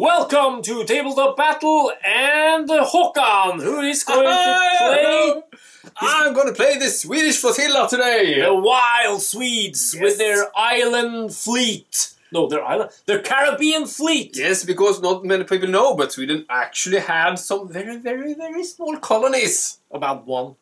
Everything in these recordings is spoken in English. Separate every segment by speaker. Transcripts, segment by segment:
Speaker 1: Welcome to Tabletop Battle and Håkan, who is going to play...
Speaker 2: I'm going to play the Swedish flotilla today.
Speaker 1: The wild Swedes with their island fleet. No, their Caribbean fleet.
Speaker 2: Yes, because not many people know, but Sweden actually had some very, very, very small colonies.
Speaker 1: About one.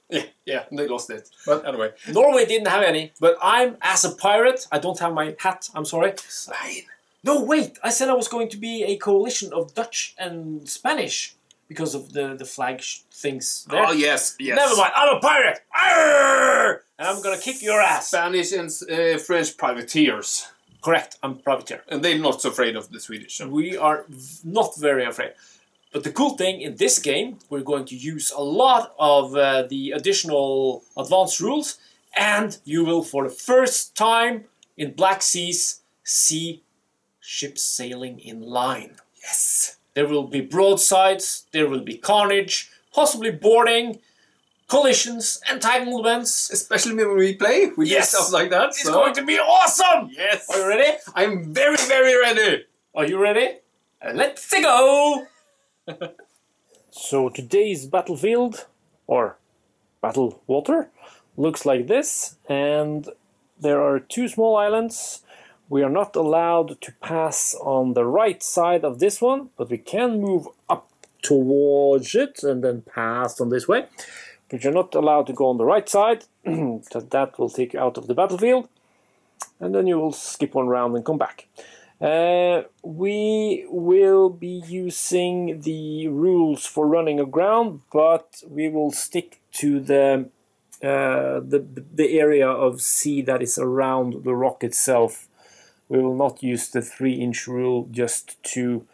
Speaker 2: Yeah, they lost it. But anyway.
Speaker 1: Norway didn't have any, but I'm, as a pirate, I don't have my hat, I'm sorry.
Speaker 2: Fine.
Speaker 1: No, wait, I said I was going to be a coalition of Dutch and Spanish because of the flag things there.
Speaker 2: Oh, yes.
Speaker 1: Never mind, I'm a pirate! Arrgh! And I'm gonna kick your ass.
Speaker 2: Spanish and French privateers.
Speaker 1: Correct, I'm privateer.
Speaker 2: And they're not so afraid of the Swedish. So.
Speaker 1: We are not very afraid. But the cool thing in this game, we're going to use a lot of the additional advanced rules, and you will, for the first time in Black Seas, see ships sailing in line.
Speaker 2: Yes!
Speaker 1: There will be broadsides, there will be carnage, possibly boarding, collisions, entanglements.
Speaker 2: Especially when we play with stuff like that.
Speaker 1: It's going to be awesome!
Speaker 2: Yes!
Speaker 1: Are you ready?
Speaker 2: I'm very, very ready!
Speaker 1: Are you ready? Let's go! So today's battlefield, or battle water, looks like this, and there are two small islands. We are not allowed to pass on the right side of this one, but we can move up towards it and then pass on this way. But you're not allowed to go on the right side, because that will take you out of the battlefield, and then you will skip one round and come back. We will be using the rules for running aground, but we will stick to the area of sea that is around the rock itself. We will not use the 3-inch rule just to,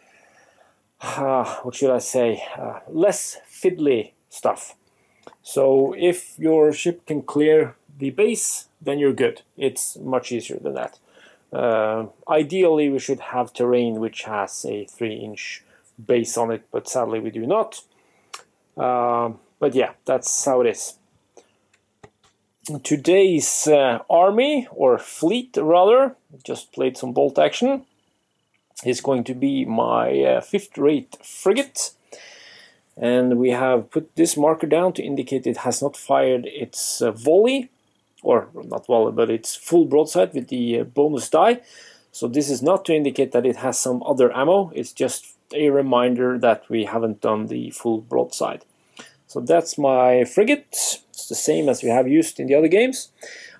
Speaker 1: what should I say, less fiddly stuff. So if your ship can clear the base, then you're good. It's much easier than that. Ideally, we should have terrain which has a 3-inch base on it, but sadly we do not. But yeah, that's how it is. Today's army, or fleet rather, just played some bolt action, is going to be my 5th-rate frigate. And we have put this marker down to indicate it has not fired its volley, or not volley, but it's full broadside with the bonus die. So this is not to indicate that it has some other ammo, it's just a reminder that we haven't done the full broadside. So that's my frigate. It's the same as we have used in the other games.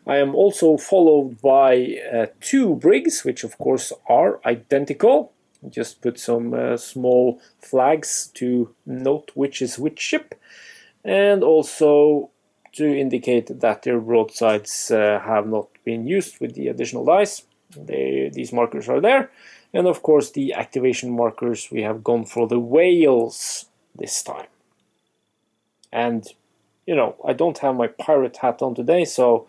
Speaker 1: I am also followed by 2 brigs, which of course are identical. Just put some small flags to note which is which ship, and also to indicate that their broadsides have not been used with the additional dice. These markers are there, and of course the activation markers, we have gone for the whales this time. And, you know, I don't have my pirate hat on today, so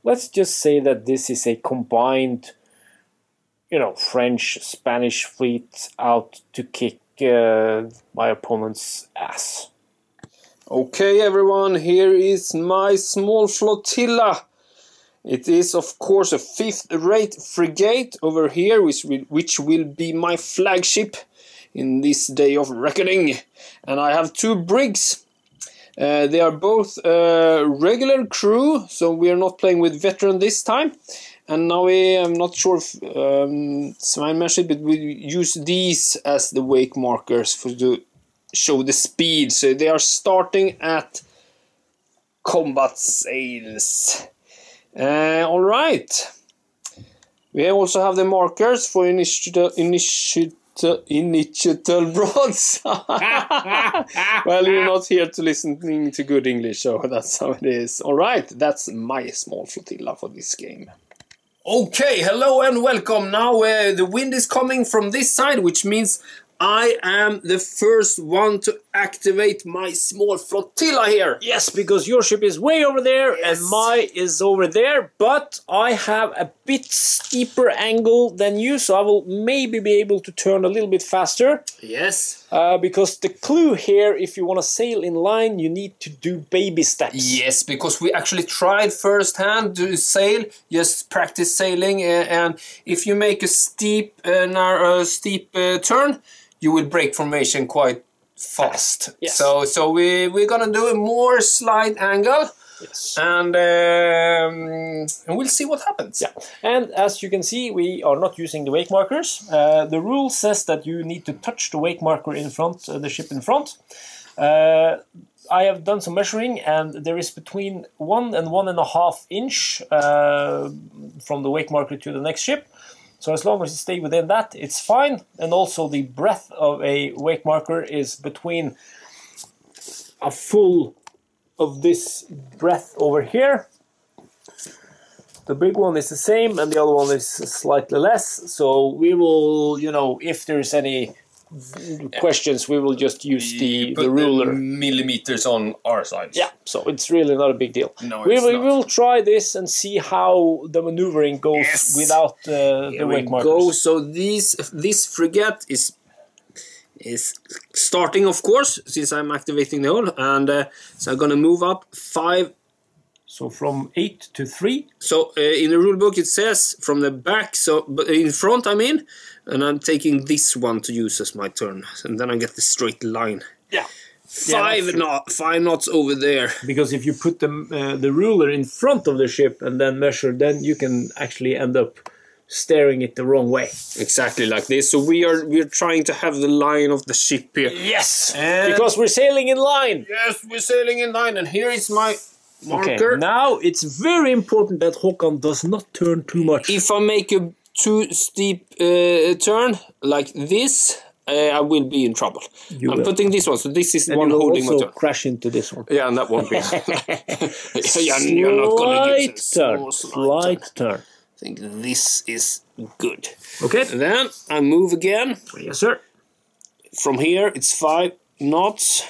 Speaker 1: let's just say that this is a combined, you know, French-Spanish fleet out to kick my opponent's ass.
Speaker 2: Okay, everyone, here is my small flotilla. It is, of course, a 5th-rate frigate over here, which will be my flagship in this day of reckoning. And I have 2 brigs. They are both regular crew, so we are not playing with veteran this time. And now I'm not sure if Svein mentioned, but we use these as the wake markers to show the speed. So they are starting at combat sails. Alright. We also have the markers for initial broadside. Well, you're not here to listen to good English, so that's how it is. Alright, that's my small flotilla for this game. Okay, hello and welcome. Now the wind is coming from this side, which means I am the first one to activate my small flotilla here.
Speaker 1: Yes, because your ship is way over there and mine is over there, but I have a bit steeper angle than you, so I will maybe be able to turn a little bit faster.
Speaker 2: Yes.
Speaker 1: Because the clue here, if you want to sail in line, you need to do baby steps.
Speaker 2: Yes, because we actually tried firsthand to sail, just practice sailing, and if you make a steep turn, you will break formation quite fast.
Speaker 1: Yes.
Speaker 2: So we're gonna do a more slight angle.
Speaker 1: Yes.
Speaker 2: And we'll see what happens.
Speaker 1: Yeah, and as you can see, we are not using the wake markers. The rule says that you need to touch the wake marker in front, the ship in front. I have done some measuring, and there is between 1 and 1.5 inch from the wake marker to the next ship. So as long as you stay within that, it's fine. And also the breadth of a wake marker is between a full of this breadth over here. The big one is the same and the other one is slightly less. So we will, you know, if there's any questions, we will just use the ruler.
Speaker 2: Millimeters on our side.
Speaker 1: Yeah, so it's really not a big deal.
Speaker 2: No,
Speaker 1: we
Speaker 2: it's not.
Speaker 1: will try this and see how the maneuvering goes without the wake markers.
Speaker 2: So this frigate is starting, of course, since I'm activating the hull, and so I'm gonna move up 5.
Speaker 1: So from 8 to 3.
Speaker 2: So in the rule book it says from the back, so but in front I mean, and I'm taking this one to use as my turn, and then I get the straight line.
Speaker 1: Yeah.
Speaker 2: 5 knots over there.
Speaker 1: Because if you put the ruler in front of the ship and then measure, then you can actually end up steering it the wrong way.
Speaker 2: Exactly like this. So we're trying to have the line of the ship here.
Speaker 1: Yes,
Speaker 2: and
Speaker 1: because we're sailing in line.
Speaker 2: Yes, we're sailing in line, and here is my marker.
Speaker 1: Okay, now it's very important that Håkan does not turn too much.
Speaker 2: If I make a too steep turn like this, I will be in trouble. I'm putting this one, so this is
Speaker 1: and
Speaker 2: one
Speaker 1: you will
Speaker 2: holding my
Speaker 1: also
Speaker 2: turn.
Speaker 1: crash into this one.
Speaker 2: Yeah, and that won't be. You're not gonna use a
Speaker 1: slight turn.
Speaker 2: I think this is good.
Speaker 1: Okay.
Speaker 2: And then I move again.
Speaker 1: Yes, sir.
Speaker 2: From here, it's 5 knots.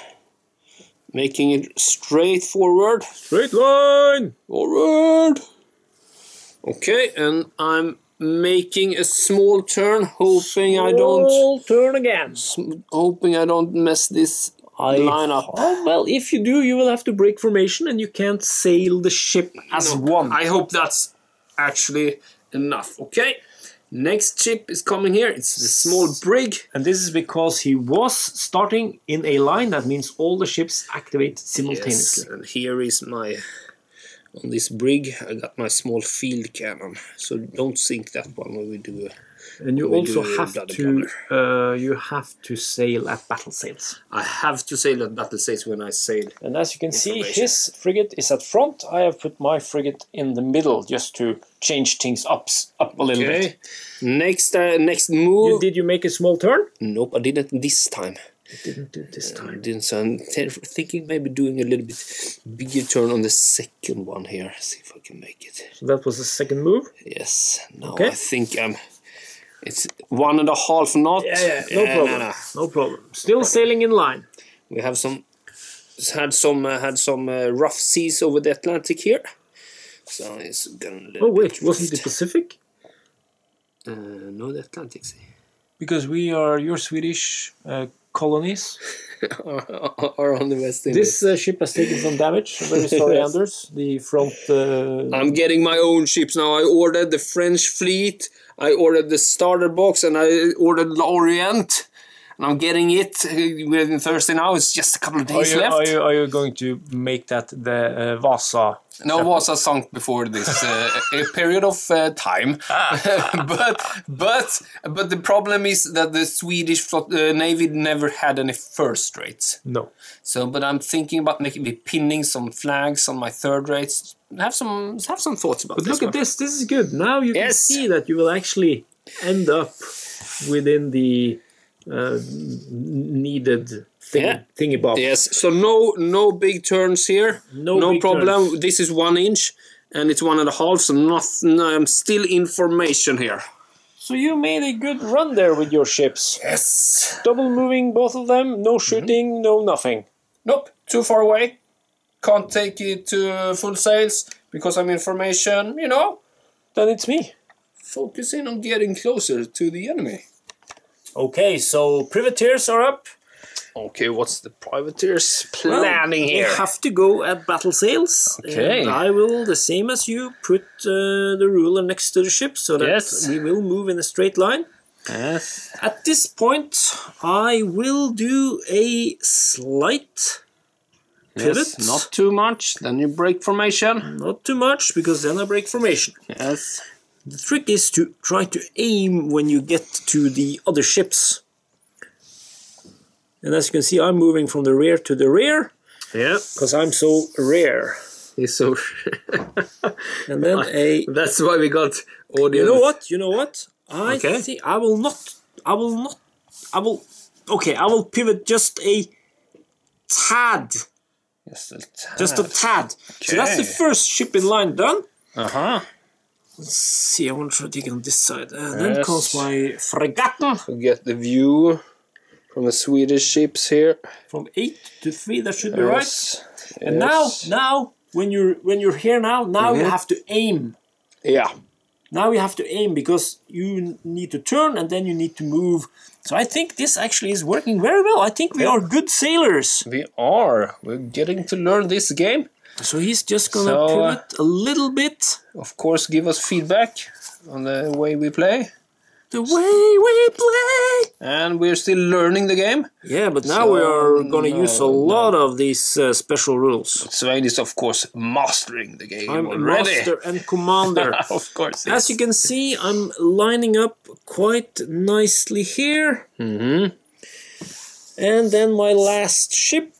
Speaker 2: Making it straight forward.
Speaker 1: Straight line.
Speaker 2: Forward. Okay, and I'm making a small turn, hoping I don't...
Speaker 1: Small turn again.
Speaker 2: Hoping I don't mess this line up.
Speaker 1: Oh, well, if you do, you will have to break formation and you can't sail the ship as one.
Speaker 2: I hope that's actually enough. Okay, next ship is coming here. It's the small brig.
Speaker 1: And this is because he was starting in a line. That means all the ships activate simultaneously.
Speaker 2: Yes, and here is my... On this brig, I got my small field cannon. So don't sink that one when we do...
Speaker 1: And you also have to sail at battle sails.
Speaker 2: I have to sail at battle sails when I sail.
Speaker 1: And as you can see, his frigate is at front. I have put my frigate in the middle just to change things up a little bit.
Speaker 2: Next move.
Speaker 1: Did you make a small turn?
Speaker 2: Nope, I didn't this time.
Speaker 1: I didn't do it this time.
Speaker 2: I didn't. So I'm thinking maybe doing a little bit bigger turn on the second one here. See if I can make it.
Speaker 1: So that was the second move?
Speaker 2: Yes. Now I think it's 1.5 knot.
Speaker 1: Yeah, no problem. No problem. Still sailing in line.
Speaker 2: We have had some rough seas over the Atlantic here, so it's gonna.
Speaker 1: Oh wait, wasn't it Pacific?
Speaker 2: No, the Atlantic Sea.
Speaker 1: Because you're Swedish colonies
Speaker 2: are on the West Indies.
Speaker 1: This ship has taken some damage. Very sorry, Anders. The front.
Speaker 2: I'm getting my own ships now. I ordered the French fleet. I ordered the starter box, and I ordered L'Orient. And I'm getting it within Thursday now. It's just a couple of days left.
Speaker 1: Are you going to make that the Vasa?
Speaker 2: No, Vasa sunk before this period of time. but the problem is that the Swedish Navy never had any first rates.
Speaker 1: No.
Speaker 2: So, but I'm thinking about maybe pinning some flags on my third rates. Have some thoughts about this.
Speaker 1: But look at this. This is good. Now you can see that you will actually end up within the needed thingy bob.
Speaker 2: Yes, so no big turns here. No problem.
Speaker 1: Turns.
Speaker 2: This is 1 inch and it's 1.5, so nothing. I'm still in formation here.
Speaker 1: So you made a good run there with your ships.
Speaker 2: Yes.
Speaker 1: Double moving, both of them. No shooting, no nothing.
Speaker 2: Nope, too far away. Can't take it to full sails because I'm in formation, you know.
Speaker 1: Then it's me.
Speaker 2: Focusing on getting closer to the enemy.
Speaker 1: Okay, so privateers are up.
Speaker 2: Okay, what's the privateers planning here?
Speaker 1: We have to go at battle sails.
Speaker 2: Okay.
Speaker 1: And I will, the same as you, put the ruler next to the ship so that we will move in a straight line.
Speaker 2: Yes.
Speaker 1: At this point, I will do a slight pivot.
Speaker 2: Yes, not too much, then you break formation.
Speaker 1: Not too much, because then I break formation.
Speaker 2: Yes.
Speaker 1: The trick is to try to aim when you get to the other ships. And as you can see, I'm moving from the rear to the rear.
Speaker 2: Yeah.
Speaker 1: Because I'm so rare.
Speaker 2: He's so...
Speaker 1: And then
Speaker 2: That's why we got audience.
Speaker 1: You know what? I think I will pivot just a tad. Just a tad. So that's the first ship in line done. Let's see, I want to try to dig on this side. And then comes my fregatten.
Speaker 2: We get the view from the Swedish ships here.
Speaker 1: From 8 to 3, that should be right. And now, when you're here now you have to aim.
Speaker 2: Yeah.
Speaker 1: Now you have to aim, because you need to turn and then you need to move. So I think this actually is working very well. I think we are good sailors.
Speaker 2: We are. We're getting to learn this game.
Speaker 1: So he's just gonna pivot a little bit.
Speaker 2: Of course, give us feedback on the way we play.
Speaker 1: The way we play!
Speaker 2: And we're still learning the game.
Speaker 1: Yeah, but now we are gonna use a lot of these special rules.
Speaker 2: Svein is, of course, mastering the game
Speaker 1: I'm
Speaker 2: already.
Speaker 1: master and commander.
Speaker 2: Of course.
Speaker 1: As you can see, I'm lining up quite nicely here. And then my last ship.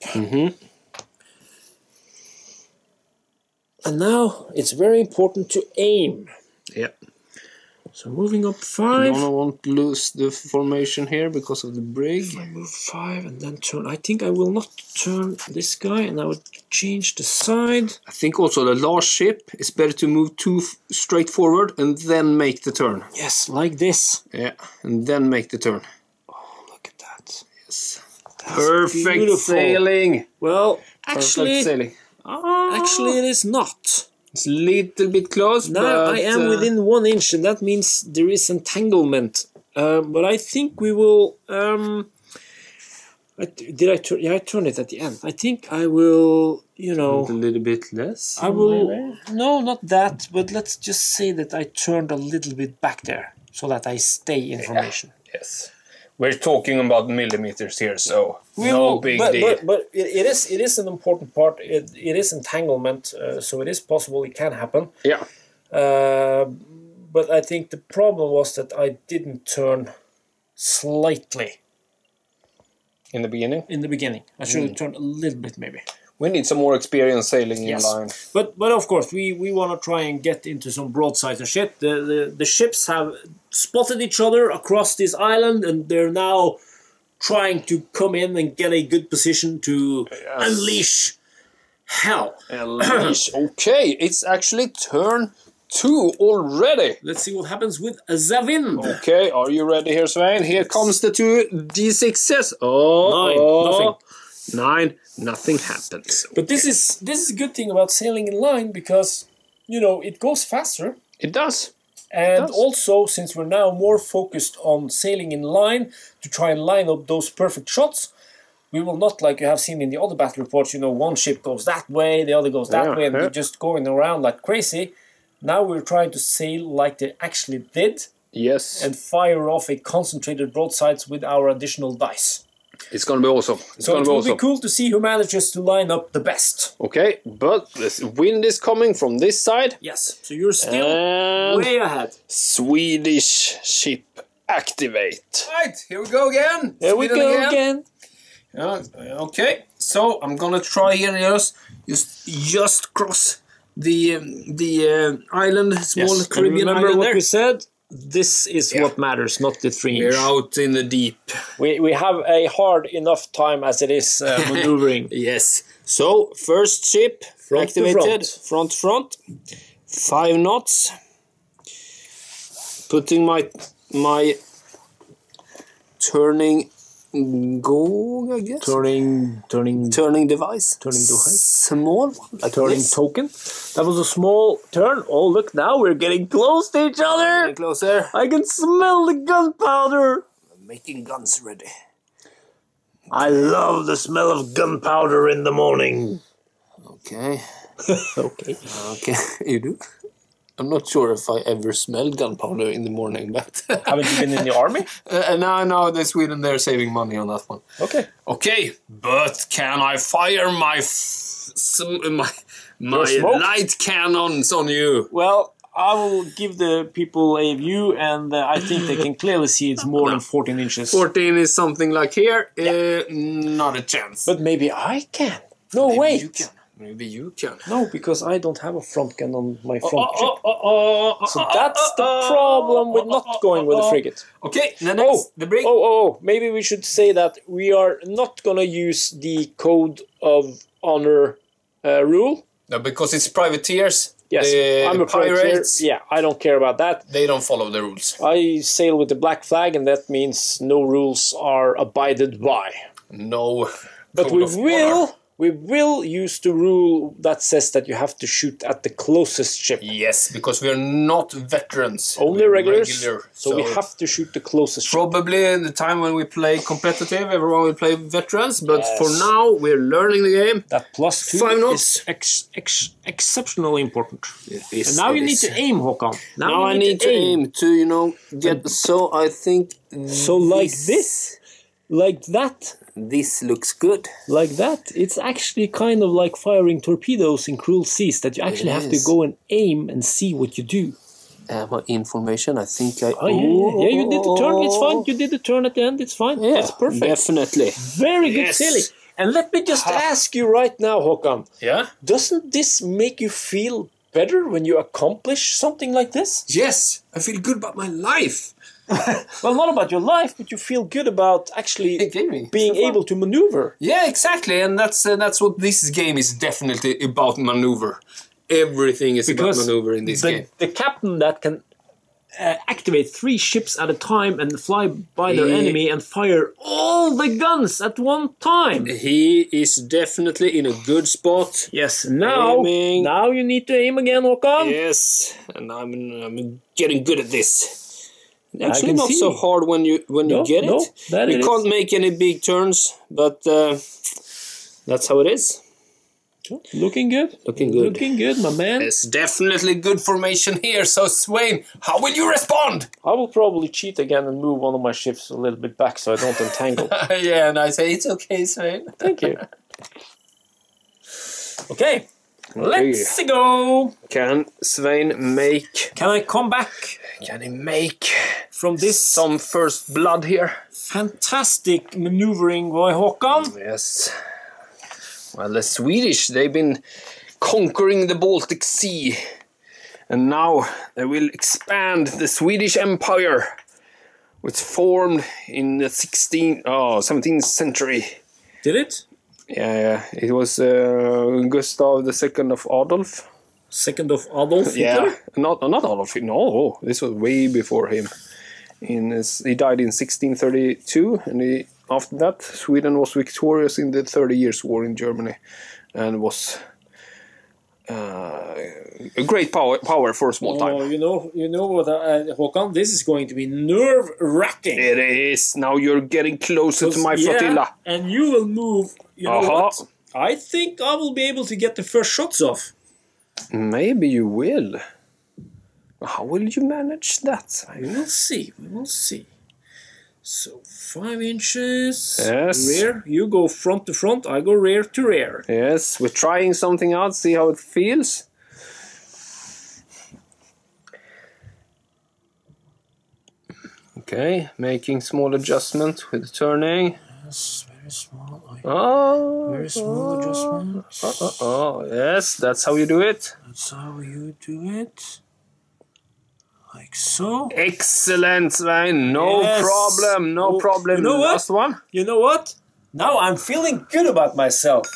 Speaker 1: And now it's very important to aim.
Speaker 2: Yeah.
Speaker 1: So moving up 5.
Speaker 2: You don't want to lose the formation here because of the brig.
Speaker 1: I move 5 and then turn. I think I will not turn this guy, and I would change the side.
Speaker 2: I think also the last ship is better to move too straight forward and then make the turn.
Speaker 1: Yes, like this.
Speaker 2: Yeah, and then make the turn.
Speaker 1: Oh, look at that.
Speaker 2: Yes.
Speaker 1: That's
Speaker 2: Perfect
Speaker 1: beautiful.
Speaker 2: sailing.
Speaker 1: Well, actually,
Speaker 2: Perfect sailing.
Speaker 1: actually it is not.
Speaker 2: It's a little bit close,
Speaker 1: Now
Speaker 2: but
Speaker 1: I am within 1 inch, and that means there is entanglement. But I think we will... did I turn? Yeah, I turned it at the end. I think I will,
Speaker 2: a little bit less.
Speaker 1: I will... No, not that, but let's just say that I turned a little bit back there, so that I stay in formation.
Speaker 2: Yes. We're talking about millimeters here, so no big deal.
Speaker 1: But it is an important part. It is entanglement, so it is possible it can happen.
Speaker 2: Yeah.
Speaker 1: But I think the problem was that I didn't turn slightly.
Speaker 2: In the beginning?
Speaker 1: In the beginning. I should have turned a little bit, maybe.
Speaker 2: We need some more experience sailing in line.
Speaker 1: But of course, we want to try and get into some broadsides and shit. The ships have spotted each other across this island, and they're now trying to come in and get a good position to unleash hell.
Speaker 2: Unleash. Okay, it's actually turn 2 already.
Speaker 1: Let's see what happens with Zavin.
Speaker 2: Okay, are you ready here, Svein? Here comes the 2 D6s. Oh, 9. Nothing happens.
Speaker 1: Okay. But this is a good thing about sailing in line, because it goes faster.
Speaker 2: It does.
Speaker 1: And also, since we're now more focused on sailing in line to try and line up those perfect shots, we will not, like you have seen in the other battle reports, one ship goes that way, the other goes that way, and they're just going around like crazy. Now we're trying to sail like they actually did.
Speaker 2: Yes.
Speaker 1: And fire off a concentrated broadsides with our additional dice.
Speaker 2: It's gonna be awesome.
Speaker 1: It will be cool to see who manages to line up the best.
Speaker 2: Okay, but the wind is coming from this side.
Speaker 1: Yes, so you're still way ahead.
Speaker 2: Swedish ship activate.
Speaker 1: Right, here we go again.
Speaker 2: Here we go again.
Speaker 1: Okay, so I'm gonna try here just cross the island, small Caribbean island. Remember what we said? This is what matters, not the 3 inch.
Speaker 2: We're out in the deep.
Speaker 1: We have a hard enough time as it is maneuvering.
Speaker 2: Yes. So, first ship activated. Front. 5 knots. Putting my turning go, I guess.
Speaker 1: Turning
Speaker 2: device. Small one.
Speaker 1: Like turning token. That was a small turn. Oh, look, now we're getting close to each other.
Speaker 2: Getting closer.
Speaker 1: I can smell the gunpowder.
Speaker 2: I'm making guns ready.
Speaker 1: I love the smell of gunpowder in the morning.
Speaker 2: Okay.
Speaker 1: Okay.
Speaker 2: Okay, you do? I'm not sure if I ever smelled gunpowder in the morning, but...
Speaker 1: Haven't you been in the army?
Speaker 2: No, the Sweden, they're saving money on that one.
Speaker 1: Okay.
Speaker 2: Okay, but can I fire my light cannons on you?
Speaker 1: Well, I will give the people a view, and I think they can clearly see it's more than 14 inches.
Speaker 2: 14 is something like here. Not a chance.
Speaker 1: But maybe I can. No,
Speaker 2: Maybe
Speaker 1: wait.
Speaker 2: you can. Maybe you can.
Speaker 1: No, because I don't have a front gun on my front ship. So that's the problem with not going with the frigate.
Speaker 2: Okay, the next, the brig.
Speaker 1: Maybe we should say that we are not gonna use the code of honor rule.
Speaker 2: No, because it's privateers.
Speaker 1: Yes, I'm a privateer. Yeah, I don't care about that.
Speaker 2: They don't follow the rules.
Speaker 1: I sail with the black flag, and that means no rules are abided by.
Speaker 2: No.
Speaker 1: But we will use the rule that says that you have to shoot at the closest ship.
Speaker 2: Yes, because we are not veterans.
Speaker 1: Only regulars, so we have to shoot the closest ship.
Speaker 2: Probably in the time when we play competitive, everyone will play veterans, but for now, we're learning the game.
Speaker 1: That +2
Speaker 2: 5 knots.
Speaker 1: is exceptionally important.
Speaker 2: And
Speaker 1: now you need to aim, Håkan.
Speaker 2: Now I need to aim to, you know, get... So I think...
Speaker 1: So like this? Like that?
Speaker 2: This looks good.
Speaker 1: Like that? It's actually kind of like firing torpedoes in cruel seas, that you actually have to go and aim and see what you do.
Speaker 2: My information, I think I...
Speaker 1: Yeah, you did the turn, it's fine. You did the turn at the end, it's fine.
Speaker 2: Yeah,
Speaker 1: it's perfect.
Speaker 2: Definitely.
Speaker 1: Very good sailing. And let me just ask you right now, Håkan.
Speaker 2: Yeah?
Speaker 1: Doesn't this make you feel better when you accomplish something like this?
Speaker 2: Yes, I feel good about my life.
Speaker 1: Well, not about your life, but you feel good about actually being able to maneuver.
Speaker 2: Yeah, exactly, and that's what this game is definitely about, maneuver. Everything is about maneuver in this game.
Speaker 1: The captain that can activate 3 ships at a time and fly by their enemy and fire all the guns at one time.
Speaker 2: He is definitely in a good spot.
Speaker 1: Yes, now you need to aim again, Håkan.
Speaker 2: Yes, and I'm getting good at this. Actually, not so hard when you get it. You can't make any big turns, but that's how it is.
Speaker 1: Looking good.
Speaker 2: Looking good.
Speaker 1: Looking good, my man.
Speaker 2: It's definitely good formation here. So, Swain, how will you respond?
Speaker 1: I will probably cheat again and move one of my ships a little bit back so I don't entangle.
Speaker 2: Yeah, and I say, it's okay, Swain.
Speaker 1: Thank you. Okay. Let's go.
Speaker 2: Can Swain make...
Speaker 1: Can I come back?
Speaker 2: Can he make...
Speaker 1: From this...
Speaker 2: Some first blood here?
Speaker 1: Fantastic maneuvering by Håkan.
Speaker 2: Yes. Well, the Swedish, they've been conquering the Baltic Sea. And now they will expand the Swedish Empire, which formed in the 17th century.
Speaker 1: Did it?
Speaker 2: Yeah. It was Gustav II of Adolf.
Speaker 1: Second of Adolf Hitler?
Speaker 2: Yeah, not Adolf. No, this was way before him. He died in 1632, and after that, Sweden was victorious in the 30 Years' War in Germany, and was a great power for a small time.
Speaker 1: You know what, Håkan? This is going to be nerve-wracking.
Speaker 2: It is. Now you're getting closer to my flotilla.
Speaker 1: And you will move. You know what? I think I will be able to get the first shots off.
Speaker 2: Maybe you will. How will you manage that?
Speaker 1: We will see. We will see. So 5 inches.
Speaker 2: Yes.
Speaker 1: Rear. You go front to front. I go rear to rear.
Speaker 2: Yes, we're trying something out. See how it feels. Okay, making small adjustment with turning.
Speaker 1: Yes, very small.
Speaker 2: Very small adjustment. Yes, that's how you do it.
Speaker 1: That's how you do it. Like so.
Speaker 2: Excellent, Svein. No problem. No problem.
Speaker 1: You know what?
Speaker 2: Last one.
Speaker 1: You know what? Now I'm feeling good about myself.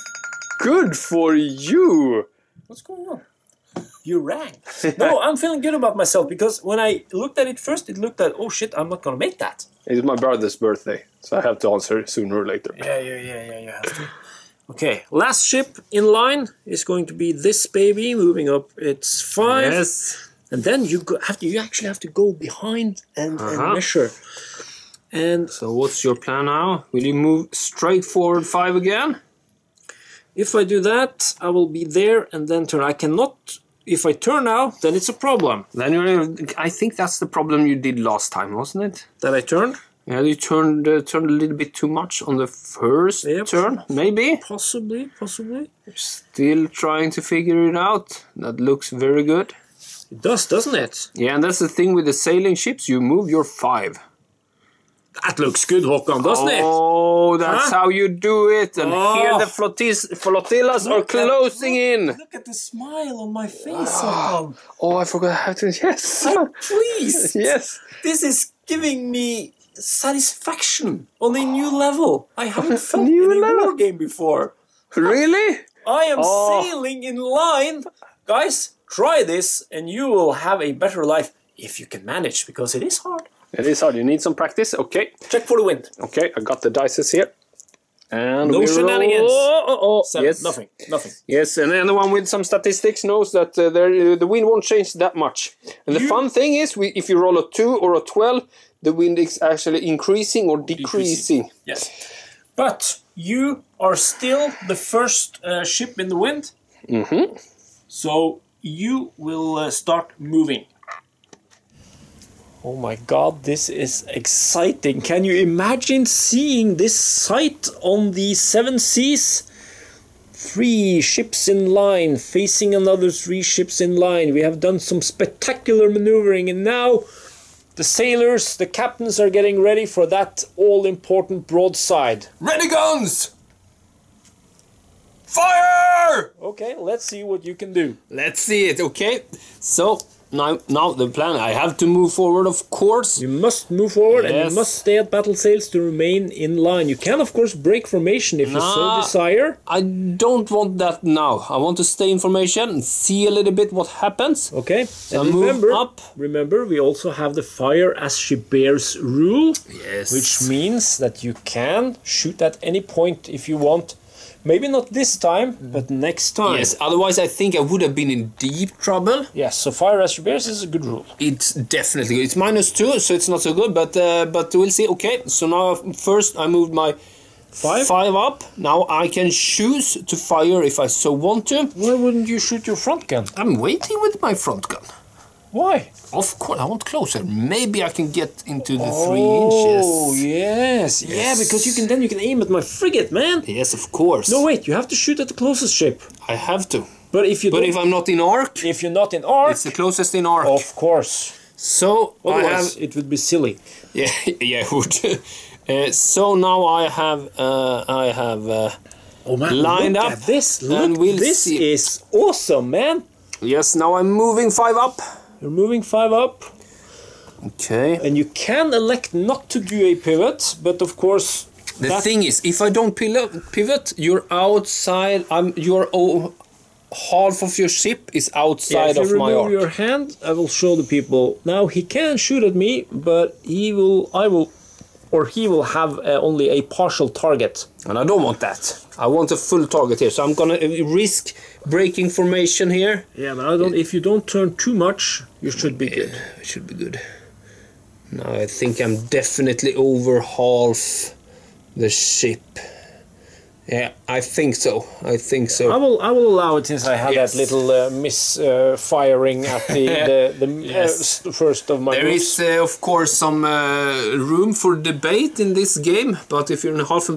Speaker 2: Good for you.
Speaker 1: What's going on? You rang. No, I'm feeling good about myself because when I looked at it first, it looked at, oh shit, I'm not going to make that.
Speaker 2: It's my brother's birthday, so I have to answer sooner or later.
Speaker 1: Yeah, you have to. Okay, last ship in line is going to be this baby, moving up. It's 5.
Speaker 2: Yes.
Speaker 1: And then you actually have to go behind and measure. And
Speaker 2: so what's your plan now? Will you move straight forward 5 again?
Speaker 1: If I do that, I will be there and then turn. I cannot if I turn now, then it's a problem.
Speaker 2: Then I think that's the problem you did last time, wasn't it?
Speaker 1: That I turned?
Speaker 2: Yeah, you turned a little bit too much on the first turn, maybe?
Speaker 1: Possibly.
Speaker 2: Still trying to figure it out. That looks very good.
Speaker 1: It does, doesn't it?
Speaker 2: Yeah, and that's the thing with the sailing ships. You move your 5.
Speaker 1: That looks good, Håkon, doesn't it?
Speaker 2: Oh, that's how you do it. And here the flotillas are closing in.
Speaker 1: Look at the smile on my face, Håkon.
Speaker 2: Oh, I forgot how to... Yes.
Speaker 1: Please.
Speaker 2: Yes.
Speaker 1: This is giving me satisfaction on a new level. I haven't felt in a war game before.
Speaker 2: Really?
Speaker 1: I am sailing in line. Guys, try this and you will have a better life if you can manage, because it is hard.
Speaker 2: It is hard. You need some practice. Okay.
Speaker 1: Check for the wind.
Speaker 2: Okay, I got the dices here. And
Speaker 1: no shenanigans. Seven.
Speaker 2: Yes.
Speaker 1: Nothing.
Speaker 2: Yes, and anyone with some statistics knows that the wind won't change that much. And the fun thing is, if you roll a 2 or a 12, the wind is actually increasing or decreasing.
Speaker 1: Yes. But you are still the first ship in the wind.
Speaker 2: Mm-hmm.
Speaker 1: So you will start moving. Oh my god, this is exciting. Can you imagine seeing this sight on the 7 seas? 3 ships in line, facing another 3 ships in line. We have done some spectacular maneuvering, and now the sailors, the captains are getting ready for that all-important broadside.
Speaker 2: Ready guns! Fire!
Speaker 1: Okay, let's see what you can do.
Speaker 2: Let's see it, okay? So... Now the plan, I have to move forward, of course.
Speaker 1: You must move forward, and you must stay at battle sails to remain in line. You can, of course, break formation if you so desire.
Speaker 2: I don't want that now. I want to stay in formation and see a little bit what happens.
Speaker 1: Okay,
Speaker 2: so
Speaker 1: and
Speaker 2: move up.
Speaker 1: Remember, we also have the fire as she bears rule.
Speaker 2: Yes.
Speaker 1: Which means that you can shoot at any point if you want. Maybe not this time, but next time.
Speaker 2: Yes, otherwise I think I would have been in deep trouble.
Speaker 1: Yes, so fire as you bears is a good rule.
Speaker 2: It's definitely good. It's -2, so it's not so good, but we'll see. Okay, so now first I moved my 5 up. Now I can choose to fire if I so want to.
Speaker 1: Why wouldn't you shoot your front gun?
Speaker 2: I'm waiting with my front gun.
Speaker 1: Why?
Speaker 2: Of course, I want closer. Maybe I can get into the 3 inches.
Speaker 1: Oh, yes. Yeah, because then you can aim at my frigate, man.
Speaker 2: Yes, of course.
Speaker 1: No, wait, you have to shoot at the closest ship.
Speaker 2: I have to.
Speaker 1: But if
Speaker 2: I'm not in arc...
Speaker 1: If you're not in arc...
Speaker 2: It's the closest in arc.
Speaker 1: Of course.
Speaker 2: So,
Speaker 1: otherwise, it would be silly.
Speaker 2: Yeah, it would. So now I have
Speaker 1: oh man,
Speaker 2: lined
Speaker 1: look
Speaker 2: up.
Speaker 1: At this. Look, this is awesome, man.
Speaker 2: Yes, now I'm moving 5 up.
Speaker 1: You're moving 5 up.
Speaker 2: Okay.
Speaker 1: And you can elect not to do a pivot, but of course...
Speaker 2: The thing is, if I don't pivot, you're outside... half of your ship is outside of my arc.
Speaker 1: If you remove your hand, I will show the people. Now, he can shoot at me, but he will have only a partial target.
Speaker 2: And I don't want that. I want a full target here, so I'm gonna risk breaking formation here.
Speaker 1: Yeah, but if you don't turn too much, you should be good.
Speaker 2: It should be good. Now I think I'm definitely over half the ship. Yeah, I think so. I will
Speaker 1: allow it, since I had that little misfiring at the first of my
Speaker 2: moves. There is, of course, some room for debate in this game, but if you're in half,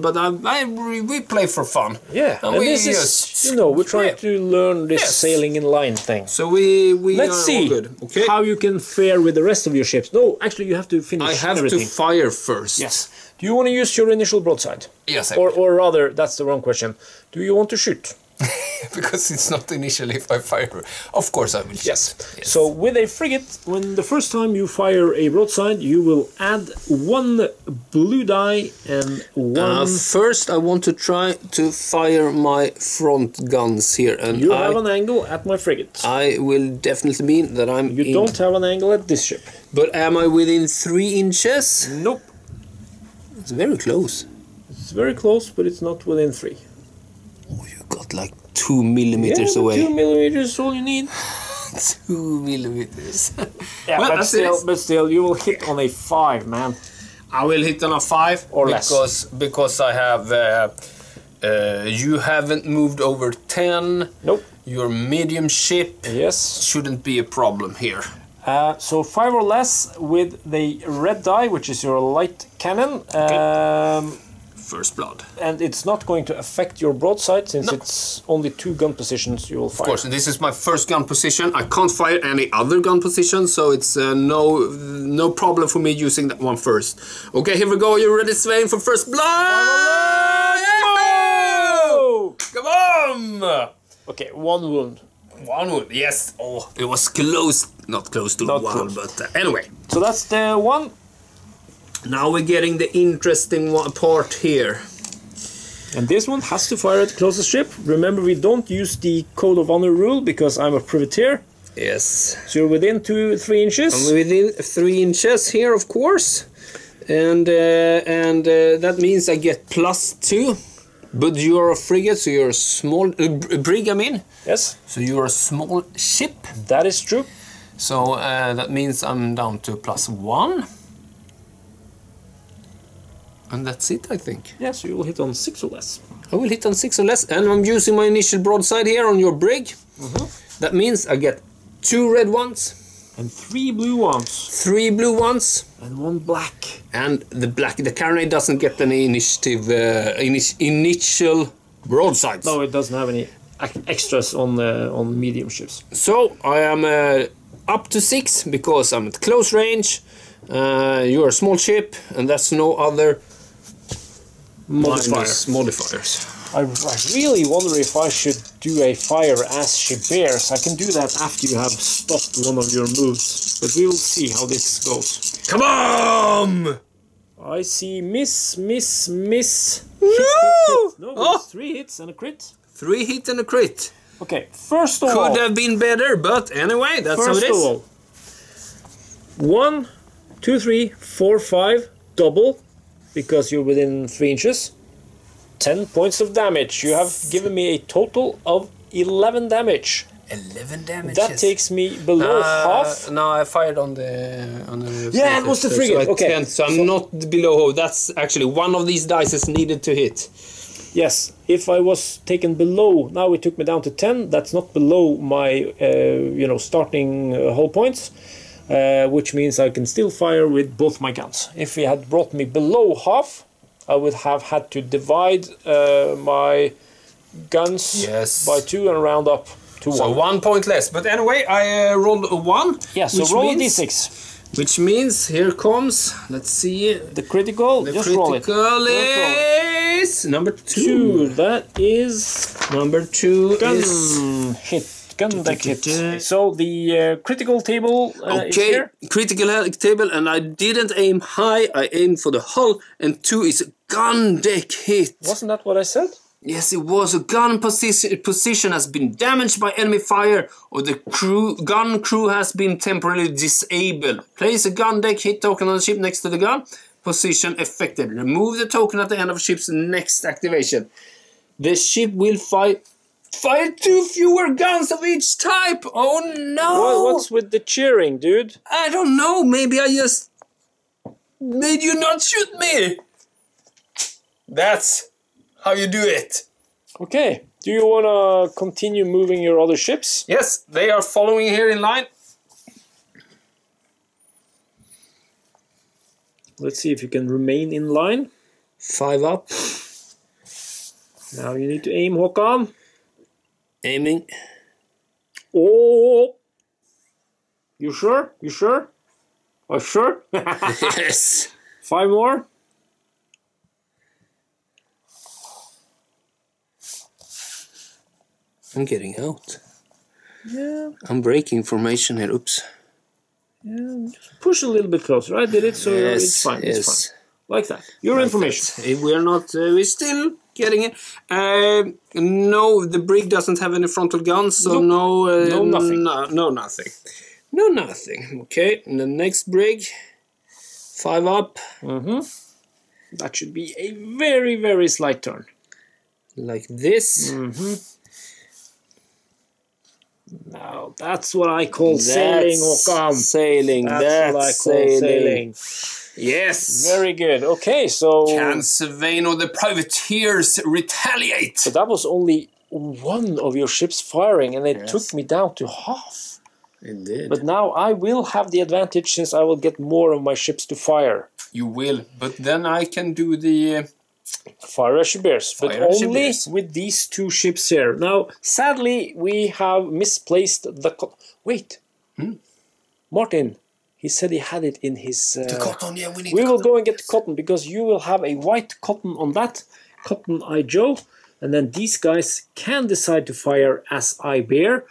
Speaker 2: we play for fun.
Speaker 1: Yeah, and this is, we're trying to learn this sailing in line thing.
Speaker 2: So let's
Speaker 1: see
Speaker 2: all good. Okay.
Speaker 1: How you can fare with the rest of your ships. No, actually, you have to finish.
Speaker 2: I have to fire first.
Speaker 1: Yes. Do you want to use your initial broadside?
Speaker 2: Yes, I
Speaker 1: or rather, that's the wrong question. Do you want to shoot?
Speaker 2: Because it's not initially if I fire. Of course I will.
Speaker 1: Yes. So with a frigate, when the first time you fire a broadside, you will add 1 blue die and 1...
Speaker 2: First I want to try to fire my front guns here. And
Speaker 1: you have an angle at my frigate.
Speaker 2: I will definitely mean that I'm...
Speaker 1: You don't have an angle at this ship.
Speaker 2: But am I within 3 inches?
Speaker 1: Nope.
Speaker 2: It's very close.
Speaker 1: It's very close, but it's not within 3.
Speaker 2: Oh, you got like 2 millimeters away.
Speaker 1: 2 millimeters is all you need.
Speaker 2: 2 millimeters.
Speaker 1: Yeah, well, but still, you will hit on a 5, man.
Speaker 2: I will hit on a 5
Speaker 1: or less
Speaker 2: because I have. You haven't moved over 10.
Speaker 1: Nope.
Speaker 2: Your medium ship
Speaker 1: Yes.
Speaker 2: shouldn't be a problem here.
Speaker 1: So 5 or less with the red die, which is your light cannon.
Speaker 2: First blood.
Speaker 1: And it's not going to affect your broadside since it's only 2 gun positions you will fire.
Speaker 2: Of course, this is my first gun position. I can't fire any other gun position, so it's no problem for me using that one first. Okay, here we go. You ready, Svein, for first blood?
Speaker 1: No!
Speaker 2: Come on!
Speaker 1: Okay, 1 wound.
Speaker 2: 1 wound, yes. Oh, it was close. Not close to
Speaker 1: Not
Speaker 2: 1,
Speaker 1: close.
Speaker 2: but anyway.
Speaker 1: So that's the one.
Speaker 2: Now we're getting the interesting part here.
Speaker 1: And this one has to fire at the closest ship. Remember, we don't use the Code of Honor rule because I'm a privateer.
Speaker 2: Yes.
Speaker 1: So you're within 2-3 inches.
Speaker 2: I'm within 3 inches here, of course. And that means I get +2. But you're a frigate, so you're a small... brig, I mean.
Speaker 1: Yes.
Speaker 2: So you're a small ship.
Speaker 1: That is true.
Speaker 2: So that means I'm down to +1. And that's it, I think.
Speaker 1: Yeah, so you will hit on 6 or less.
Speaker 2: I will hit on 6 or less, and I'm using my initial broadside here on your brig. That means I get 2 red ones.
Speaker 1: And 3 blue ones.
Speaker 2: 3 blue ones.
Speaker 1: And 1 black.
Speaker 2: And the carronade doesn't get any initial broadsides.
Speaker 1: No, it doesn't have any extras on medium ships.
Speaker 2: So I am up to 6 because I'm at close range. You're a small ship, and that's no other modifiers.
Speaker 1: I really wonder if I should do a fire as she bears. I can do that after you have stopped one of your moves. But we will see how this goes.
Speaker 2: Come on!
Speaker 1: I see miss. Hit. No, it's 3 hits and a crit.
Speaker 2: 3 hit and a crit.
Speaker 1: Okay, first of all...
Speaker 2: Could have been better, but anyway, that's how it is.
Speaker 1: First of all, 1, 2, 3, 4, 5, double, because you're within 3 inches. 10 points of damage. You have given me a total of 11 damage.
Speaker 2: 11 damage.
Speaker 1: That takes me below half.
Speaker 2: No, I fired on the
Speaker 1: Yeah, it was the frigate. Okay,
Speaker 2: so I'm not below. That's actually one of these dice is needed to hit.
Speaker 1: Yes, if I was taken below, now it took me down to 10. That's not below my, starting hull points, which means I can still fire with both my guns. If it had brought me below half, I would have had to divide my guns by 2 and round up to 1.
Speaker 2: So 1 point less. But anyway, I rolled a 1.
Speaker 1: Yeah, so roll a d6.
Speaker 2: Which means, here comes, let's see.
Speaker 1: The critical, just roll it.
Speaker 2: The critical is number 2.
Speaker 1: That is...
Speaker 2: Number 2 is...
Speaker 1: hit. Gun deck hit. So the critical table is here.
Speaker 2: Critical table, and I didn't aim high, I aimed for the hull, and 2 is a gun deck hit.
Speaker 1: Wasn't that what I said?
Speaker 2: Yes, it was. A gun position has been damaged by enemy fire, or the gun crew has been temporarily disabled. Place a gun deck hit token on the ship next to the gun position affected. Remove the token at the end of ship's next activation. The ship will fire 2 fewer guns of each type. Oh no!
Speaker 1: What's with the cheering, dude?
Speaker 2: I don't know. Maybe I just made you not shoot me. That's how you do it.
Speaker 1: Okay. Do you want to continue moving your other ships?
Speaker 2: Yes, they are following here in line.
Speaker 1: Let's see if you can remain in line.
Speaker 2: 5 up.
Speaker 1: Now you need to aim, Håkon.
Speaker 2: Aiming.
Speaker 1: Oh! You sure? You sure? Oh, sure?
Speaker 2: Yes.
Speaker 1: 5 more.
Speaker 2: I'm getting out.
Speaker 1: Yeah.
Speaker 2: I'm breaking formation here. Oops.
Speaker 1: Yeah. Just push a little bit closer. I did it, so it's fine.
Speaker 2: Yes.
Speaker 1: It's fine. Like that. Your information.
Speaker 2: If we're not. We're still getting it. No, the brig doesn't have any frontal guns, so no nothing. No nothing. No nothing. Okay, and the next brig. 5 up.
Speaker 1: That should be a very, very slight turn.
Speaker 2: Like this.
Speaker 1: Now, that's what I call sailing, Håkon.
Speaker 2: Sailing. That's
Speaker 1: what I call sailing.
Speaker 2: Yes.
Speaker 1: Very good. Okay, so...
Speaker 2: Can Svein or the privateers retaliate?
Speaker 1: So that was only one of your ships firing, and it took me down to half.
Speaker 2: Indeed.
Speaker 1: But now I will have the advantage since I will get more of my ships to fire.
Speaker 2: You will, but then I can do the...
Speaker 1: Fire as she bears, but only with these two ships here. Now, sadly, we have misplaced the... Wait. Martin, he said he had it in his...
Speaker 2: the cotton, yeah,
Speaker 1: we will go and get the cotton, because you will have a white cotton on that. Cotton I Joe. And then these guys can decide to fire as I bear.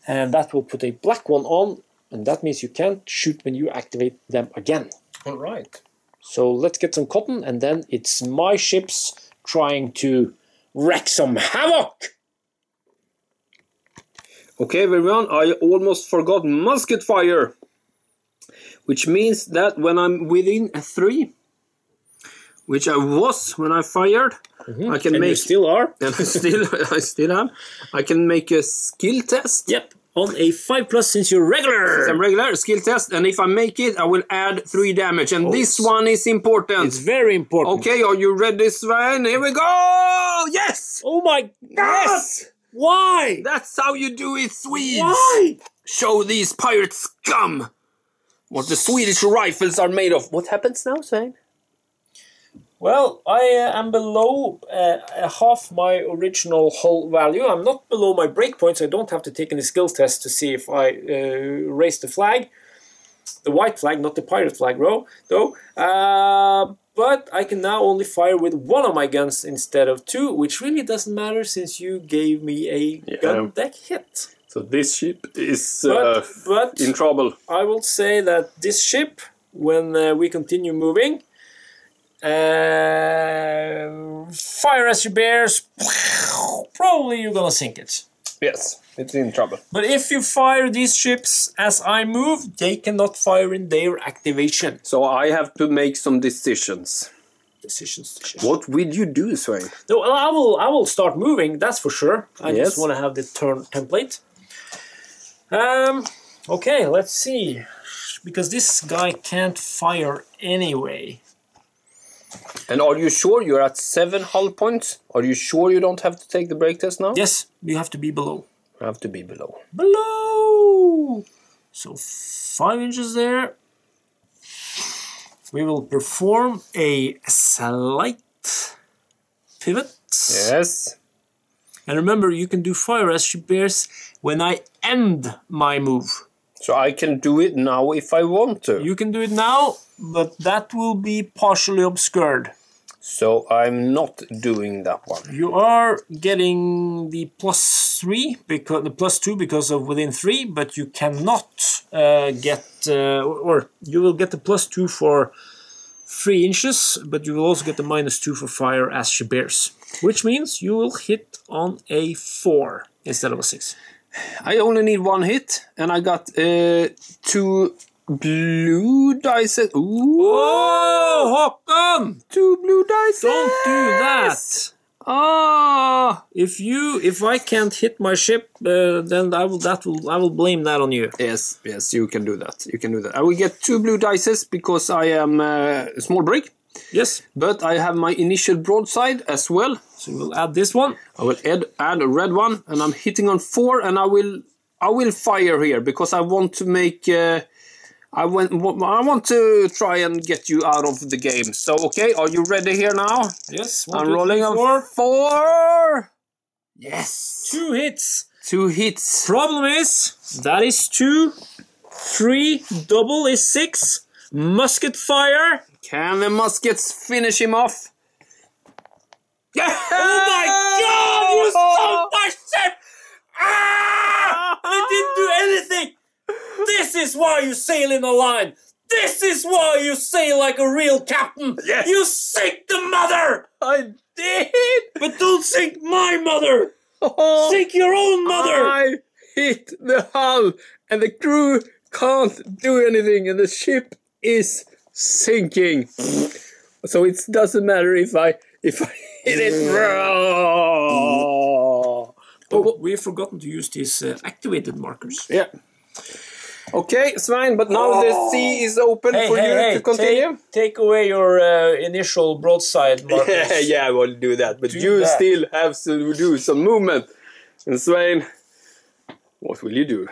Speaker 1: And that will put a black one on. And that means you can't shoot when you activate them again.
Speaker 2: All right.
Speaker 1: So let's get some cotton, and then it's my ships trying to wreak some havoc.
Speaker 2: Okay, everyone, I almost forgot musket fire. Which means that when I'm within a 3, which I was when I fired, I can make...
Speaker 1: You still are.
Speaker 2: And I still am. I can make a skill test.
Speaker 1: Yep. On a 5+ since you're regular.
Speaker 2: I'm regular, skill test, and if I make it, I will add 3 damage. And this one is important.
Speaker 1: It's very important.
Speaker 2: Okay, are you ready, Sven? Here we go! Yes!
Speaker 1: Oh my God!
Speaker 2: Yes!
Speaker 1: Why?
Speaker 2: That's how you do it, Swedes!
Speaker 1: Why?
Speaker 2: Show these pirate scum what the Swedish rifles are made of. What happens now, Sven?
Speaker 1: Well, I am below half my original hull value. I'm not below my breakpoints. I don't have to take any skills test to see if I raise the flag. The white flag, not the pirate flag, though. But I can now only fire with 1 of my guns instead of 2, which really doesn't matter since you gave me a gun deck hit.
Speaker 2: So this ship is
Speaker 1: but
Speaker 2: in trouble.
Speaker 1: I will say that this ship, when we continue moving, fire as you bears, probably you're gonna sink it.
Speaker 2: Yes, it's in trouble.
Speaker 1: But if you fire these ships as I move, they cannot fire in their activation.
Speaker 2: So I have to make some decisions.
Speaker 1: Decisions.
Speaker 2: What will you do, Sven?
Speaker 1: No, I will start moving, that's for sure. I just want to have the turn template. Okay, let's see. Because this guy can't fire anyway.
Speaker 2: And are you sure you're at 7 hull points? Are you sure you don't have to take the break test now?
Speaker 1: Yes, you have to be below.
Speaker 2: I have to be below.
Speaker 1: Below! So 5 inches there. We will perform a slight pivot.
Speaker 2: Yes.
Speaker 1: And remember, you can do fire as she bears when I end my move.
Speaker 2: So I can do it now if I want to.
Speaker 1: You can do it now, but that will be partially obscured.
Speaker 2: So I'm not doing that one.
Speaker 1: You are getting the +3, because the +2 because of within 3, but you cannot get, or you will get the +2 for 3 inches, but you will also get the -2 for fire as she bears, which means you will hit on a 4 instead of a 6.
Speaker 2: I only need 1 hit, and I got 2 blue dice. Ooh!
Speaker 1: Oh, Håkon!
Speaker 2: 2 blue dice.
Speaker 1: Don't do that.
Speaker 2: Ah!
Speaker 1: If I can't hit my ship, then I will blame that on you.
Speaker 2: Yes, you can do that. You can do that. I will get 2 blue dice because I am a small brig.
Speaker 1: Yes.
Speaker 2: But I have my initial broadside as well.
Speaker 1: So we'll add this one.
Speaker 2: I will add a red one, and I'm hitting on 4, and I will fire here because I want to make. I want to try and get you out of the game. So okay, are you ready here now?
Speaker 1: Yes.
Speaker 2: I'm rolling on 4. Yes.
Speaker 1: 2 hits.
Speaker 2: 2 hits.
Speaker 1: Problem is that is 2. 3 double is 6. Musket fire.
Speaker 2: Can the muskets finish him off?
Speaker 1: Yeah! Oh my God! You sunk my ship! Ah! I didn't do anything. This is why you sail in a line. This is why you sail like a real captain.
Speaker 2: Yes.
Speaker 1: You sink the mother.
Speaker 2: I did.
Speaker 1: But don't sink my mother. Sink your own mother.
Speaker 2: I hit the hull, and the crew can't do anything, and the ship is sinking. So it doesn't matter if I hit it.
Speaker 1: Oh, we've forgotten to use these activated markers.
Speaker 2: Yeah. Okay, Svein, but now the sea is open for you to continue.
Speaker 1: Take away your initial broadside markers.
Speaker 2: Yeah, I will do that. But you still have to do some movement. And Svein, what will you do?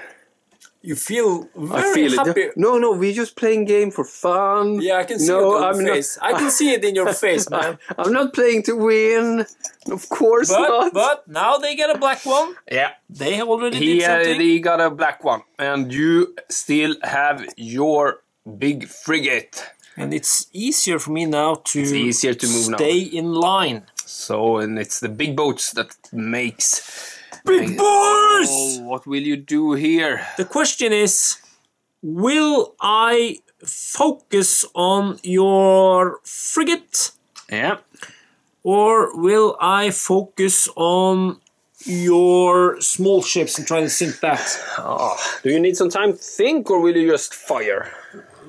Speaker 1: You feel very
Speaker 2: I feel
Speaker 1: happy.
Speaker 2: it. No, we're just playing game for fun.
Speaker 1: Yeah, I can see it on your face. I can see it in your face, man.
Speaker 2: I'm not playing to win. Of course not.
Speaker 1: But now they get a black one.
Speaker 2: Yeah.
Speaker 1: They have already did something.
Speaker 2: He got a black one. And you still have your big frigate.
Speaker 1: And it's easier for me now to,
Speaker 2: move
Speaker 1: stay in line.
Speaker 2: So, and it's the big boats that makes...
Speaker 1: Big boys!
Speaker 2: Oh, what will you do here?
Speaker 1: The question is, will I focus on your frigate?
Speaker 2: Yeah.
Speaker 1: Or will I focus on your small ships and try to sink that?
Speaker 2: Oh, do you need some time to think, or will you just fire?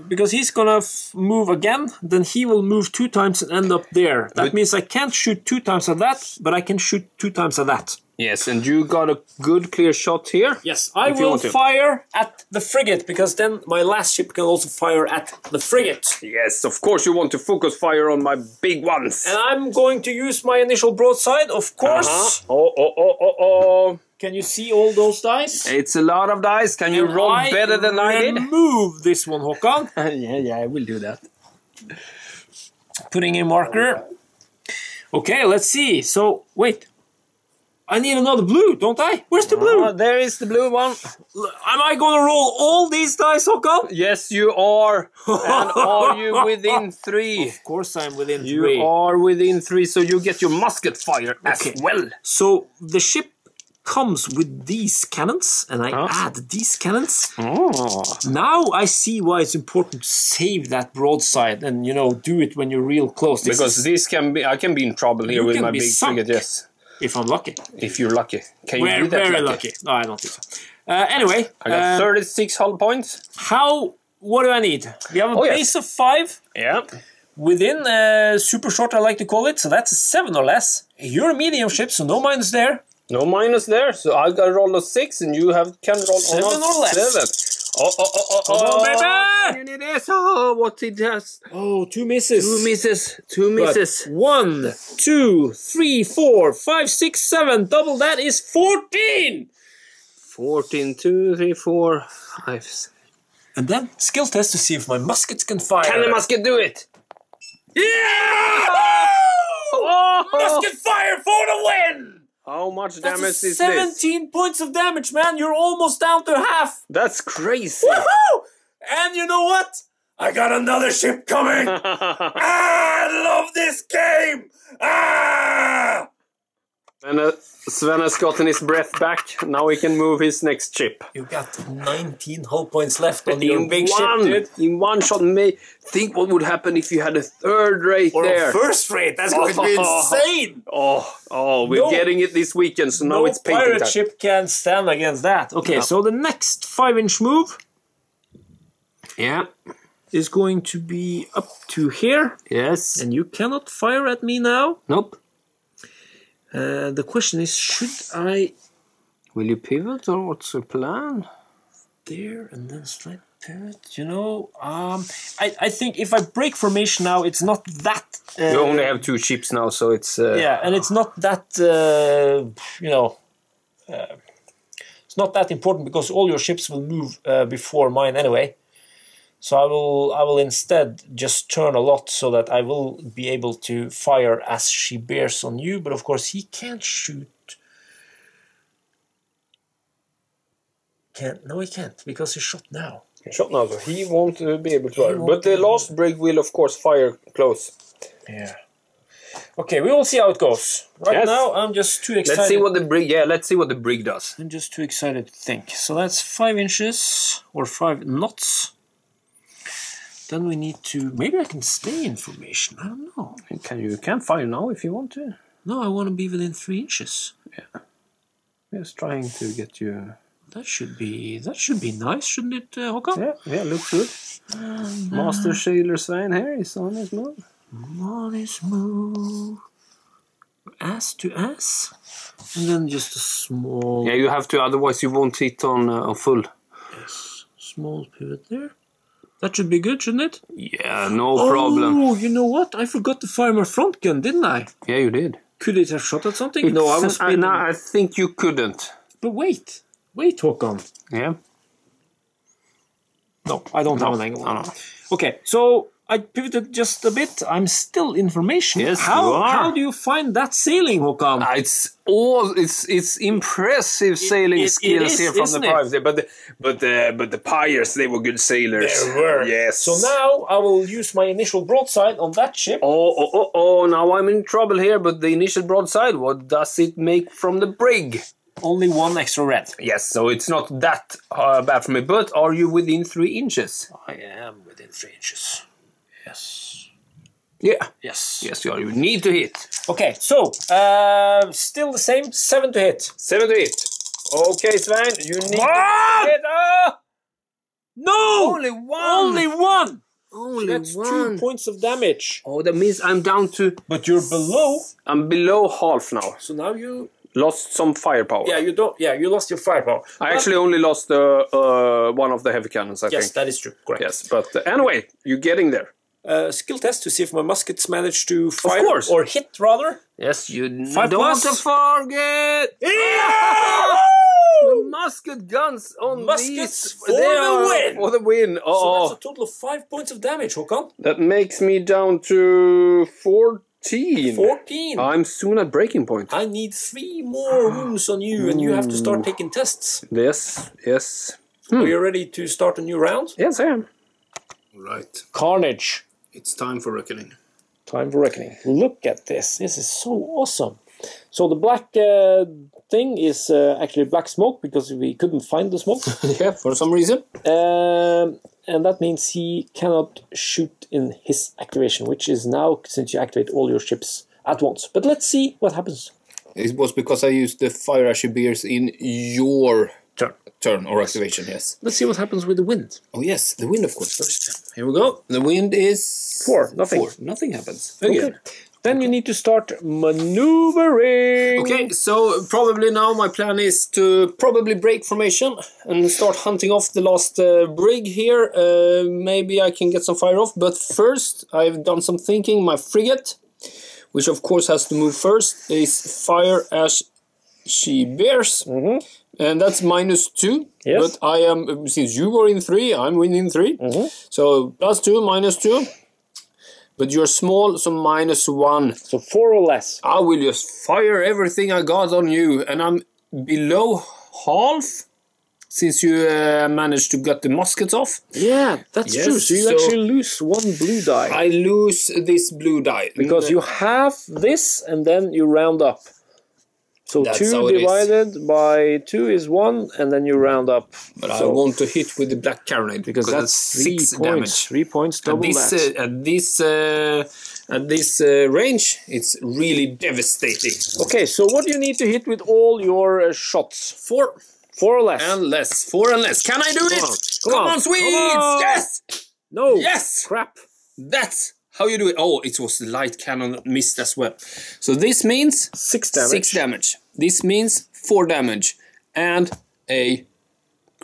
Speaker 1: Because he's gonna move again, then he will move 2 times and end up there. That means I can't shoot 2 times at that, but I can shoot 2 times at that.
Speaker 2: Yes, and you got a good clear shot here.
Speaker 1: Yes, I will fire at the frigate, because then my last ship can also fire at the frigate.
Speaker 2: Yes, of course you want to focus fire on my big ones.
Speaker 1: And I'm going to use my initial broadside, of course.
Speaker 2: Oh.
Speaker 1: Can you see all those dice?
Speaker 2: It's a lot of dice. Can you roll better than I did?
Speaker 1: Remove this one, Håkan.
Speaker 2: yeah, I will do that.
Speaker 1: Putting in marker. Okay, let's see. So, wait. I need another blue, don't I? Where's the blue?
Speaker 2: There is the blue one.
Speaker 1: Am I going to roll all these dice, Håkan?
Speaker 2: Yes, you are. And are you within 3?
Speaker 1: Of course I'm within 3.
Speaker 2: You are within 3, so you get your musket fire as well.
Speaker 1: So the ship comes with these cannons, and I add these cannons.
Speaker 2: Oh.
Speaker 1: Now I see why it's important to save that broadside and, you know, do it when you're real close.
Speaker 2: Because this can be, I can be in trouble here with my big frigate, yes.
Speaker 1: If I'm lucky.
Speaker 2: If you're lucky. Can you be that
Speaker 1: very lucky? No, I don't think so. Anyway.
Speaker 2: I got 36 hull points.
Speaker 1: What do I need? We have a base of 5.
Speaker 2: Yeah.
Speaker 1: Within super short, I like to call it. So that's a 7 or less. You're a medium ship, so no minus there.
Speaker 2: No minus there. So I got a roll of 6 and you can roll
Speaker 1: 7 or less.
Speaker 2: 7. Oh,
Speaker 1: baby!
Speaker 2: You need this. Oh, what it does.
Speaker 1: Oh, 2 misses.
Speaker 2: 2 misses.
Speaker 1: 1, 2, 3, 4, 5, 6, 7. Double that is 14.
Speaker 2: 14, 2, 3, 4, 5, 6.
Speaker 1: And then skill test to see if my muskets can fire.
Speaker 2: Can the musket do it?
Speaker 1: Yeah!
Speaker 2: Oh!
Speaker 1: Musket fire for the win!
Speaker 2: How much damage is this?
Speaker 1: 17 points of damage, man. You're almost down to half.
Speaker 2: That's crazy.
Speaker 1: Woohoo! And you know what? I got another ship coming. I love this game.
Speaker 2: And Sven has gotten his breath back. Now he can move his next ship.
Speaker 1: You got 19 hull points left on your big ship, dude.
Speaker 2: In one shot, think what would happen if you had a 3rd rate there.
Speaker 1: Or a 1st rate. That's going to be insane.
Speaker 2: We're getting it this weekend, so now it's painting
Speaker 1: pirate
Speaker 2: time.
Speaker 1: Ship can't stand against that. Okay, so the next 5-inch move is going to be up to here.
Speaker 2: Yes.
Speaker 1: And you cannot fire at me now.
Speaker 2: Nope.
Speaker 1: The question is, should I...
Speaker 2: Will you pivot, or what's the plan?
Speaker 1: There, and then slight pivot, you know. I think if I break formation now, it's not that...
Speaker 2: you only have 2 ships now, so it's...
Speaker 1: yeah, and it's not that, you know... it's not that important, because all your ships will move before mine anyway. So I will instead just turn a lot so that I will be able to fire as she bears on you. But of course he can't shoot. No, he can't, because he shot now.
Speaker 2: He shot now, so he won't be able to fire. But the last brig will of course fire close.
Speaker 1: Yeah. Okay, we will see how it goes. Right now I'm just too excited.
Speaker 2: Let's see what the brig does.
Speaker 1: I'm just too excited to think. So that's 5 inches or 5 knots. Then we need to... Maybe I can stay in formation. I don't know.
Speaker 2: You can fire now if you want to.
Speaker 1: No, I want to be within 3 inches.
Speaker 2: Yeah. Just trying to get you...
Speaker 1: That should be nice, shouldn't it, Håkan?
Speaker 2: Yeah, looks good. Master Sailor Svein here is on his move.
Speaker 1: On his move. Ass to ass. And then just a small...
Speaker 2: Yeah, you have to, otherwise you won't hit on full.
Speaker 1: Yes. Small pivot there. That should be good, shouldn't it?
Speaker 2: Yeah, no problem.
Speaker 1: Oh, you know what? I forgot to fire my front gun, didn't I?
Speaker 2: Yeah, you did.
Speaker 1: Could it have shot at something? No, I was spinning.
Speaker 2: No, I think you couldn't.
Speaker 1: But wait, Håkon.
Speaker 2: Yeah.
Speaker 1: No, I don't have an angle.
Speaker 2: No.
Speaker 1: Okay, so I pivoted just a bit. I'm still information.
Speaker 2: Yes,
Speaker 1: how,
Speaker 2: you are.
Speaker 1: How do you find that sailing, Håkon?
Speaker 2: It's impressive sailing skills here from the pirates. But the pirates, they were good sailors.
Speaker 1: They were.
Speaker 2: Yes.
Speaker 1: So now I will use my initial broadside on that ship.
Speaker 2: Oh! Now I'm in trouble here. But the initial broadside, what does it make from the brig?
Speaker 1: Only 1 extra red.
Speaker 2: Yes, so it's not that bad for me. But are you within 3 inches?
Speaker 1: I am within 3 inches. Yes.
Speaker 2: Yeah.
Speaker 1: Yes.
Speaker 2: Yes, you are. You need to hit.
Speaker 1: Okay, so still the same. 7 to hit.
Speaker 2: 7 to hit. Okay, Sven, you need
Speaker 1: to hit. No!
Speaker 2: Only 1!
Speaker 1: Only 1!
Speaker 2: Only
Speaker 1: so that's
Speaker 2: 1.
Speaker 1: 2 points of damage.
Speaker 2: Oh, that means I'm down to...
Speaker 1: But you're below.
Speaker 2: I'm below half now.
Speaker 1: So now you...
Speaker 2: Lost some firepower.
Speaker 1: Yeah, you don't. Yeah, you lost your firepower.
Speaker 2: I actually only lost one of the heavy cannons, I think.
Speaker 1: Yes, that is true. Correct.
Speaker 2: Yes, but anyway, you're getting there.
Speaker 1: Skill test to see if my muskets manage to fire.
Speaker 2: Of course.
Speaker 1: Or hit, rather.
Speaker 2: Yes, you
Speaker 1: 5
Speaker 2: don't
Speaker 1: plus.
Speaker 2: forget.
Speaker 1: Yeah!
Speaker 2: The musket guns on
Speaker 1: muskets
Speaker 2: these.
Speaker 1: For the win.
Speaker 2: For the win. Oh.
Speaker 1: So that's a total of 5 points of damage, Håkon.
Speaker 2: That makes me down to 14.
Speaker 1: 14.
Speaker 2: I'm soon at breaking point.
Speaker 1: I need 3 more wounds on you, and you have to start taking tests.
Speaker 2: Yes, yes.
Speaker 1: Are you ready to start a new round?
Speaker 2: Yes, I am. Right.
Speaker 1: Carnage.
Speaker 2: It's time for reckoning.
Speaker 1: Time for reckoning. Look at this. This is so awesome. So the black thing is actually black smoke because we couldn't find the smoke.
Speaker 2: Yeah, for some reason.
Speaker 1: And that means he cannot shoot in his activation, which is now since you activate all your ships at once. But let's see what happens.
Speaker 2: It was because I used the fire ashy beers in your turn or activation, yes.
Speaker 1: Let's see what happens with the wind.
Speaker 2: Oh yes, the wind of course first. Here we go. The wind is
Speaker 1: 4. Nothing.
Speaker 2: 4. Nothing happens.
Speaker 1: Okay. Then you need to start maneuvering.
Speaker 2: Okay, so probably now my plan is to probably break formation and start hunting off the last brig here. Maybe I can get some fire off, but first I've done some thinking. My frigate, which of course has to move first, is fire as she bears. And that's -2.
Speaker 1: Yes.
Speaker 2: But I am, since you were in 3, I'm winning 3. So +2, -2. But you're small, so -1.
Speaker 1: So 4 or less.
Speaker 2: I will just fire everything I got on you. And I'm below half, since you managed to get the muskets off.
Speaker 1: Yeah, that's true. So you actually lose 1 blue die.
Speaker 2: I lose this blue die.
Speaker 1: Because you have this, and then you round up. So
Speaker 2: That's
Speaker 1: 2 divided by 2 is 1, and then you round up.
Speaker 2: But I want to hit with the black carronade
Speaker 1: because that's 6
Speaker 2: points.
Speaker 1: damage. 3 points, double that.
Speaker 2: At this range, it's really devastating.
Speaker 1: Okay, so what do you need to hit with all your shots?
Speaker 2: 4.
Speaker 1: 4 or less.
Speaker 2: And less. 4 and less. Can I do it? Come on, Swedes!
Speaker 1: Come on.
Speaker 2: Yes!
Speaker 1: No!
Speaker 2: Yes!
Speaker 1: Crap.
Speaker 2: That's how you do it. Oh, it was the light cannon that missed as well. So this means
Speaker 1: 6 damage.
Speaker 2: 6 damage. This means 4 damage. And a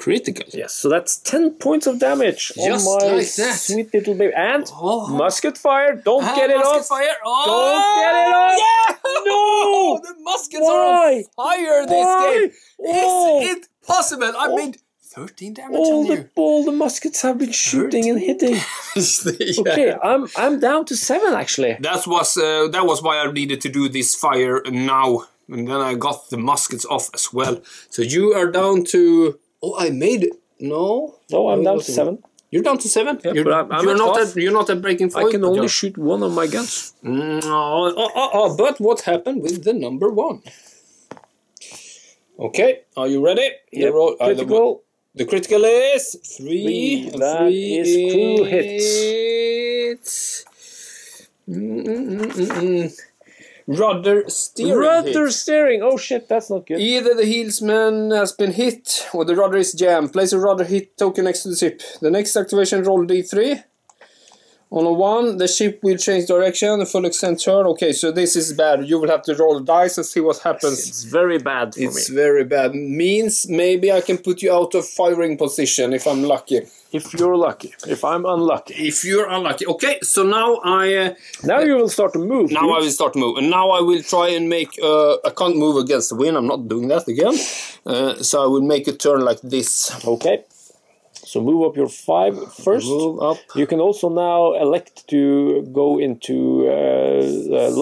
Speaker 2: critical.
Speaker 1: Yes, so that's 10 points of damage
Speaker 2: Just
Speaker 1: on my
Speaker 2: like that.
Speaker 1: sweet little baby. And musket fire. Don't get it off.
Speaker 2: Fire. Oh,
Speaker 1: don't get it off.
Speaker 2: Yeah!
Speaker 1: No!
Speaker 2: The muskets are on fire this game.
Speaker 1: Oh.
Speaker 2: Is it possible? I made 13 damage on you.
Speaker 1: All the muskets have been shooting and hitting. Okay, I'm down to 7 actually.
Speaker 2: That was why I needed to do this fire now. And then I got the muskets off as well. So you are down to... Oh, I made it. No,
Speaker 1: I'm down to 7.
Speaker 2: You're down to 7?
Speaker 1: Yeah,
Speaker 2: you're not at breaking point?
Speaker 1: I can only shoot 1 of my guns.
Speaker 2: But what happened with the number 1? Okay, are you ready?
Speaker 1: Yep, critical.
Speaker 2: The critical is 3.
Speaker 1: That is crew hits.
Speaker 2: Rudder
Speaker 1: steering. Oh shit, that's not good.
Speaker 2: Either the heelsman has been hit or the rudder is jammed. Place a rudder hit token next to the ship. The next activation, roll D3. On a 1, the ship will change direction, the full extent turn. Okay, so this is bad. You will have to roll the dice and see what happens.
Speaker 1: It's very bad for me.
Speaker 2: It's very bad. Means maybe I can put you out of firing position if I'm lucky.
Speaker 1: If you're lucky. If I'm unlucky.
Speaker 2: If you're unlucky. Okay, so now
Speaker 1: now you will start to move.
Speaker 2: Now I will start to move. And now I will try and make... I can't move against the wind. I'm not doing that again. So I will make a turn like this.
Speaker 1: Okay. So move up your 5 first.
Speaker 2: Move up.
Speaker 1: You can also now elect to go into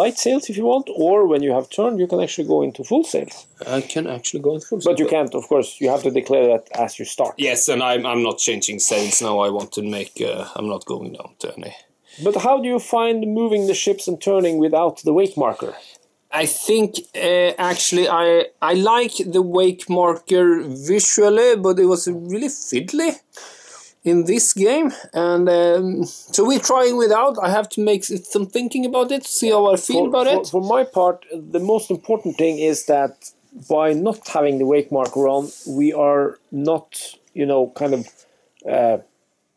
Speaker 1: light sails if you want, or when you have turned, you can actually go into full sails.
Speaker 2: I can actually go into full sails.
Speaker 1: But you can't, of course. You have to declare that as you start.
Speaker 2: Yes, and I'm not changing sails now. I want to make... I'm not going down to any...
Speaker 1: But how do you find moving the ships and turning without the wake marker?
Speaker 2: I think actually I like the wake marker visually, but it was really fiddly in this game, and so we're trying without. I have to make some thinking about it, see how I feel about it.
Speaker 1: For my part, the most important thing is that by not having the wake marker on, we are not, kind of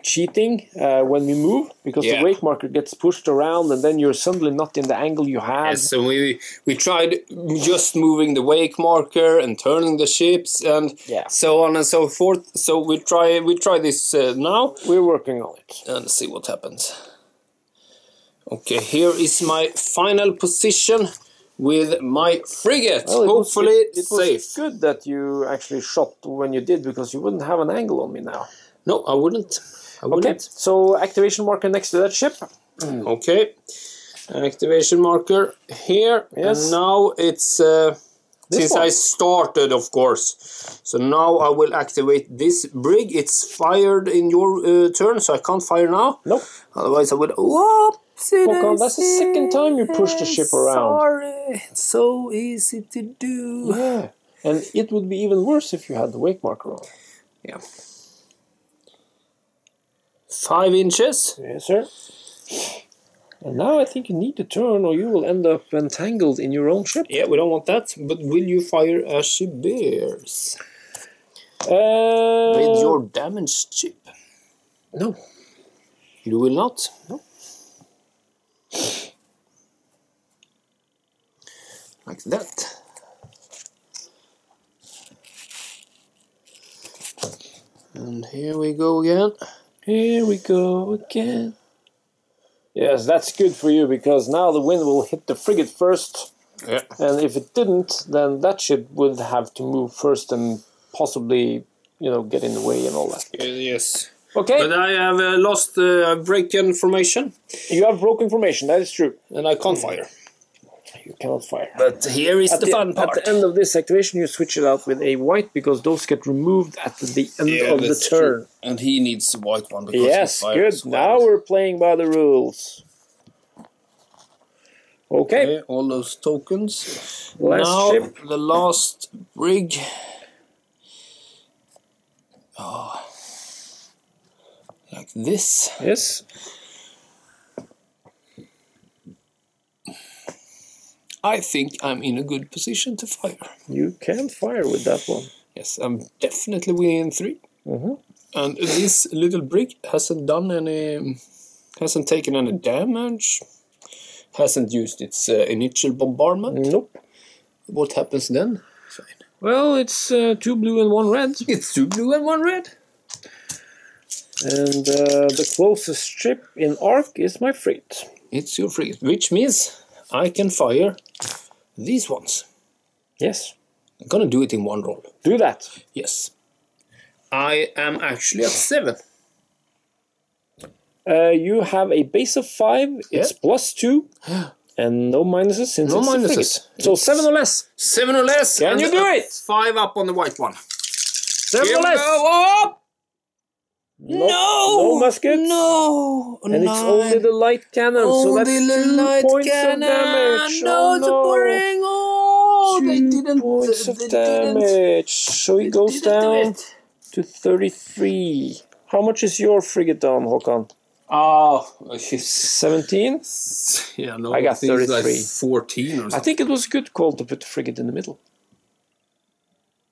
Speaker 1: cheating when we move, because the wake marker gets pushed around and then you're suddenly not in the angle you have.
Speaker 2: Yes, so we tried just moving the wake marker and turning the ships and so on and so forth. So we try this now.
Speaker 1: We're working on it
Speaker 2: and see what happens. Okay, here is my final position with my frigate. Well, hopefully
Speaker 1: it was good that you actually shot when you did, because you wouldn't have an angle on me now.
Speaker 2: No, I wouldn't.
Speaker 1: Okay, so activation marker next to that ship.
Speaker 2: Okay, activation marker here. Yes. And now it's since I started, of course. So now I will activate this brig. It's fired in your turn, so I can't fire now.
Speaker 1: Nope.
Speaker 2: Otherwise I would... Whoopsie.
Speaker 1: Håkan, that's the second time you pushed the ship around.
Speaker 2: Sorry, it's so easy to do.
Speaker 1: Yeah, and it would be even worse if you had the wake marker on.
Speaker 2: Yeah. 5 inches.
Speaker 1: Yes, sir. And now I think you need to turn, or you will end up entangled in your own ship.
Speaker 2: Yeah, we don't want that. But will you fire as she bears? With your damaged ship?
Speaker 1: No.
Speaker 2: You will not?
Speaker 1: No.
Speaker 2: Like that. And here we go again.
Speaker 1: Here we go again. Yes, that's good for you, because now the wind will hit the frigate first.
Speaker 2: Yeah.
Speaker 1: And if it didn't, then that ship would have to move first and possibly, get in the way and all that.
Speaker 2: Yes.
Speaker 1: Okay.
Speaker 2: But I have lost break-in formation.
Speaker 1: You have broken formation, that is true.
Speaker 2: And I can't fire.
Speaker 1: You cannot fire.
Speaker 2: But here is the fun part.
Speaker 1: At the end of this activation, you switch it out with a white, because those get removed at the end of the turn.
Speaker 2: True. And he needs a white one. Because
Speaker 1: yes, good. Now we're playing by the rules. Okay.
Speaker 2: All those tokens.
Speaker 1: Last ship.
Speaker 2: The last brig. Like this.
Speaker 1: Yes.
Speaker 2: I think I'm in a good position to fire.
Speaker 1: You can fire with that one.
Speaker 2: Yes, I'm definitely winning 3.
Speaker 1: Mm-hmm.
Speaker 2: And this little brig hasn't taken any damage. Hasn't used its initial bombardment.
Speaker 1: Nope.
Speaker 2: What happens then? Fine.
Speaker 1: Well, it's 2 blue and 1 red.
Speaker 2: It's 2 blue and 1 red.
Speaker 1: And the closest ship in arc is my frigate.
Speaker 2: It's your frigate, which means I can fire these ones.
Speaker 1: Yes.
Speaker 2: I'm gonna do it in 1 roll.
Speaker 1: Do that.
Speaker 2: Yes. I am actually at 7.
Speaker 1: You have a base of 5. Yeah. It's +2. And no minuses since it's a frigate. So 7 or less.
Speaker 2: 7 or less.
Speaker 1: Can you do it?
Speaker 2: 5 up on the white one.
Speaker 1: 7 or less.
Speaker 2: Go up.
Speaker 1: No muskets.
Speaker 2: No.
Speaker 1: And it's only the light cannon. So that's 2 points of damage.
Speaker 2: No, it's boring. Oh,
Speaker 1: 2 points of damage. So he goes down to 33. How much is your frigate down, Håkan?
Speaker 2: She's
Speaker 1: 17?
Speaker 2: Yeah, no,
Speaker 1: I got 33.
Speaker 2: Like 14 or something.
Speaker 1: I think it was a good call to put the frigate in the middle.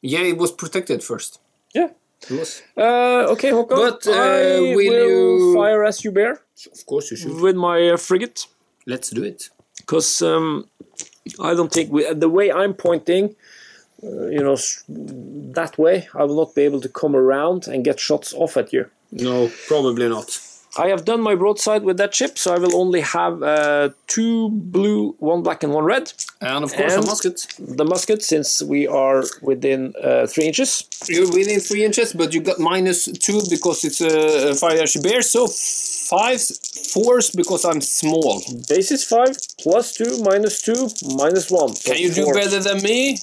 Speaker 2: Yeah, it was protected first.
Speaker 1: Yeah.
Speaker 2: It was.
Speaker 1: Okay, Håkon.
Speaker 2: But,
Speaker 1: I
Speaker 2: will you-
Speaker 1: fire as you bear
Speaker 2: Of course you should.
Speaker 1: with my frigate.
Speaker 2: Let's do it.
Speaker 1: Because I don't think the way I'm pointing, that way, I will not be able to come around and get shots off at you.
Speaker 2: No, probably not.
Speaker 1: I have done my broadside with that ship, so I will only have 2 blue, 1 black, and 1 red.
Speaker 2: And of course,
Speaker 1: And
Speaker 2: a musket.
Speaker 1: the musket, since we are within 3 inches.
Speaker 2: You're within 3 inches, but you got -2 because it's a fire as you bear. So 5, 4s because I'm small.
Speaker 1: Base is 5, +2, -2, -1.
Speaker 2: Can you do
Speaker 1: 4.
Speaker 2: better than me?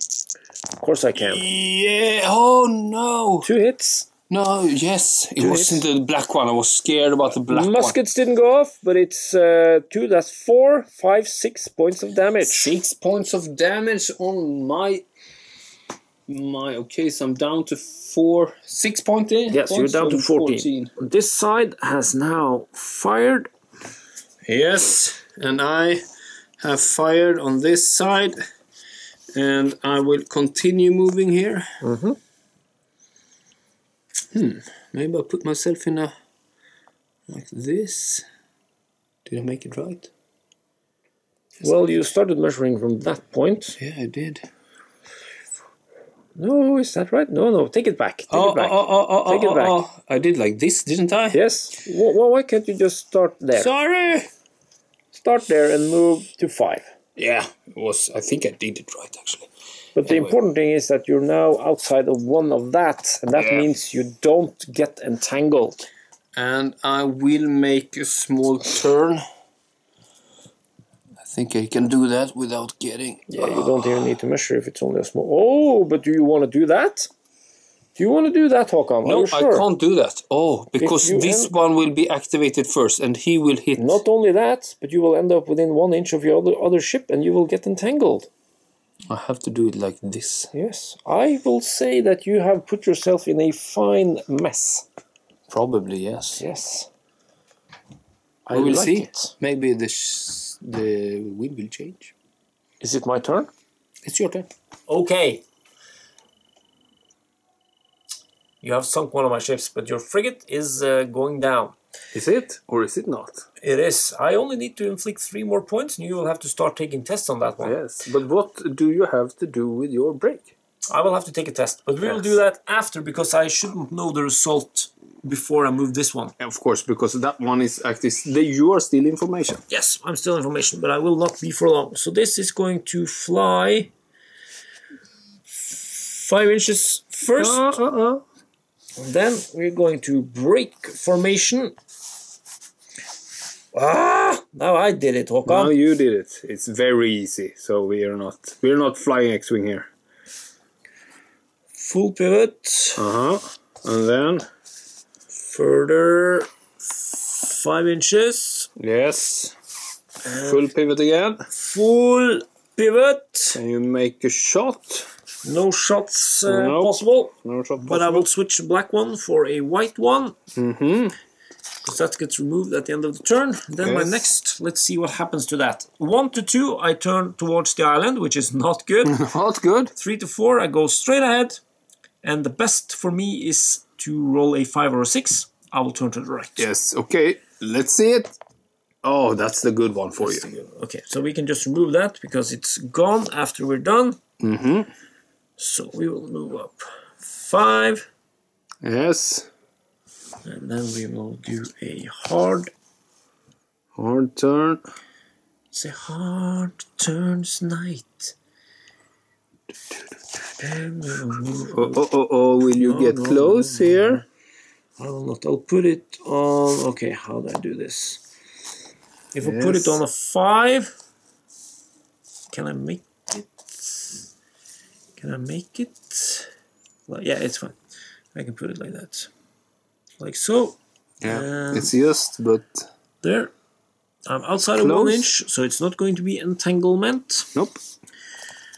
Speaker 1: Of course I can.
Speaker 2: Yeah. Oh no.
Speaker 1: 2 hits.
Speaker 2: No. Yes. It
Speaker 1: 2
Speaker 2: wasn't the black one. I was scared about the black one.
Speaker 1: Muskets didn't go off, but it's 2. That's 4, 5, 6 points of damage.
Speaker 2: 6 points of damage on my. Okay, so I'm down to 6 points.
Speaker 1: Yes, you're down to 14. This side has now fired.
Speaker 2: Yes, and I have fired on this side, and I will continue moving here. Maybe I'll put myself in a like this. Did I make it right?
Speaker 1: Well, you started measuring from that point.
Speaker 2: Yeah, I did.
Speaker 1: No, is that right? No, take it back. Take it back. Take it back.
Speaker 2: I did like this, didn't I?
Speaker 1: Yes. Well, why can't you just start there?
Speaker 2: Sorry.
Speaker 1: Start there and move to 5.
Speaker 2: Yeah, it was. I think I did it right actually.
Speaker 1: But the important thing is that you're now outside of 1 of that, and that means you don't get entangled.
Speaker 2: And I will make a small turn. I think I can do that without getting...
Speaker 1: Yeah, you don't even need to measure if it's only a small... Oh, but do you want to do that? Do you want to do that, Håkon?
Speaker 2: No,
Speaker 1: sure?
Speaker 2: I can't do that. Oh, because this one will be activated first and he will hit.
Speaker 1: Not only that, but you will end up within 1 inch of your other ship and you will get entangled.
Speaker 2: I have to do it like this.
Speaker 1: Yes, I will say that you have put yourself in a fine mess.
Speaker 2: Probably, yes.
Speaker 1: Yes.
Speaker 2: We will
Speaker 1: like
Speaker 2: see.
Speaker 1: it.
Speaker 2: Maybe the wind will change.
Speaker 1: Is it my turn?
Speaker 2: It's your turn.
Speaker 1: Okay. You have sunk 1 of my ships, but your frigate is going down.
Speaker 2: Is it or is it not?
Speaker 1: It is. I only need to inflict 3 more points, and you will have to start taking tests on that one.
Speaker 2: Yes, but what do you have to do with your break?
Speaker 1: I will have to take a test, but we will do that after, because I shouldn't know the result before I move this one.
Speaker 2: Of course, because that one is active. You are still information.
Speaker 1: Yes, I'm still information, but I will not be for long. So this is going to fly 5 inches first. Then we're going to break formation. Now I did it, Håkon.
Speaker 2: Now you did it. It's very easy. So we're not flying X-wing here.
Speaker 1: Full pivot.
Speaker 2: And then
Speaker 1: Further 5 inches.
Speaker 2: yes. Full pivot again.
Speaker 1: Full pivot.
Speaker 2: And you make a shot.
Speaker 1: No shots
Speaker 2: Nope.
Speaker 1: possible.
Speaker 2: No shot
Speaker 1: But I will switch the black one for a white one. Because that gets removed at the end of the turn. Then my next, let's see what happens to that. 1 to 2, I turn towards the island, which is not good.
Speaker 2: Not good.
Speaker 1: 3 to 4, I go straight ahead. And the best for me is to roll a 5 or a 6. I will turn to the right.
Speaker 2: Yes, okay. Let's see it. Oh, that's the good one for you.
Speaker 1: Okay, so we can just remove that because it's gone after we're done. So we will move up 5.
Speaker 2: Yes.
Speaker 1: And then we will do a hard
Speaker 2: turn.
Speaker 1: It's a hard turns night. And we will move.
Speaker 2: Will you get close here?
Speaker 1: I will not. I'll put it on. Okay, how do I do this? If I put it on a 5, can I make it? Can I make it? Well, yeah, it's fine. I can put it like that. Like so.
Speaker 2: Yeah, it's just, but...
Speaker 1: There. I'm outside of 1 inch, so it's not going to be entanglement.
Speaker 2: Nope.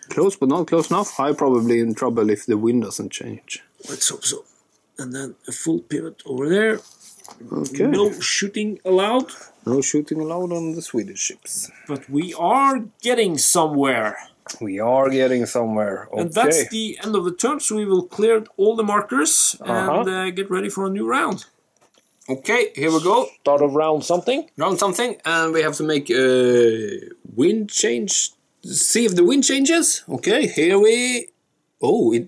Speaker 2: Close, but not close enough. I'm probably in trouble if the wind doesn't change.
Speaker 1: Let's hope so. And then a full pivot over there.
Speaker 2: Okay.
Speaker 1: No shooting allowed.
Speaker 2: No shooting allowed on the Swedish ships.
Speaker 1: But we are getting somewhere.
Speaker 2: We are getting somewhere. Okay.
Speaker 1: And that's the end of the turn, so we will clear all the markers and get ready for a new round.
Speaker 2: Okay, here we go.
Speaker 1: Start of round something.
Speaker 2: Round something, and we have to make a wind change. See if the wind changes. Okay, here we... Oh, we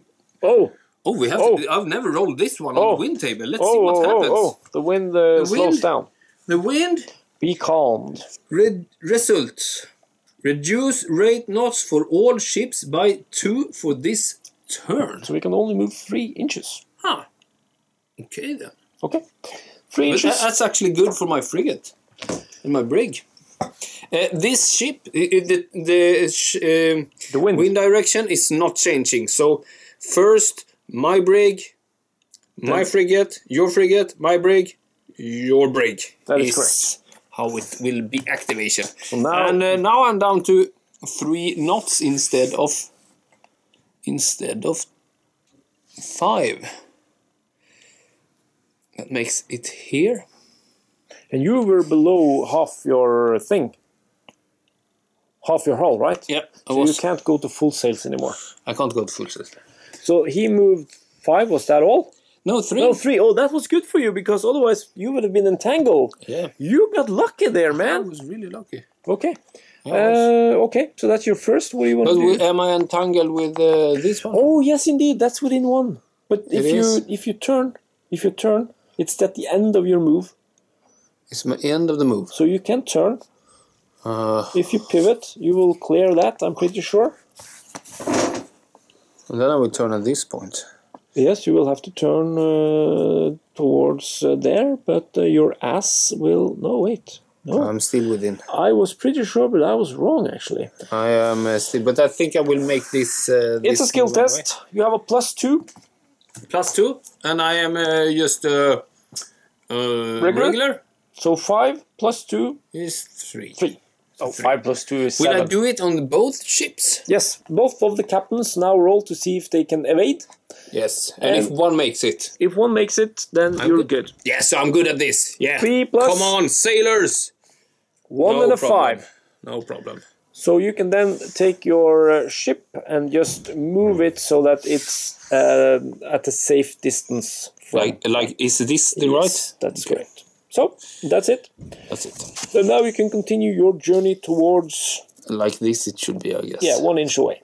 Speaker 2: have to... I've never rolled this one on the wind table. Let's see what happens.
Speaker 1: The wind slows down.
Speaker 2: The wind...
Speaker 1: Be calmed.
Speaker 2: Result. Reduce rate knots for all ships by 2 for this turn.
Speaker 1: So we can only move 3 inches.
Speaker 2: Huh. Okay then.
Speaker 1: Okay. 3 inches.
Speaker 2: That's actually good for my frigate and my brig. This ship, the wind direction is not changing. So first my brig, my frigate, your frigate, my brig, your brig.
Speaker 1: That is correct.
Speaker 2: How it will be activation.
Speaker 1: So now,
Speaker 2: and now I'm down to 3 knots instead of 5. That makes it here.
Speaker 1: And you were below half your thing. Half your hull, right?
Speaker 2: Yeah.
Speaker 1: So you can't go to full sails anymore.
Speaker 2: I can't go to full sails.
Speaker 1: So he moved 5, was that all?
Speaker 2: No, 3.
Speaker 1: No, 3. Oh, that was good for you, because otherwise you would have been entangled.
Speaker 2: Yeah.
Speaker 1: You got lucky there,
Speaker 2: I
Speaker 1: man.
Speaker 2: was really lucky.
Speaker 1: Okay. Okay, so that's your first. What do you want to do?
Speaker 2: Am I entangled with this one?
Speaker 1: Oh, yes, indeed. That's within 1. But if you turn, it's at the end of your move.
Speaker 2: It's my end of the move.
Speaker 1: So you can turn. If you pivot, you will clear that, I'm pretty sure.
Speaker 2: And then I will turn at this point.
Speaker 1: Yes, you will have to turn towards there, but your ass will... No, wait. No.
Speaker 2: I'm still within.
Speaker 1: I was pretty sure, but I was wrong, actually.
Speaker 2: I am still... But I think I will make this...
Speaker 1: it's a skill test. You have a +2.
Speaker 2: +2. And I am just regular.
Speaker 1: So 5 + 2
Speaker 2: is 3.
Speaker 1: 3. So 5 + 2 is 7.
Speaker 2: Will I do it on both ships?
Speaker 1: Yes, both of the captains now roll to see if they can evade.
Speaker 2: Yes, and if one makes it.
Speaker 1: If one makes it, then you're good.
Speaker 2: Yes, I'm good at this. Yeah.
Speaker 1: 3 +
Speaker 2: Come on, sailors.
Speaker 1: 1 and a 5.
Speaker 2: No problem.
Speaker 1: So you can then take your ship and just move it so that it's at a safe distance.
Speaker 2: Like, is this the right?
Speaker 1: That's correct. So, that's it.
Speaker 2: That's it.
Speaker 1: So now you can continue your journey towards...
Speaker 2: Like this it should be, I guess.
Speaker 1: Yeah, 1 inch away.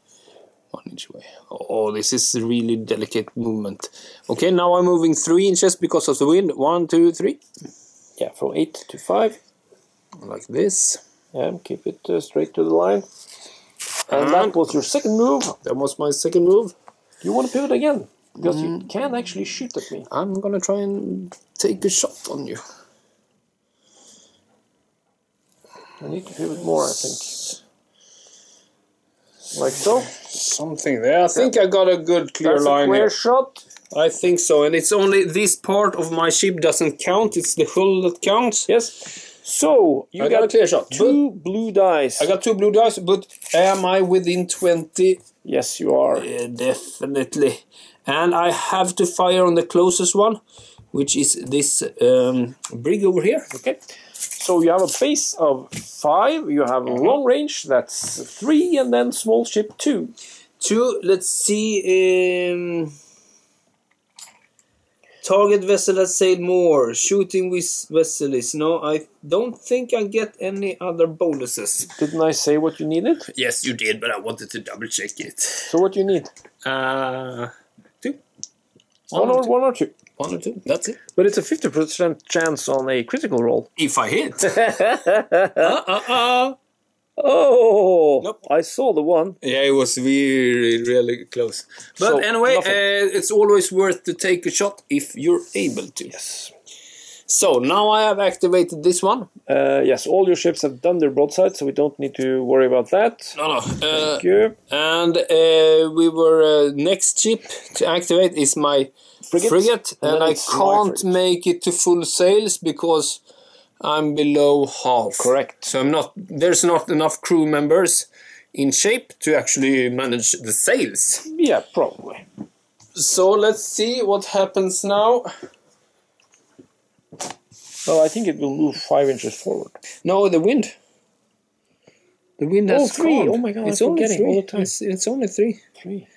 Speaker 2: 1 inch away. Oh, this is a really delicate movement. Okay, now I'm moving 3 inches because of the wind. 1, 2, 3.
Speaker 1: Yeah, from 8 to 5.
Speaker 2: Like this.
Speaker 1: And keep it straight to the line. And that was your second move.
Speaker 2: That was my second move.
Speaker 1: You want to pivot again? Because you can actually shoot at me.
Speaker 2: I'm gonna try and take a shot on you.
Speaker 1: I need to pivot more, I think. Like so.
Speaker 2: Something there. I think I got a good clear line
Speaker 1: clear
Speaker 2: here.
Speaker 1: shot.
Speaker 2: I think so. And it's only this part of my ship doesn't count. It's the hull that counts.
Speaker 1: Yes. So, you got
Speaker 2: a clear shot.
Speaker 1: 2 blue dice.
Speaker 2: I got 2 blue dice, but am I within 20?
Speaker 1: Yes, you are.
Speaker 2: Definitely. And I have to fire on the closest one, which is this brig over here.
Speaker 1: Okay. So you have a base of 5, you have a long range, that's 3, and then small ship 2.
Speaker 2: 2, let's see, target vessel has sailed more, shooting with vessel is, no, I don't think I get any other bonuses.
Speaker 1: Didn't I say what you needed?
Speaker 2: Yes, you did, but I wanted to double check it.
Speaker 1: So what do you need?
Speaker 2: 2.
Speaker 1: 1 or 2.
Speaker 2: 1 or 2, that's it.
Speaker 1: But it's a 50% chance on a critical roll.
Speaker 2: If I hit.
Speaker 1: Oh,
Speaker 2: nope.
Speaker 1: I saw the one.
Speaker 2: Yeah, it was really, really close. But
Speaker 1: So,
Speaker 2: anyway, it's always worth to take a shot if you're able to.
Speaker 1: Yes.
Speaker 2: So, now I have activated this one.
Speaker 1: Yes, all your ships have done their broadside, so we don't need to worry about that.
Speaker 2: No.
Speaker 1: Thank you.
Speaker 2: And we were next ship to activate is my frigate and I can't make it to full sails because I'm below half.
Speaker 1: Correct.
Speaker 2: So there's not enough crew members in shape to actually manage the sails.
Speaker 1: Yeah, probably.
Speaker 2: So let's see what happens now.
Speaker 1: Well, I think it will move 5 inches forward.
Speaker 2: No, the wind. The wind has
Speaker 1: three.
Speaker 2: gone.
Speaker 1: Oh my god,
Speaker 2: it's
Speaker 1: I'm
Speaker 2: only
Speaker 1: forgetting
Speaker 2: three.
Speaker 1: all the time.
Speaker 2: It's only three.
Speaker 1: 3.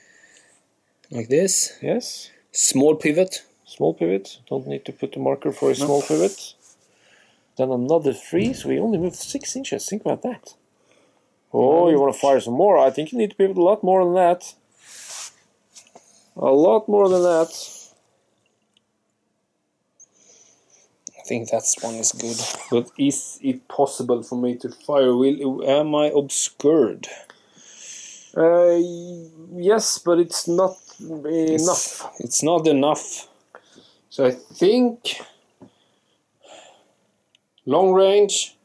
Speaker 2: Like this.
Speaker 1: Yes.
Speaker 2: Small pivot.
Speaker 1: Small pivot. Don't need to put a marker for a small pivot. Then another 3, so we only moved 6 inches. Think about that. Oh, you want to fire some more? I think you need to pivot a lot more than that. A lot more than that.
Speaker 2: I think that one is good. But is it possible for me to fire? Am I obscured?
Speaker 1: Yes, but it's not enough.
Speaker 2: It's not enough. So I think long range.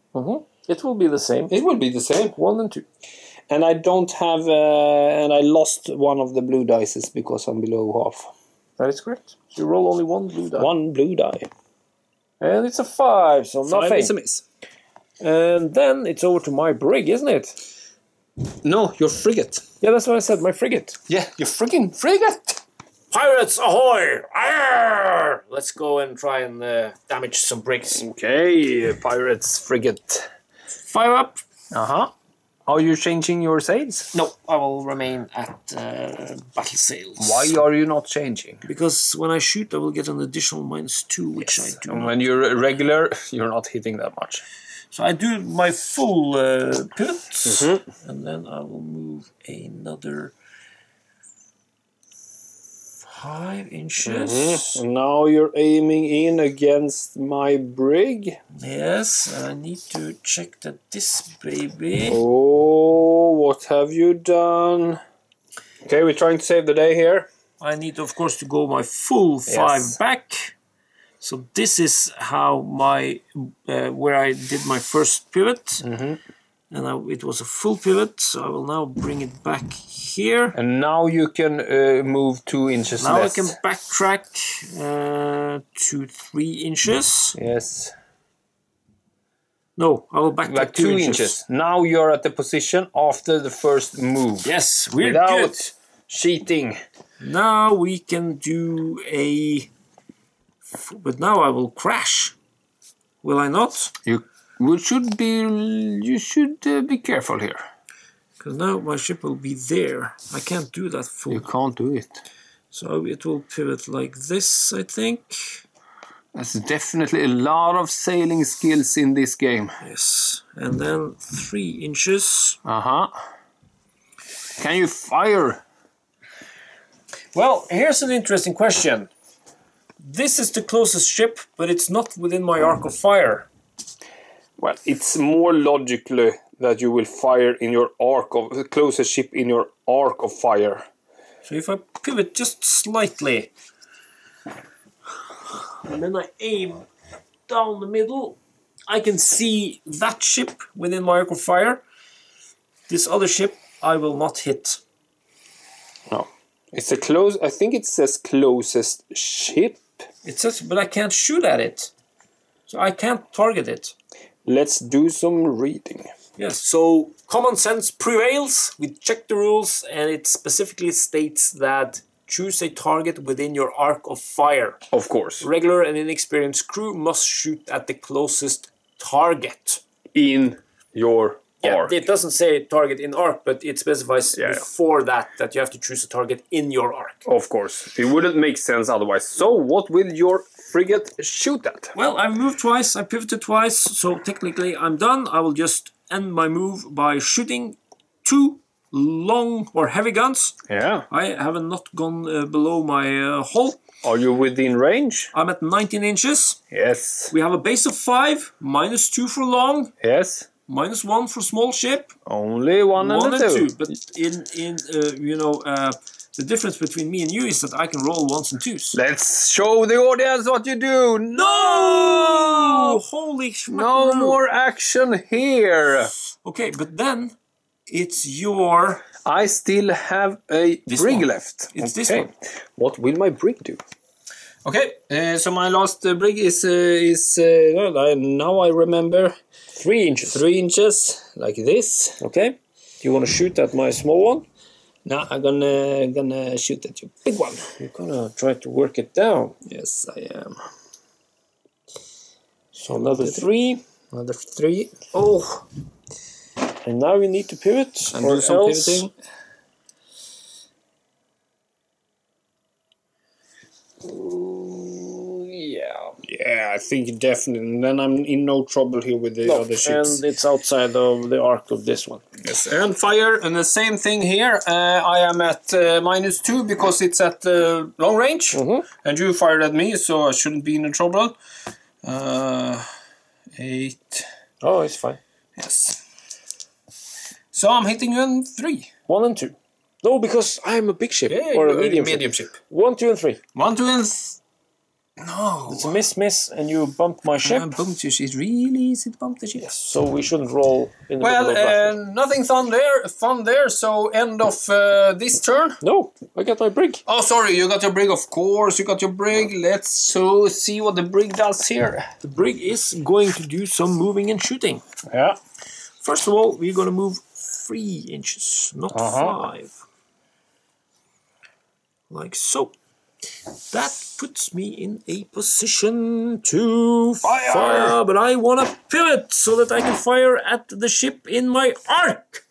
Speaker 1: It will be the same.
Speaker 2: It will be the same.
Speaker 1: 1 and 2.
Speaker 2: And I don't have, and I lost one of the blue dices because I'm below half.
Speaker 1: That is correct. So you roll only 1 blue die.
Speaker 2: One blue die.
Speaker 1: And it's a 5, so nothing.
Speaker 2: 5 is a miss.
Speaker 1: And then it's over to my brig, isn't it?
Speaker 2: No, your frigate.
Speaker 1: Yeah, that's what I said, my frigate.
Speaker 2: Yeah, your friggin' frigate!
Speaker 1: Pirates, ahoy! Arr! Let's go and try and damage some brigs.
Speaker 2: Okay, pirates frigate.
Speaker 1: 5 up.
Speaker 2: Uh-huh. Are you changing your sails?
Speaker 1: No, I will remain at battle sails.
Speaker 2: Why are you not changing?
Speaker 1: Because when I shoot, I will get an additional -2, which I do
Speaker 2: And
Speaker 1: not.
Speaker 2: when you're regular, you're not hitting that much.
Speaker 1: So I do my full pivot, and then I will move another 5 inches.
Speaker 2: And now you're aiming in against my brig.
Speaker 1: Yes, and I need to check that this baby...
Speaker 2: Oh, what have you done? Okay, we're trying to save the day here.
Speaker 1: I need, of course, to go my full 5 back. So this is how my where I did my first pivot, and it was a full pivot. So I will now bring it back here.
Speaker 2: And now you can move 2 inches
Speaker 1: Now
Speaker 2: less.
Speaker 1: I can backtrack to 3 inches.
Speaker 2: Yes.
Speaker 1: No, I will backtrack
Speaker 2: Like 2 inches. Now you're at the position after the first move.
Speaker 1: Yes, we're
Speaker 2: Without
Speaker 1: good.
Speaker 2: cheating.
Speaker 1: Now we can do a... But now I will crash. Will I not?
Speaker 2: You should be careful here.
Speaker 1: Because now my ship will be there. I can't do that full.
Speaker 2: You can't do it.
Speaker 1: So it will pivot like this, I think.
Speaker 2: There's definitely a lot of sailing skills in this game.
Speaker 1: Yes. And then 3 inches.
Speaker 2: Uh-huh. Can you fire?
Speaker 1: Well, here's an interesting question. This is the closest ship, but it's not within my arc of fire.
Speaker 2: Well, it's more logically that you will fire in your arc of the closest ship in your arc of fire.
Speaker 1: So if I pivot just slightly, and then I aim down the middle, I can see that ship within my arc of fire. This other ship I will not hit.
Speaker 2: No. It's a close. I think it says closest ship.
Speaker 1: It says, but I can't shoot at it. So I can't target it.
Speaker 2: Let's do some reading.
Speaker 1: Yes, so common sense prevails. We check the rules, and it specifically states that choose a target within your arc of fire.
Speaker 2: Of course.
Speaker 1: Regular and inexperienced crew must shoot at the closest target.
Speaker 2: In your arc.
Speaker 1: It doesn't say target in arc, but it specifies before that you have to choose a target in your arc.
Speaker 2: Of course. It wouldn't make sense otherwise. So what will your frigate shoot at?
Speaker 1: Well, I moved twice, I pivoted twice, so technically I'm done. I will just end my move by shooting 2 long or heavy guns.
Speaker 2: Yeah.
Speaker 1: I haven't not gone below my hull.
Speaker 2: Are you within range?
Speaker 1: I'm at 19 inches.
Speaker 2: Yes.
Speaker 1: We have a base of 5, -2 for long,
Speaker 2: Yes.
Speaker 1: -1 for small ship.
Speaker 2: Only one and a two.
Speaker 1: But the difference between me and you is that I can roll 1s and 2s.
Speaker 2: Let's show the audience what you do.
Speaker 1: No! Holy
Speaker 2: No more action here.
Speaker 1: Okay, but then it's your...
Speaker 2: I still have a brig left.
Speaker 1: It's this one.
Speaker 2: What will my brig do? Okay, so my last brig is now I remember
Speaker 1: 3 inches.
Speaker 2: 3 inches, like this.
Speaker 1: Okay. Do you want to shoot at my small one?
Speaker 2: No, I'm gonna shoot at your big one.
Speaker 1: You're gonna try to work it down.
Speaker 2: Yes, I am.
Speaker 1: So another 3.
Speaker 2: Another 3. Oh!
Speaker 1: And now we need to pivot,
Speaker 2: And
Speaker 1: or
Speaker 2: do some
Speaker 1: else...
Speaker 2: pivoting. Yeah, I think definitely. And then I'm in no trouble here with the other ships.
Speaker 1: And it's outside of the arc of this one.
Speaker 2: Yes, and fire, and the same thing here. I am at -2 because it's at long range, and you fired at me, so I shouldn't be in trouble. 8.
Speaker 1: Oh, it's fine.
Speaker 2: Yes. So I'm hitting you in 3.
Speaker 1: 1 and 2. No, because I'm a big ship,
Speaker 2: Yeah,
Speaker 1: or a
Speaker 2: you're
Speaker 1: medium ship.
Speaker 2: ship.
Speaker 1: 1, 2, and 3.
Speaker 2: 1, 2, and... No.
Speaker 1: It's a miss, and you bumped my ship.
Speaker 2: Bumped your ship. It's really easy to bump the ship.
Speaker 1: Yes, so we shouldn't roll in the
Speaker 2: Well,
Speaker 1: middle of battle.
Speaker 2: nothing fun there, so end of this turn.
Speaker 1: No, I got my brig.
Speaker 2: Oh, sorry, you got your brig, of course, you got your brig. Let's see what the brig does here.
Speaker 1: The brig is going to do some moving and shooting.
Speaker 2: Yeah.
Speaker 1: First of all, we're going to move 3 inches, not 5. Like so. That puts me in a position to fire, but I want to pivot so that I can fire at the ship in my arc.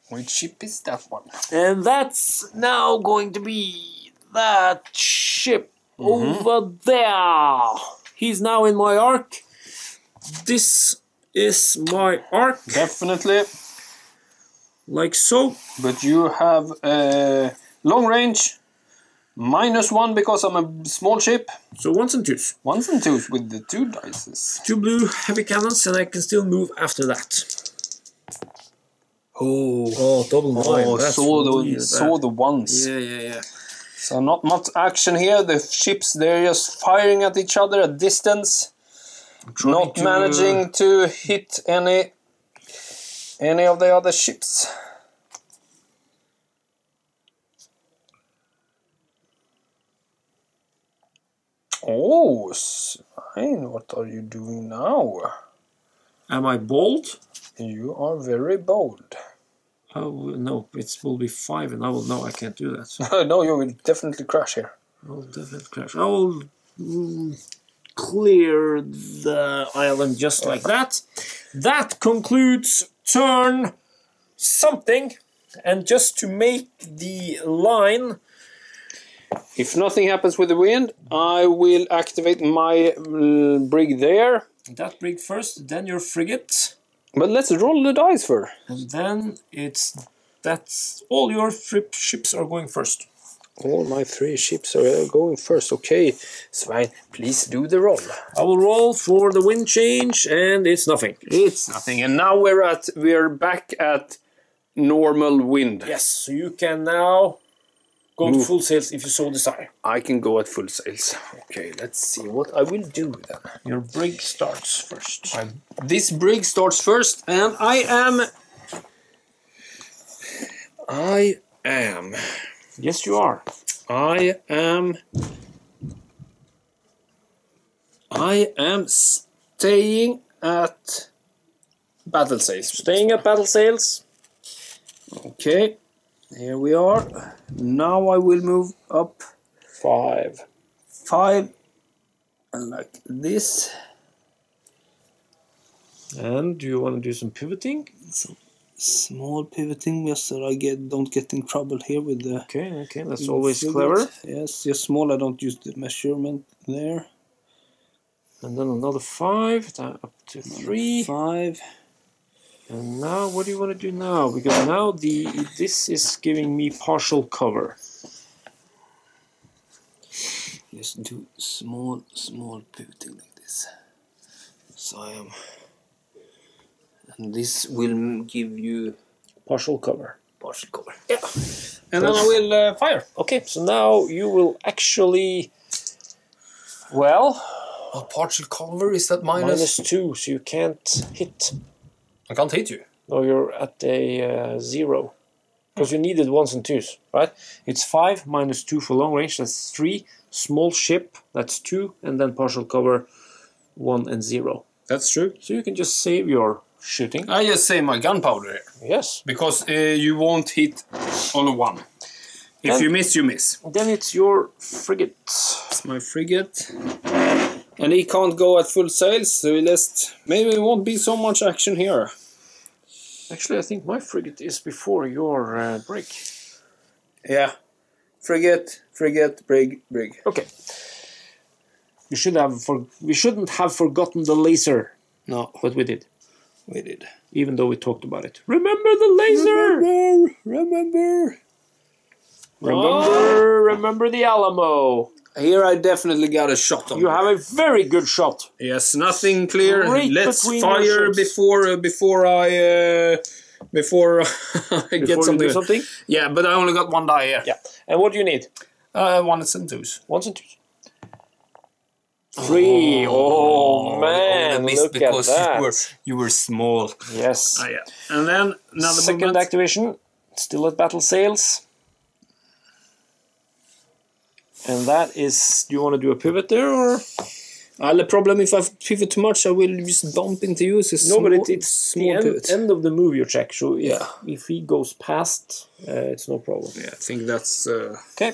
Speaker 2: Which ship is that one?
Speaker 1: And that's now going to be that ship over there. He's now in my arc. This is my arc.
Speaker 2: Definitely.
Speaker 1: Like so.
Speaker 2: But you have long range. -1 because I'm a small ship.
Speaker 1: So 1s and 2s.
Speaker 2: 1s and 2s with the 2 dices.
Speaker 1: 2 blue heavy cannons, and I can still move after that. Oh, double 9.
Speaker 2: Oh,
Speaker 1: That's
Speaker 2: saw
Speaker 1: really
Speaker 2: the ones.
Speaker 1: Yeah.
Speaker 2: So not much action here. The ships, they're just firing at each other at distance. Not managing to hit any of the other ships. Oh, Svein, what are you doing now?
Speaker 1: Am I bold?
Speaker 2: You are very bold.
Speaker 1: Oh, no, it will be 5, and I will know I can't do that. So
Speaker 2: No, you will definitely crash here.
Speaker 1: I will definitely crash. I will clear the island just like that. That concludes turn something. And just to make the line...
Speaker 2: If nothing happens with the wind, I will activate my brig there.
Speaker 1: That brig first, then your frigate.
Speaker 2: But let's roll the dice first.
Speaker 1: And then that's all your ships are going first.
Speaker 2: All my 3 ships are going first. Okay, Svein, please do the roll.
Speaker 1: I will roll for the wind change, and it's nothing.
Speaker 2: It's nothing. And now we're back at normal wind.
Speaker 1: Yes, so you can now go to full sails if you so desire.
Speaker 2: I can go at full sails. Okay, let's see what I will do then.
Speaker 1: Your brig starts first.
Speaker 2: This brig starts first, and I am.
Speaker 1: Yes, you are.
Speaker 2: I am staying at battle sails.
Speaker 1: Staying at battle sails.
Speaker 2: Okay, here we are. Now I will move up
Speaker 1: 5.
Speaker 2: 5, and like this.
Speaker 1: And do you want to do some pivoting?
Speaker 2: Some small pivoting, just so I don't get in trouble here with the...
Speaker 1: Okay, that's always clever.
Speaker 2: Yes, just small, I don't use the measurement there.
Speaker 1: And then another 5, up to 3.
Speaker 2: 5.
Speaker 1: And now, what do you want to do now? Because now this is giving me partial cover.
Speaker 2: Just do small pivoting like this. So I am... And this will give you...
Speaker 1: Partial cover.
Speaker 2: Partial cover. Yeah. And then I will fire.
Speaker 1: Okay, so now you will actually... Well...
Speaker 2: partial cover, is that
Speaker 1: -2, so you can't hit.
Speaker 2: I can't hit you.
Speaker 1: No, you're at a 0. Because you needed 1s and 2s, right? It's 5 -2 for long range, that's 3. Small ship, that's 2. And then partial cover, 1 and 0.
Speaker 2: That's true.
Speaker 1: So you can just save your shooting.
Speaker 2: I just save my gunpowder here.
Speaker 1: Yes.
Speaker 2: Because you won't hit on a 1. If you miss, you miss.
Speaker 1: Then it's your frigate.
Speaker 2: It's my frigate. And he can't go at full sails, so maybe it won't be so much action here.
Speaker 1: Actually, I think my frigate is before your brig.
Speaker 2: Yeah. Frigate, brig.
Speaker 1: Okay. We shouldn't have forgotten the laser.
Speaker 2: No,
Speaker 1: But we did.
Speaker 2: we did.
Speaker 1: Even though we talked about it. Remember the laser! Remember the Alamo.
Speaker 2: Here I definitely got a shot on.
Speaker 1: You have a very good shot.
Speaker 2: Yes, nothing clear.
Speaker 1: Right
Speaker 2: Let's
Speaker 1: between
Speaker 2: fire
Speaker 1: your ships.
Speaker 2: before I get
Speaker 1: Before
Speaker 2: something.
Speaker 1: you do something?
Speaker 2: Yeah, but I only got one die here.
Speaker 1: Yeah. And what do you need?
Speaker 2: Ones and twos.
Speaker 1: Ones and twos. 3. Oh man,
Speaker 2: I missed
Speaker 1: look
Speaker 2: because
Speaker 1: at that.
Speaker 2: you were small.
Speaker 1: Yes.
Speaker 2: Yeah. And then another
Speaker 1: Second
Speaker 2: movement.
Speaker 1: activation. Still at battle sails. And that is... Do you want to do a pivot there or...
Speaker 2: The problem if I pivot too much, I will just bump into you. It's
Speaker 1: No, but it's the
Speaker 2: small pivot.
Speaker 1: end of the move you check. So if,
Speaker 2: Yeah.
Speaker 1: if he goes past, it's no problem.
Speaker 2: Yeah, I think that's...
Speaker 1: Okay.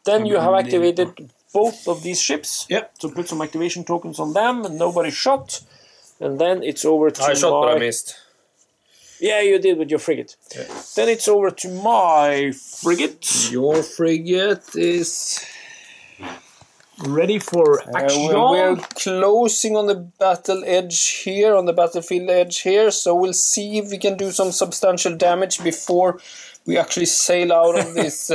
Speaker 1: Then you have activated both of these ships.
Speaker 2: Yeah.
Speaker 1: So put some activation tokens on them, and nobody shot. And then it's over to
Speaker 2: I shot, but I missed.
Speaker 1: Yeah, you did with your frigate.
Speaker 2: Yeah.
Speaker 1: Then it's over to my frigate.
Speaker 2: Your frigate is...
Speaker 1: Ready for action.
Speaker 2: We're closing on the battle edge here, on the battlefield edge here, so we'll see if we can do some substantial damage before we actually sail out of this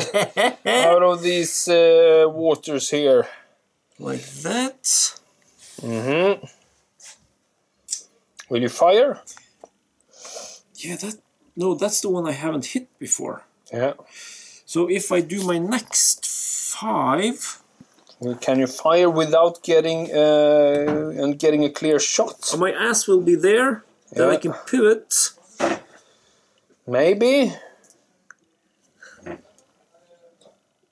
Speaker 2: out of these waters here.
Speaker 1: Like that.
Speaker 2: Mm-hmm. Will you fire?
Speaker 1: Yeah, that's the one I haven't hit before.
Speaker 2: Yeah.
Speaker 1: So if I do my next 5...
Speaker 2: Can you fire without getting a clear shot?
Speaker 1: My ass will be there. Then
Speaker 2: Yeah.
Speaker 1: I can pivot.
Speaker 2: Maybe.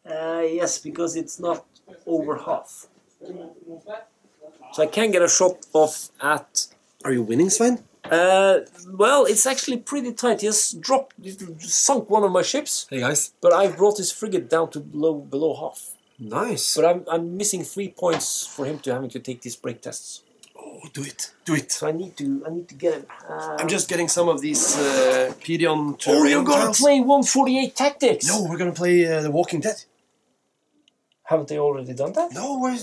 Speaker 1: Yes, because it's not over half. So I can get a shot off at...
Speaker 3: Are you winning, Sven?
Speaker 1: Well, it's actually pretty tight. He has sunk one of my ships,
Speaker 3: Hey guys.
Speaker 1: but I've brought his frigate down to below half.
Speaker 3: Nice.
Speaker 1: But I'm missing 3 points for him to having to take these break tests.
Speaker 3: Oh, do it. Do it.
Speaker 1: So I need to get him.
Speaker 3: I'm just getting some of these Pedion to
Speaker 1: Oh, you're gonna play 148 Tactics?
Speaker 3: No, we're gonna play The Walking Dead.
Speaker 1: Haven't they already done that?
Speaker 3: No, we're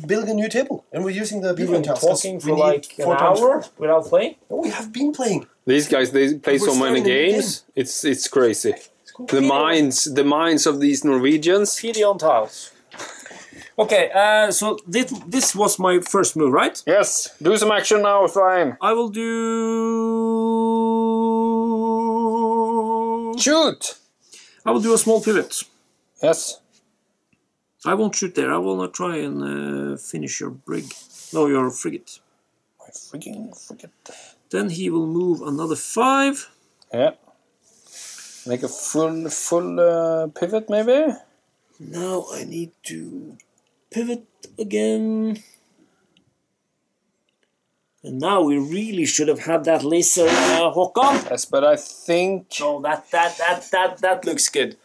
Speaker 3: building a new table. And we're using the
Speaker 1: You've
Speaker 3: Pedion
Speaker 1: been
Speaker 3: tiles. 'cause
Speaker 1: talking
Speaker 3: we
Speaker 1: for
Speaker 3: need
Speaker 1: like an
Speaker 3: 4 times
Speaker 1: hour
Speaker 3: 4.
Speaker 1: without playing?
Speaker 3: No, we have been playing.
Speaker 2: These guys, they play
Speaker 3: We're
Speaker 2: so many
Speaker 3: starting a new
Speaker 2: games. It's crazy.
Speaker 3: Cool.
Speaker 2: The minds of these Norwegians.
Speaker 1: Pedion tiles. Okay, so this was my first move, right?
Speaker 2: Yes, do some action now, Svein.
Speaker 1: I will do...
Speaker 2: Shoot!
Speaker 1: I will do a small pivot.
Speaker 2: Yes.
Speaker 1: I won't shoot there. I will not try and finish your brig. No, your frigate.
Speaker 2: I freaking forget.
Speaker 1: Then he will move another 5.
Speaker 2: Yeah. Make a full pivot, maybe?
Speaker 1: Now I need to pivot again. And now we really should have had that laser Håkon.
Speaker 2: Yes, but I think...
Speaker 1: No, that looks good.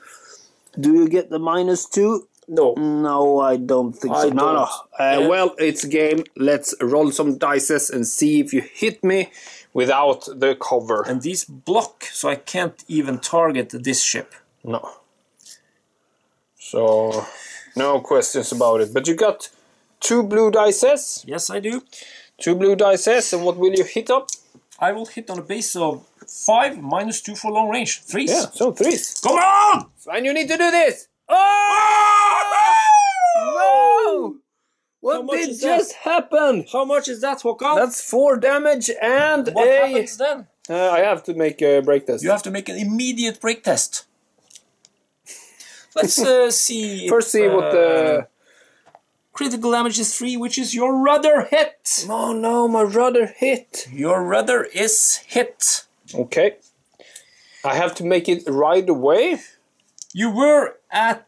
Speaker 2: Do you get the -2?
Speaker 1: No.
Speaker 2: No, I don't think
Speaker 1: I
Speaker 2: so. No.
Speaker 1: don't. Yeah.
Speaker 2: Well, it's a game. Let's roll some dices and see if you hit me without the cover.
Speaker 1: And these block, so I can't even target this ship.
Speaker 2: No. So, no questions about it. But you got 2 blue dices.
Speaker 1: Yes, I do.
Speaker 2: 2 blue dices, and what will you hit up?
Speaker 1: I will hit on a base of 5, -2 for long range. 3s.
Speaker 2: Yeah, so 3s.
Speaker 1: Come on!
Speaker 2: And you need to do this! Oh! No!
Speaker 1: How
Speaker 2: What
Speaker 1: much
Speaker 2: did
Speaker 1: is that?
Speaker 2: just happen?
Speaker 1: How much is that, Håkon?
Speaker 2: That's 4 damage and
Speaker 1: What happens then?
Speaker 2: I have to make a break test.
Speaker 1: You have to make an immediate break test. Let's see.
Speaker 2: First see what the...
Speaker 1: Critical damage is 3, which is your rudder hit.
Speaker 2: Oh no, my rudder hit.
Speaker 1: Your rudder is hit.
Speaker 2: Okay. I have to make it right away.
Speaker 1: You were at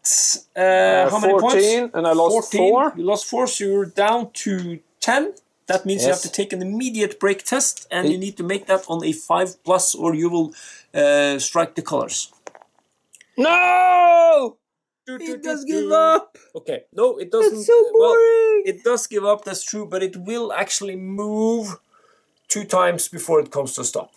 Speaker 1: how many
Speaker 2: 14,
Speaker 1: points?
Speaker 2: and I lost 4.
Speaker 1: You lost 4, so you're down to 10. That means you have to take an immediate break test, and you need to make that on a 5+, or you will strike the colors.
Speaker 2: No! It does give up.
Speaker 1: Okay, no, it doesn't.
Speaker 2: That's so boring.
Speaker 1: Well, it does give up, that's true, but it will actually move 2 times before it comes to a stop.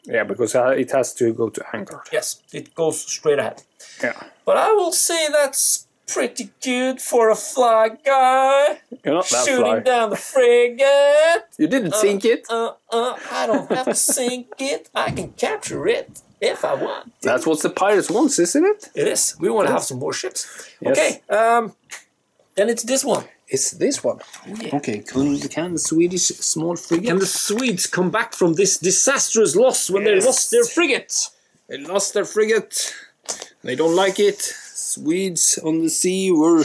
Speaker 2: Yeah, because it has to go to anchor.
Speaker 1: Yes, it goes straight ahead.
Speaker 2: Yeah.
Speaker 1: But I will say that's pretty good for a fly guy.
Speaker 2: You're not that
Speaker 1: Shooting
Speaker 2: fly.
Speaker 1: down the frigate.
Speaker 2: You didn't sink it.
Speaker 1: I don't have to sink it. I can capture it if I want.
Speaker 2: That's what the pirates wants, isn't it?
Speaker 1: It is. We want to have some more ships.
Speaker 2: Yes.
Speaker 1: Okay, then it's this one.
Speaker 2: It's this one.
Speaker 1: Yeah.
Speaker 2: Okay, can the Swedish small frigate?
Speaker 1: Can the Swedes come back from this disastrous loss when they
Speaker 2: Yes.
Speaker 1: lost their frigate?
Speaker 2: They lost their frigate. They don't like it. Swedes on the sea were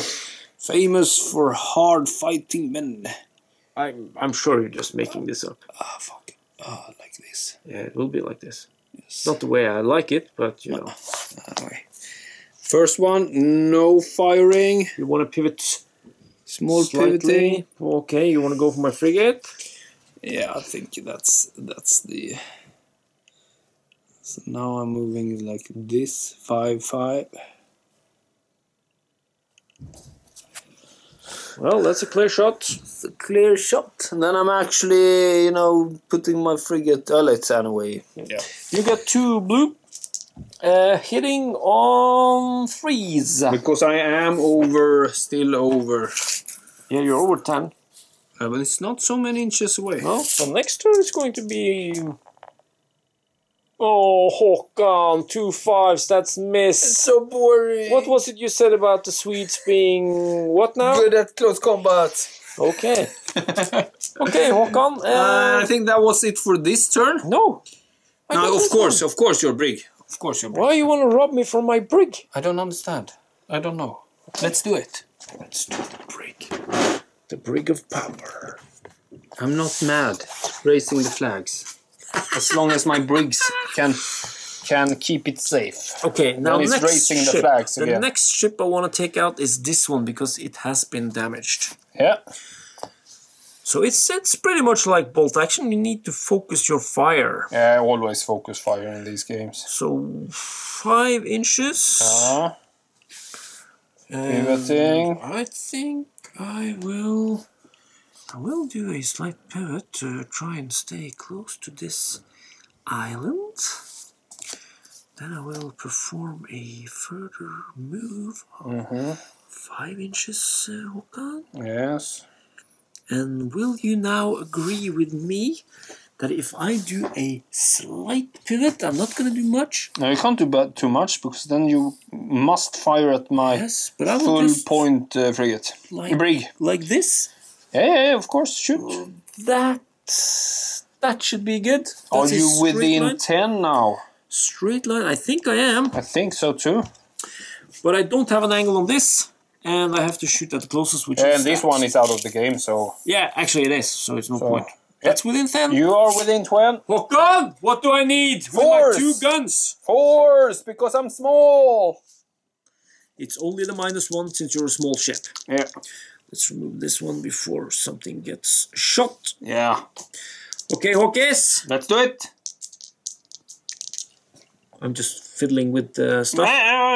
Speaker 2: famous for hard fighting men.
Speaker 1: I'm sure you're just making this up.
Speaker 2: Ah, fuck. Ah, like this.
Speaker 1: Yeah, it will be like this. Not the way I like it, but you know.
Speaker 2: Anyway. First one, no firing.
Speaker 1: You want to pivot
Speaker 2: Small
Speaker 1: slightly.
Speaker 2: pivoting.
Speaker 1: Okay, you want to go for my frigate?
Speaker 2: Yeah, I think that's the. So now I'm moving like this, 5-5.
Speaker 1: Well, that's a clear shot.
Speaker 2: It's a clear shot. And then I'm actually, putting my frigate. Let's anyway.
Speaker 1: Yeah. You got 2 blue. Hitting on 3s.
Speaker 2: Because I am still over.
Speaker 1: Yeah, you're over 10.
Speaker 2: But it's not so many inches away.
Speaker 1: No, so next turn it's going to be... Oh, Håkan, 2 5s, that's miss.
Speaker 2: So boring.
Speaker 1: What was it you said about the Swedes being... What now?
Speaker 2: Good at close combat.
Speaker 1: Okay. Okay, Håkan.
Speaker 2: I think that was it for this turn.
Speaker 1: No. I got
Speaker 2: No,
Speaker 1: this
Speaker 2: of course you're brig. Of course you're
Speaker 1: one.
Speaker 2: brig.
Speaker 1: Why you want to rob me from my brig?
Speaker 2: I don't understand. I don't know. Let's do it.
Speaker 1: Let's do the brig. The brig of power.
Speaker 2: I'm not mad. Raising the flags. As long as my brigs can keep it safe.
Speaker 1: Okay, now
Speaker 2: Then it's
Speaker 1: next
Speaker 2: raising the
Speaker 1: ship.
Speaker 2: flags
Speaker 1: The
Speaker 2: again.
Speaker 1: next ship I want to take out is this one because it has been damaged.
Speaker 2: Yeah.
Speaker 1: So it's pretty much like bolt action. You need to focus your fire.
Speaker 2: Yeah, I always focus fire in these games.
Speaker 1: So 5 inches.
Speaker 2: Pivoting.
Speaker 1: I think I will do a slight pivot to try and stay close to this island. Then I will perform a further move of 5 inches, Håkan.
Speaker 2: Yes.
Speaker 1: And will you now agree with me that if I do a slight pivot, I'm not going to do much?
Speaker 2: No, you can't do too much because then you must fire at my
Speaker 1: Yes, but I will
Speaker 2: full
Speaker 1: just
Speaker 2: point frigate. Brig.
Speaker 1: like this.
Speaker 2: Yeah, of course, shoot.
Speaker 1: That should be good.
Speaker 2: Are
Speaker 1: That's a
Speaker 2: you
Speaker 1: straight
Speaker 2: within
Speaker 1: line.
Speaker 2: 10 now?
Speaker 1: Straight line, I think I am.
Speaker 2: I think so too.
Speaker 1: But I don't have an angle on this. And I have to shoot at the closest, which
Speaker 2: And
Speaker 1: is
Speaker 2: this
Speaker 1: that.
Speaker 2: one is out of the game, so...
Speaker 1: Yeah, actually it is, so it's no point. That's within 10.
Speaker 2: You are within 12.
Speaker 1: Oh God! What do I need
Speaker 2: Force.
Speaker 1: with my 2 guns?
Speaker 2: Force, because I'm small.
Speaker 1: It's only the -1 since you're a small ship.
Speaker 2: Yeah.
Speaker 1: Let's remove this one before something gets shot.
Speaker 2: Yeah.
Speaker 1: Okay, Hawkes.
Speaker 2: Let's do it.
Speaker 1: I'm just fiddling with the stuff.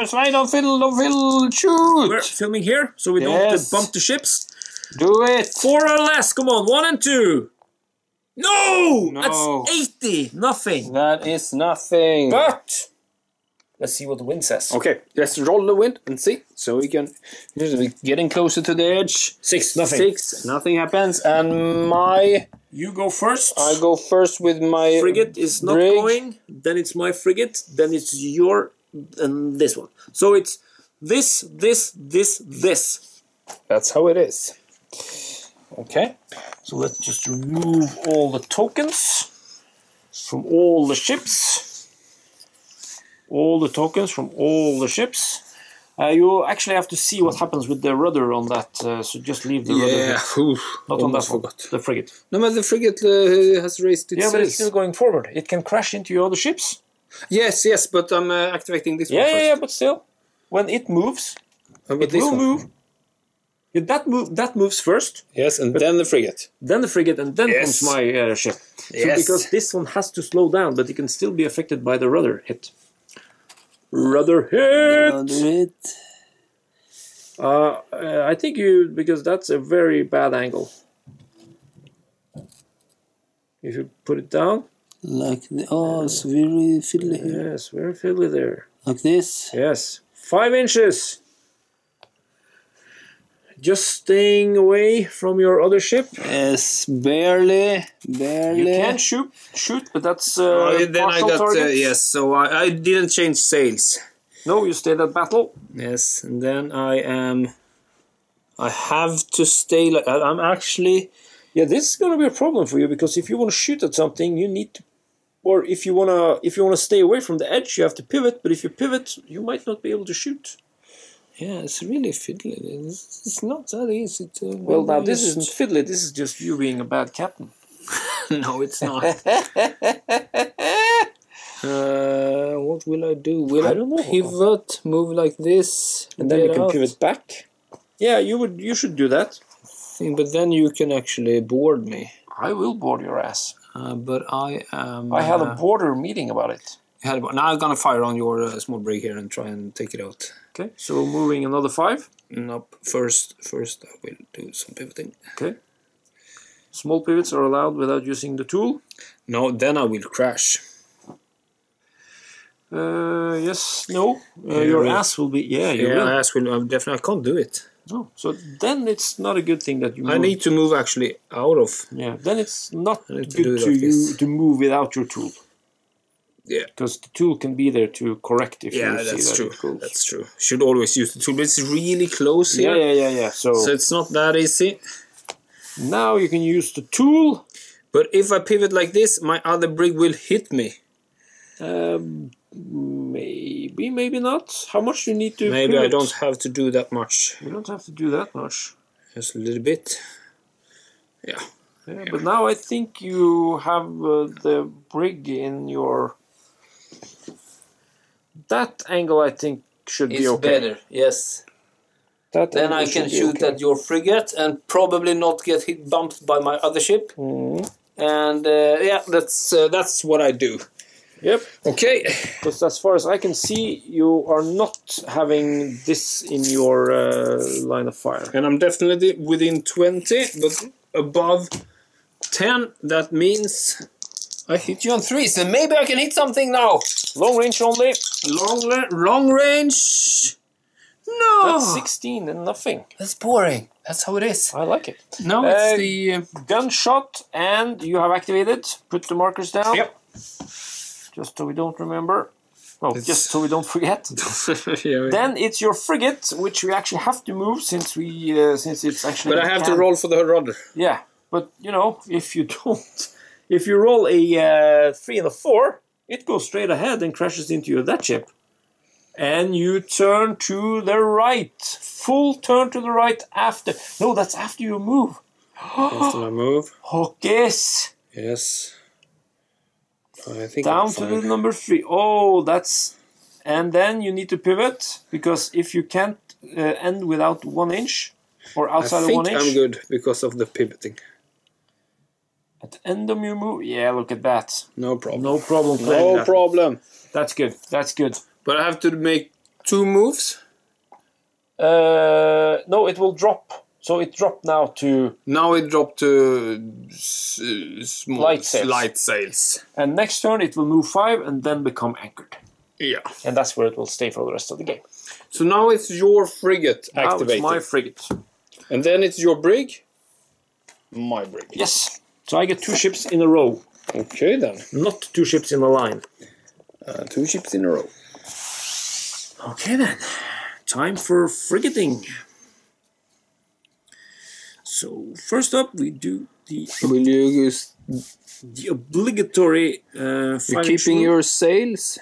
Speaker 2: Slide, don't fiddle, shoot.
Speaker 1: We're filming here, so we don't bump the ships.
Speaker 2: Do it.
Speaker 1: 4 or less. Come on, 1 and 2. No!
Speaker 2: No.
Speaker 1: That's 80. Nothing.
Speaker 2: That is nothing.
Speaker 1: But let's see what the wind says.
Speaker 2: Okay, let's roll the wind and see. So we can... Getting closer to the edge.
Speaker 1: 6. Nothing.
Speaker 2: 6. Nothing happens. And my...
Speaker 1: You go first.
Speaker 2: I go first with my...
Speaker 1: Frigate is not
Speaker 2: brig.
Speaker 1: going. Then it's my frigate. Then it's your... And this one. So it's this.
Speaker 2: That's how it is. Okay.
Speaker 1: So let's just remove all the tokens from all the ships. All the tokens from all the ships. You actually have to see what happens with the rudder on that, so just leave the rudder.
Speaker 2: Yeah,
Speaker 1: Not on that one, the frigate.
Speaker 2: No, but the frigate has raised its
Speaker 1: Yeah, but it's
Speaker 2: sails.
Speaker 1: still going forward. It can crash into your other ships.
Speaker 2: Yes, but I'm activating this one
Speaker 1: Yeah,
Speaker 2: first.
Speaker 1: yeah, but still, when it moves,
Speaker 2: But
Speaker 1: it
Speaker 2: this
Speaker 1: will
Speaker 2: one?
Speaker 1: move. Yeah, that moves first,
Speaker 2: Yes, and then the frigate.
Speaker 1: then the frigate, and then
Speaker 2: Yes.
Speaker 1: comes my ship. So
Speaker 2: Yes.
Speaker 1: because this one has to slow down, but it can still be affected by the rudder hit. Rudder hit! I think because that's a very bad angle. If you put it down,
Speaker 2: Like oh, it's very fiddly here.
Speaker 1: Yes, very fiddly there.
Speaker 2: Like this.
Speaker 1: Yes, 5 inches. Just staying away from your other ship.
Speaker 2: Yes, barely.
Speaker 1: You can shoot, but that's
Speaker 2: Then I
Speaker 1: partial
Speaker 2: got
Speaker 1: target.
Speaker 2: yes. So I didn't change sails.
Speaker 1: No, you stayed at battle.
Speaker 2: Yes, and then I have to stay like I'm actually.
Speaker 1: Yeah, this is gonna be a problem for you because if you want to shoot at something, you need to, or if you wanna stay away from the edge, you have to pivot. But if you pivot, you might not be able to shoot.
Speaker 2: Yeah, it's really fiddly. It's not that easy to.
Speaker 1: Well, now this isn't fiddly. This is just you being a bad captain.
Speaker 2: No, it's not. What will I do? Will
Speaker 1: I don't know.
Speaker 2: Pivot, move like this,
Speaker 1: And then you
Speaker 2: get
Speaker 1: can
Speaker 2: out?
Speaker 1: pivot back. Yeah, you should do that.
Speaker 2: But then you can actually board me.
Speaker 1: I will board your ass.
Speaker 2: But I am.
Speaker 1: I had a border meeting about it.
Speaker 2: Now I'm gonna fire on your small brig here and try and take it out.
Speaker 1: Okay, so moving another 5.
Speaker 2: Nope. First I will do some pivoting.
Speaker 1: Okay. Small pivots are allowed without using the tool.
Speaker 2: No, then I will crash.
Speaker 1: Yes, no. Your ass will be. Yeah, you will.
Speaker 2: ass will. Definitely, I can't do it.
Speaker 1: No. So then it's not a good thing that you move.
Speaker 2: I need to move actually out of.
Speaker 1: Yeah, then it's not
Speaker 2: need to do
Speaker 1: good
Speaker 2: it
Speaker 1: to
Speaker 2: like this.
Speaker 1: to move without your tool.
Speaker 2: Yeah.
Speaker 1: Because the tool can be there to correct if you see
Speaker 2: that's
Speaker 1: that
Speaker 2: true.
Speaker 1: it goes.
Speaker 2: That's true. Should always use the tool, but it's really close here.
Speaker 1: Yeah. So
Speaker 2: So it's not that easy.
Speaker 1: now you can use the tool.
Speaker 2: But if I pivot like this, my other brig will hit me.
Speaker 1: Maybe not. How much do you need to
Speaker 2: Maybe I
Speaker 1: pivot?
Speaker 2: don't have to do that much.
Speaker 1: You don't have to do that much.
Speaker 2: Just a little bit. Yeah.
Speaker 1: Yeah, but now I think you have the brig in your... That angle I think should be okay.
Speaker 2: yes.
Speaker 1: That
Speaker 2: Then
Speaker 1: angle
Speaker 2: I
Speaker 1: should
Speaker 2: can
Speaker 1: be
Speaker 2: shoot
Speaker 1: okay.
Speaker 2: at your frigate and probably not get bumped by my other ship. And yeah, that's what I do.
Speaker 1: Yep.
Speaker 2: Okay.
Speaker 1: Because as far as I can see, you are not having this in your line of fire.
Speaker 2: And I'm definitely within 20, but above 10, that means I hit you on 3. So maybe I can hit something now.
Speaker 1: Long range only.
Speaker 2: Long range. No.
Speaker 1: That's 16 and nothing.
Speaker 2: That's boring. That's how it is.
Speaker 1: I like it.
Speaker 2: No, it's the...
Speaker 1: Gunshot, and you have activated. Put the markers down.
Speaker 2: Yep.
Speaker 1: Just so we don't remember. Oh, just so we don't forget.
Speaker 2: Yeah,
Speaker 1: Then it's your frigate, which we actually have to move since it's actually.
Speaker 2: but I have to roll for the rudder.
Speaker 1: Yeah, but you know, if you don't, if you roll a 3 and a 4, it goes straight ahead and crashes into your that ship, and you turn to the right. Full turn to the right after. No, that's after you move.
Speaker 2: After I move.
Speaker 1: Hockeys.
Speaker 2: Yes. I think
Speaker 1: Down to the number 3. Oh, that's... And then you need to pivot, because if you can't end without 1 inch, or outside of 1 inch...
Speaker 2: I'm good because of the pivoting.
Speaker 1: At the end of your move... Yeah, look at that.
Speaker 2: No problem.
Speaker 1: No problem playing that.
Speaker 2: problem.
Speaker 1: That's good. That's good.
Speaker 2: But I have to make 2 moves.
Speaker 1: No, it will drop. So it dropped now to...
Speaker 2: Now it dropped to small
Speaker 1: Light sails. And next turn it will move 5 and then become anchored.
Speaker 2: Yeah.
Speaker 1: And that's where it will stay for the rest of the game.
Speaker 2: So now it's your frigate
Speaker 1: Now
Speaker 2: activated.
Speaker 1: it's my frigate.
Speaker 2: And then it's your brig. My brig.
Speaker 1: Yes. So I get 2 ships in a row.
Speaker 2: Okay then.
Speaker 1: Not 2 ships in a line.
Speaker 2: 2 ships in a row.
Speaker 1: Okay then. Time for frigating. So first up we do the
Speaker 2: Will you use...
Speaker 1: obligatory
Speaker 2: You're
Speaker 1: fighting
Speaker 2: keeping
Speaker 1: salute.
Speaker 2: your sails?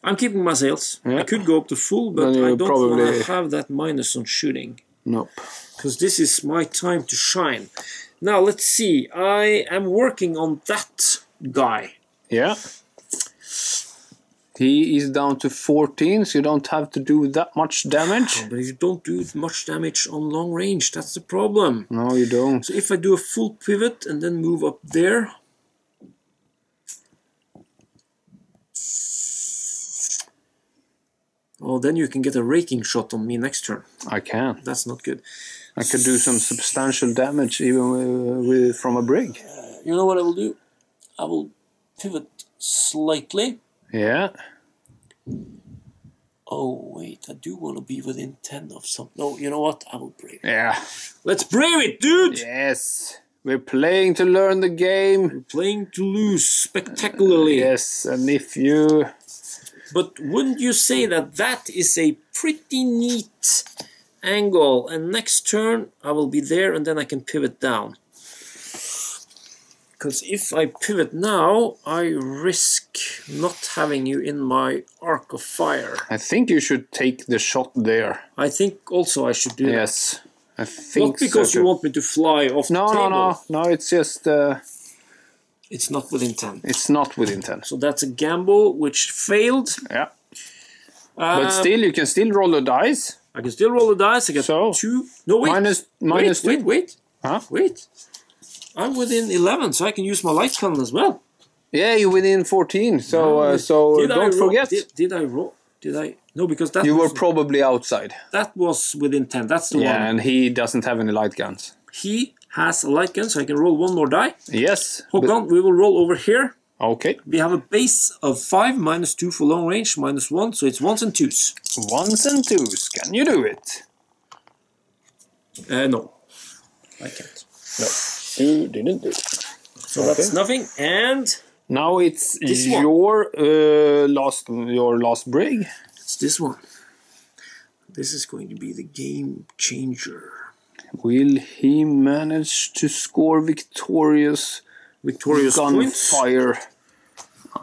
Speaker 1: I'm keeping my sails.
Speaker 2: Yeah.
Speaker 1: I could go up to full, but
Speaker 2: Then
Speaker 1: I
Speaker 2: you
Speaker 1: don't
Speaker 2: probably-
Speaker 1: want to have that minus on shooting.
Speaker 2: Nope.
Speaker 1: Because this is my time to shine. Now let's see. I am working on that guy.
Speaker 2: Yeah. He is down to 14, so you don't have to do that much damage.
Speaker 1: But you don't do much damage on long range. That's the problem.
Speaker 2: No, you don't.
Speaker 1: So if I do a full pivot and then move up there... Oh, then you can get a raking shot on me next turn.
Speaker 2: I can.
Speaker 1: That's not good.
Speaker 2: I could do some substantial damage even from a brig.
Speaker 1: You know what I will do? I will pivot slightly.
Speaker 2: Yeah.
Speaker 1: Oh, wait, I do want to be within 10 of some. No, you know what? I will brave it.
Speaker 2: Yeah.
Speaker 1: Let's brave it, dude!
Speaker 2: Yes. We're playing to learn the game.
Speaker 1: We're playing to lose spectacularly.
Speaker 2: Yes, and if you...
Speaker 1: But wouldn't you say that that is a pretty neat angle? And next turn, I will be there, and then I can pivot down. Because if I pivot now, I risk not having you in my arc of fire.
Speaker 2: I think you should take the shot there.
Speaker 1: I think also I should do
Speaker 2: Yes, I think
Speaker 1: Not because
Speaker 2: so
Speaker 1: you
Speaker 2: too.
Speaker 1: want me to fly off the table.
Speaker 2: No, it's just...
Speaker 1: It's not within 10.
Speaker 2: it's not within 10.
Speaker 1: So that's a gamble which failed.
Speaker 2: Yeah. But still, you can still roll the dice.
Speaker 1: I can still roll the dice. I get
Speaker 2: So,
Speaker 1: 2. No, wait.
Speaker 2: minus 2.
Speaker 1: Wait.
Speaker 2: Huh?
Speaker 1: Wait. I'm within 11, so I can use my light cannon as well.
Speaker 2: Yeah, you're within 14. So,
Speaker 1: Did I
Speaker 2: don't
Speaker 1: roll-
Speaker 2: forget.
Speaker 1: Did I roll? Did I? No, because that
Speaker 2: You were
Speaker 1: was,
Speaker 2: probably outside.
Speaker 1: that was within 10. That's the
Speaker 2: Yeah,
Speaker 1: one.
Speaker 2: and he doesn't have any light guns.
Speaker 1: He has a light gun, so I can roll one more die.
Speaker 2: Yes.
Speaker 1: Hold on, we will roll over here.
Speaker 2: Okay.
Speaker 1: We have a base of 5, minus 2 for long range, minus 1, so it's 1s and 2s.
Speaker 2: 1s and 2s. Can you do it?
Speaker 1: No, I can't.
Speaker 2: No, you didn't do it.
Speaker 1: So that's nothing, and
Speaker 2: Now it's
Speaker 1: This one.
Speaker 2: your last brig.
Speaker 1: it's this one. This is going to be the game changer.
Speaker 2: Will he manage to score victorious
Speaker 1: Victorious points.
Speaker 2: gunfire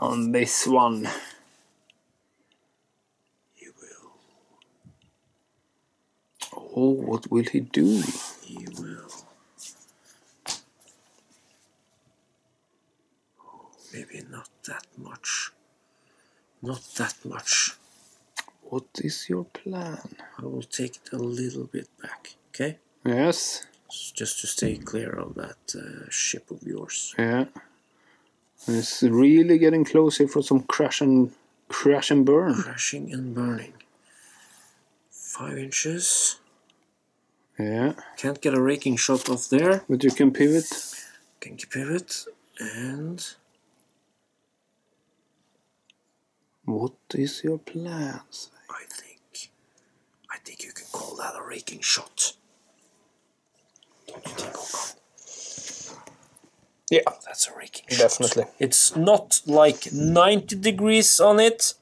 Speaker 2: on this one?
Speaker 1: He will.
Speaker 2: Oh, what will he do?
Speaker 1: He will. Maybe not that much. Not that much.
Speaker 2: What is your plan?
Speaker 1: I will take it a little bit back, okay?
Speaker 2: Yes.
Speaker 1: Just to stay clear of that ship of yours.
Speaker 2: Yeah. It's really getting close here for some crash and burn.
Speaker 1: Crashing and burning. 5 inches.
Speaker 2: Yeah.
Speaker 1: Can't get a raking shot off there.
Speaker 2: But you can pivot.
Speaker 1: Can pivot and
Speaker 2: What is your plans?
Speaker 1: I think you can call that a raking shot. Don't you think, Håkon?
Speaker 2: Yeah,
Speaker 1: That's a raking shot.
Speaker 2: definitely.
Speaker 1: It's not like 90 degrees on it,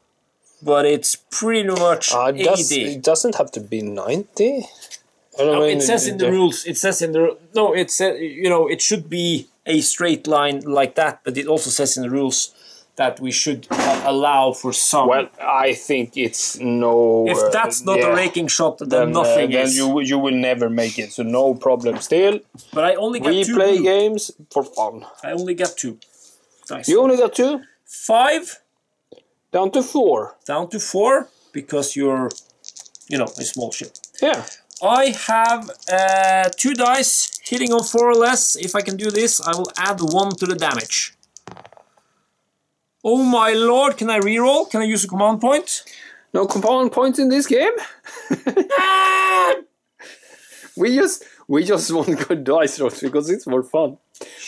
Speaker 1: but it's pretty much 80.
Speaker 2: It doesn't have to be 90.
Speaker 1: It says in the rules. It says in the no. It says it should be a straight line like that, but it also says in the rules that we should allow for some.
Speaker 2: Well, I think it's no.
Speaker 1: If that's not a raking shot, then nothing
Speaker 2: then
Speaker 1: is.
Speaker 2: you will never make it. So no problem. Still,
Speaker 1: But I only get
Speaker 2: we
Speaker 1: 2
Speaker 2: play
Speaker 1: blue.
Speaker 2: games for fun.
Speaker 1: I only get 2 dice.
Speaker 2: You only got 2,
Speaker 1: 5
Speaker 2: down to 4.
Speaker 1: down to 4 because you're, a small ship.
Speaker 2: Yeah.
Speaker 1: I have 2 dice hitting on 4 or less. If I can do this, I will add 1 to the damage. Oh my lord! Can I reroll? Can I use a command point?
Speaker 2: No compound points in this game. we just want good dice rolls because it's more fun.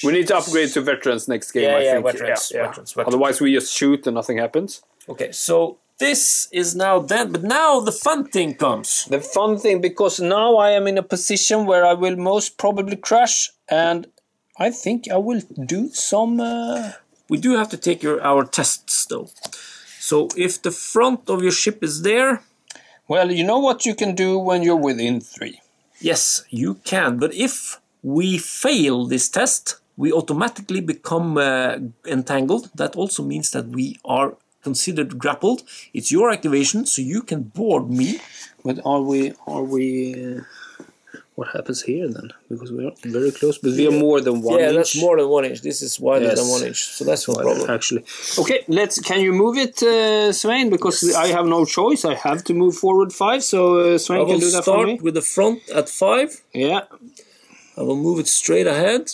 Speaker 2: We need to upgrade to veterans next game. I think.
Speaker 1: Veterans.
Speaker 2: Otherwise, we just shoot and nothing happens.
Speaker 1: Okay, so this is now dead, but now the fun thing comes.
Speaker 2: The fun thing, because now I am in a position where I will most probably crash, and I think I will do some.
Speaker 1: We do have to take our tests, though. So if the front of your ship is there...
Speaker 2: Well, you know what you can do when you're within 3.
Speaker 1: Yes, you can. But if we fail this test, we automatically become entangled. That also means that we are considered grappled. It's your activation, so you can board me.
Speaker 2: But are we? What happens here then? Because we are very close, but we are more than 1 inch.
Speaker 1: Yeah, that's more than 1 inch. This is wider than 1 inch, so that's no problem.
Speaker 2: Actually, okay. Can you move it, Svein? Because I have no choice. I have to move forward 5. So Svein can do that for me.
Speaker 1: I will start with the front at 5.
Speaker 2: Yeah.
Speaker 1: I will move it straight ahead,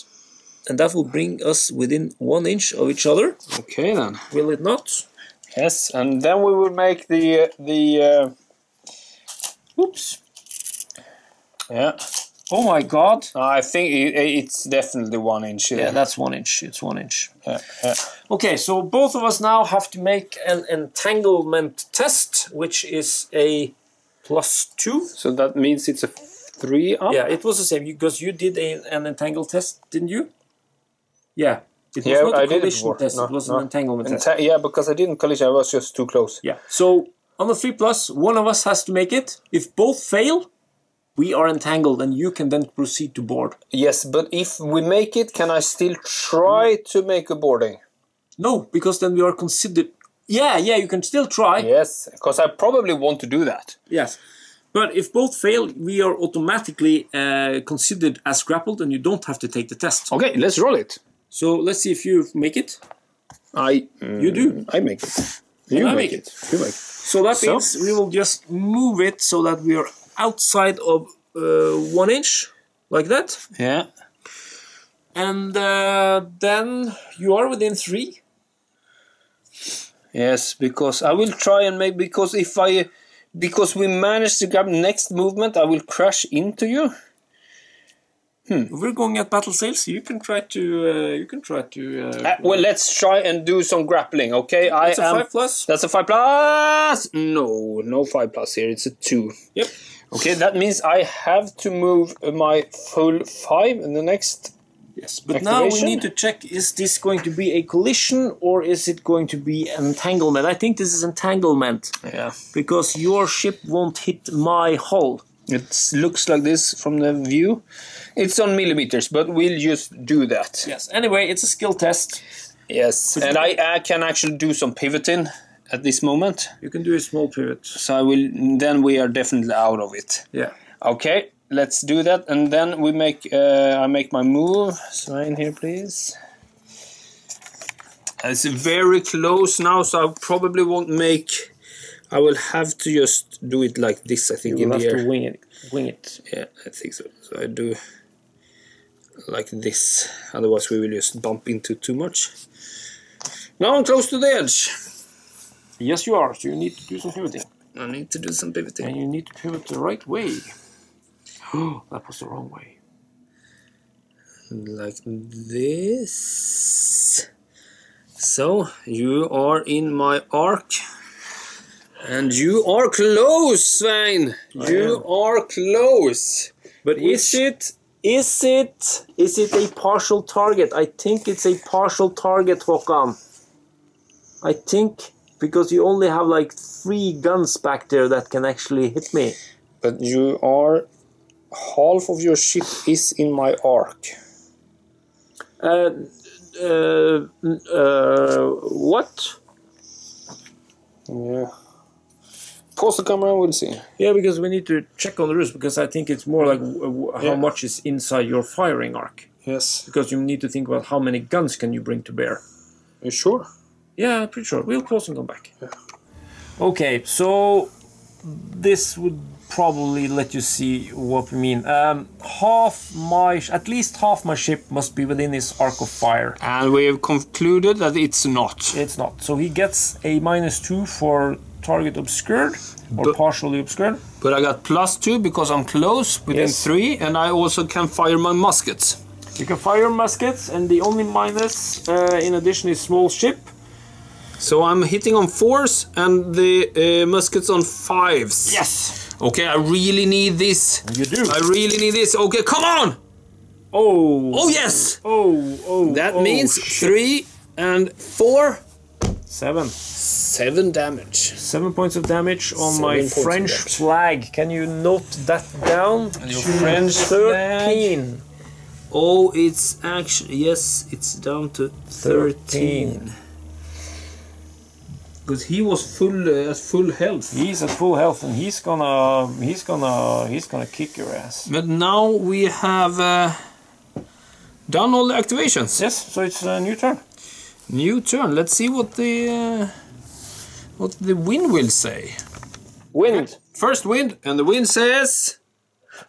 Speaker 1: and that will bring us within 1 inch of each other.
Speaker 2: Okay then.
Speaker 1: Will it not?
Speaker 2: Yes, and then we will make the. Oops. Yeah.
Speaker 1: Oh my god!
Speaker 2: I think it's definitely 1 inch.
Speaker 1: Yeah, that's 1 inch. It's 1 inch.
Speaker 2: Yeah, yeah.
Speaker 1: Okay, so both of us now have to make an entanglement test, which is a +2.
Speaker 2: So that means it's a 3 up?
Speaker 1: Yeah, it was the same, because you did an entangle test, didn't you? Yeah. It was
Speaker 2: Yeah,
Speaker 1: not a
Speaker 2: I did it
Speaker 1: collision
Speaker 2: before.
Speaker 1: test,
Speaker 2: No,
Speaker 1: it was
Speaker 2: no.
Speaker 1: an entanglement test.
Speaker 2: Yeah, because I didn't collision, I was just too close.
Speaker 1: Yeah, so on the 3+, one of us has to make it. If both fail, we are entangled, and you can then proceed to board.
Speaker 2: Yes, but if we make it, can I still try to make a boarding?
Speaker 1: No, because then we are considered... Yeah, you can still try.
Speaker 2: Yes, because I probably want to do that.
Speaker 1: Yes. But if both fail, we are automatically considered as grappled, and you don't have to take the test.
Speaker 2: Okay, let's roll it.
Speaker 1: So let's see if you make it. You do.
Speaker 2: I make it.
Speaker 1: And
Speaker 2: You
Speaker 1: I
Speaker 2: make
Speaker 1: make
Speaker 2: it. You make it.
Speaker 1: So that means we will just move it so that we are outside of 1 inch, like that.
Speaker 2: Yeah.
Speaker 1: And then you are within 3.
Speaker 2: Yes, because I will try and make, because we managed to grab next movement, I will crash into you.
Speaker 1: We're going at battle sails. You can try to.
Speaker 2: Well, let's try and do some grappling, okay?
Speaker 1: It's a 5+.
Speaker 2: That's a 5+. No 5+ here. It's a 2.
Speaker 1: Yep.
Speaker 2: Okay, that means I have to move my full 5 in the next.
Speaker 1: Yes, but now we need to check: is this going to be a collision or is it going to be entanglement? I think this is entanglement.
Speaker 2: Yeah.
Speaker 1: Because your ship won't hit my hull.
Speaker 2: It looks like this from the view. It's on millimeters, but we'll just do that.
Speaker 1: Yes. Anyway, it's a skill test.
Speaker 2: Yes, and I can actually do some pivoting at this moment.
Speaker 1: You can do a small pivot.
Speaker 2: So I will. Then we are definitely out of it.
Speaker 1: Yeah.
Speaker 2: Okay, let's do that, and then we make. I make my move. Sign here, please. It's very close now, so I probably won't make. I will have to just do it like this, I think,
Speaker 1: You
Speaker 2: in
Speaker 1: will
Speaker 2: the
Speaker 1: have
Speaker 2: air.
Speaker 1: to wing it.
Speaker 2: Yeah, I think so. So I do like this. Otherwise, we will just bump into too much. Now I'm close to the edge.
Speaker 1: Yes, you are. So you need to do some pivoting.
Speaker 2: I need to do some pivoting.
Speaker 1: And you need to pivot the right way. Oh, that was the wrong way.
Speaker 2: Like this. So, you are in my arc. And you are close, Svein. You are close.
Speaker 1: But is it a partial target? I think it's a partial target, Håkan. I think because you only have like 3 guns back there that can actually hit me.
Speaker 2: But you are... half of your ship is in my arc.
Speaker 1: What?
Speaker 2: Yeah. Pause the camera and we'll see.
Speaker 1: Yeah, because we need to check on the rules, because I think it's more like how much is inside your firing arc.
Speaker 2: Yes.
Speaker 1: Because you need to think about how many guns can you bring to bear.
Speaker 2: You sure?
Speaker 1: Yeah, pretty sure. We'll pause and come back. Yeah. Okay, so this would probably let you see what we mean. At least half my ship must be within his arc of fire.
Speaker 2: And we have concluded that it's not.
Speaker 1: It's not. So he gets a -2 for target obscured, or partially obscured.
Speaker 2: But I got +2 because I'm close, within 3, and I also can fire my muskets.
Speaker 1: You can fire muskets, and the only minus, in addition, is small ship.
Speaker 2: So I'm hitting on 4s, and the muskets on 5s.
Speaker 1: Yes!
Speaker 2: Okay, I really need this.
Speaker 1: You do.
Speaker 2: I really need this. Okay, come on!
Speaker 1: Oh!
Speaker 2: Oh, yes!
Speaker 1: Oh!
Speaker 2: That means 3 and 4.
Speaker 1: 7.
Speaker 2: 7 damage.
Speaker 1: 7 points of damage on my French flag. Can you note that down?
Speaker 2: And your French
Speaker 1: 13.
Speaker 2: Flag. Oh, it's actually... Yes, it's down to 13. Because he was at full health.
Speaker 1: He's at full health, and he's gonna kick your ass.
Speaker 2: But now we have done all the activations.
Speaker 1: Yes, so it's a new turn.
Speaker 2: New turn. Let's see what the wind will say.
Speaker 1: Wind.
Speaker 2: First wind, and the wind says...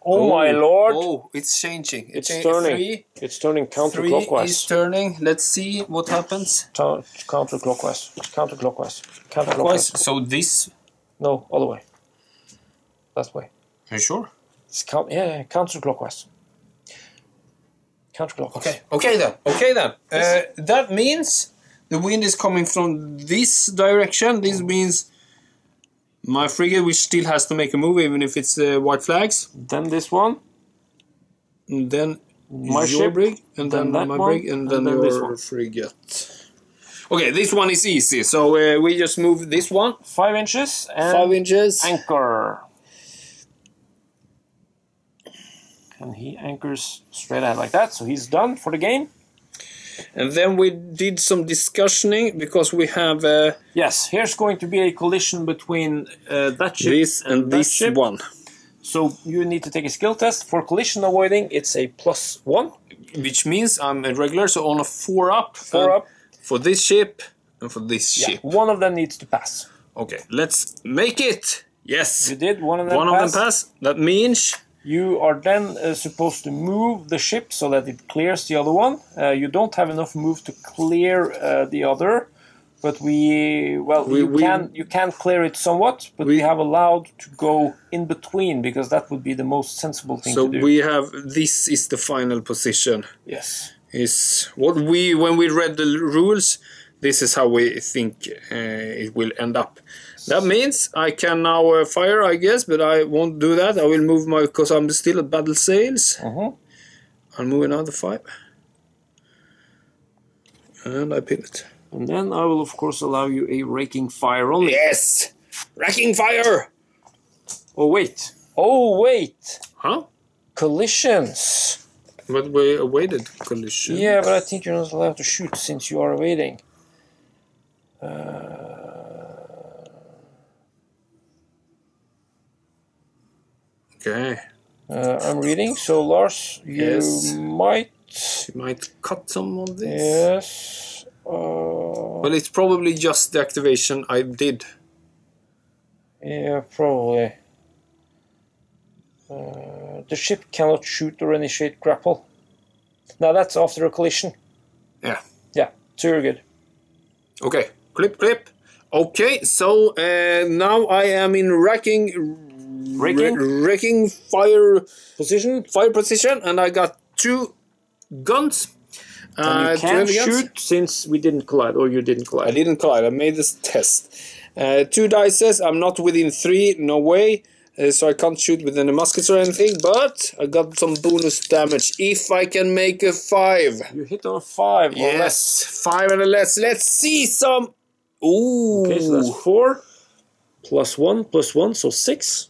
Speaker 1: Oh my lord!
Speaker 2: Oh, it's changing.
Speaker 1: It's turning.
Speaker 2: 3.
Speaker 1: It's turning counterclockwise.
Speaker 2: 3 is turning. Let's see what happens.
Speaker 1: Counterclockwise. Counterclockwise.
Speaker 2: Clockwise. So this...
Speaker 1: No, other way. That way.
Speaker 2: Are you sure?
Speaker 1: It's counterclockwise. Counterclockwise.
Speaker 2: Okay then. Okay then. That means the wind is coming from this direction. This means my frigate, which still has to make a move, even if it's white flags.
Speaker 1: Then this one.
Speaker 2: And then
Speaker 1: My
Speaker 2: your
Speaker 1: ship,
Speaker 2: brig, and
Speaker 1: then
Speaker 2: then
Speaker 1: that
Speaker 2: my
Speaker 1: one,
Speaker 2: brig, and then
Speaker 1: this
Speaker 2: your
Speaker 1: one.
Speaker 2: frigate. Okay, this one is easy. So we just move this one.
Speaker 1: 5 inches and
Speaker 2: 5 inches.
Speaker 1: anchor. And he anchors straight ahead like that, so he's done for the game.
Speaker 2: And then we did some discussioning because we have
Speaker 1: Yes, here's going to be a collision between that ship
Speaker 2: this and
Speaker 1: that
Speaker 2: this
Speaker 1: ship.
Speaker 2: one.
Speaker 1: So you need to take a skill test. For collision avoiding, it's a +1.
Speaker 2: Which means I'm a regular, so on a 4 up.
Speaker 1: 4 up.
Speaker 2: For this ship and for this
Speaker 1: Yeah,
Speaker 2: ship.
Speaker 1: one of them needs to pass.
Speaker 2: Okay, let's make it! Yes!
Speaker 1: You did, one of them
Speaker 2: One
Speaker 1: passed.
Speaker 2: of them pass. That means
Speaker 1: You are then supposed to move the ship so that it clears the other one. You don't have enough move to clear the other, but you can clear it somewhat, but we have allowed to go in between because that would be the most sensible thing
Speaker 2: so
Speaker 1: to do.
Speaker 2: we have this is the final position.
Speaker 1: Yes.
Speaker 2: Is what we when we read the rules, this is how we think it will end up. That means I can now fire, I guess, but I won't do that. I will move my because I'm still at battle sails. I'll move another 5, and I pivot.
Speaker 1: And then I will of course allow you a raking fire only.
Speaker 2: Yes, racking fire.
Speaker 1: Oh wait!
Speaker 2: Huh?
Speaker 1: Collisions.
Speaker 2: But we awaited collision.
Speaker 1: Yeah, but I think you're not allowed to shoot since you are evading.
Speaker 2: Okay.
Speaker 1: I'm reading. So Lars, you
Speaker 2: Yes.
Speaker 1: might.
Speaker 2: You might cut some of this.
Speaker 1: Yes.
Speaker 2: Well, it's probably just the activation I did.
Speaker 1: Yeah, probably. The ship cannot shoot or initiate grapple. Now that's after a collision.
Speaker 2: Yeah.
Speaker 1: Yeah, so you're good.
Speaker 2: Okay. Clip, clip. Okay, so now I am in racking fire position, and I got 2 guns.
Speaker 1: And you
Speaker 2: two
Speaker 1: can
Speaker 2: heavy guns.
Speaker 1: shoot since we didn't collide, or you didn't collide.
Speaker 2: I didn't collide. I made this test. 2 dices. I'm not within 3. No way. So I can't shoot with any muskets or anything. But I got some bonus damage if I can make a 5.
Speaker 1: You hit on a 5 or
Speaker 2: Yes,
Speaker 1: less.
Speaker 2: 5 and less. Let's see some. Ooh.
Speaker 1: Okay, so that's 4 plus 1, so 6.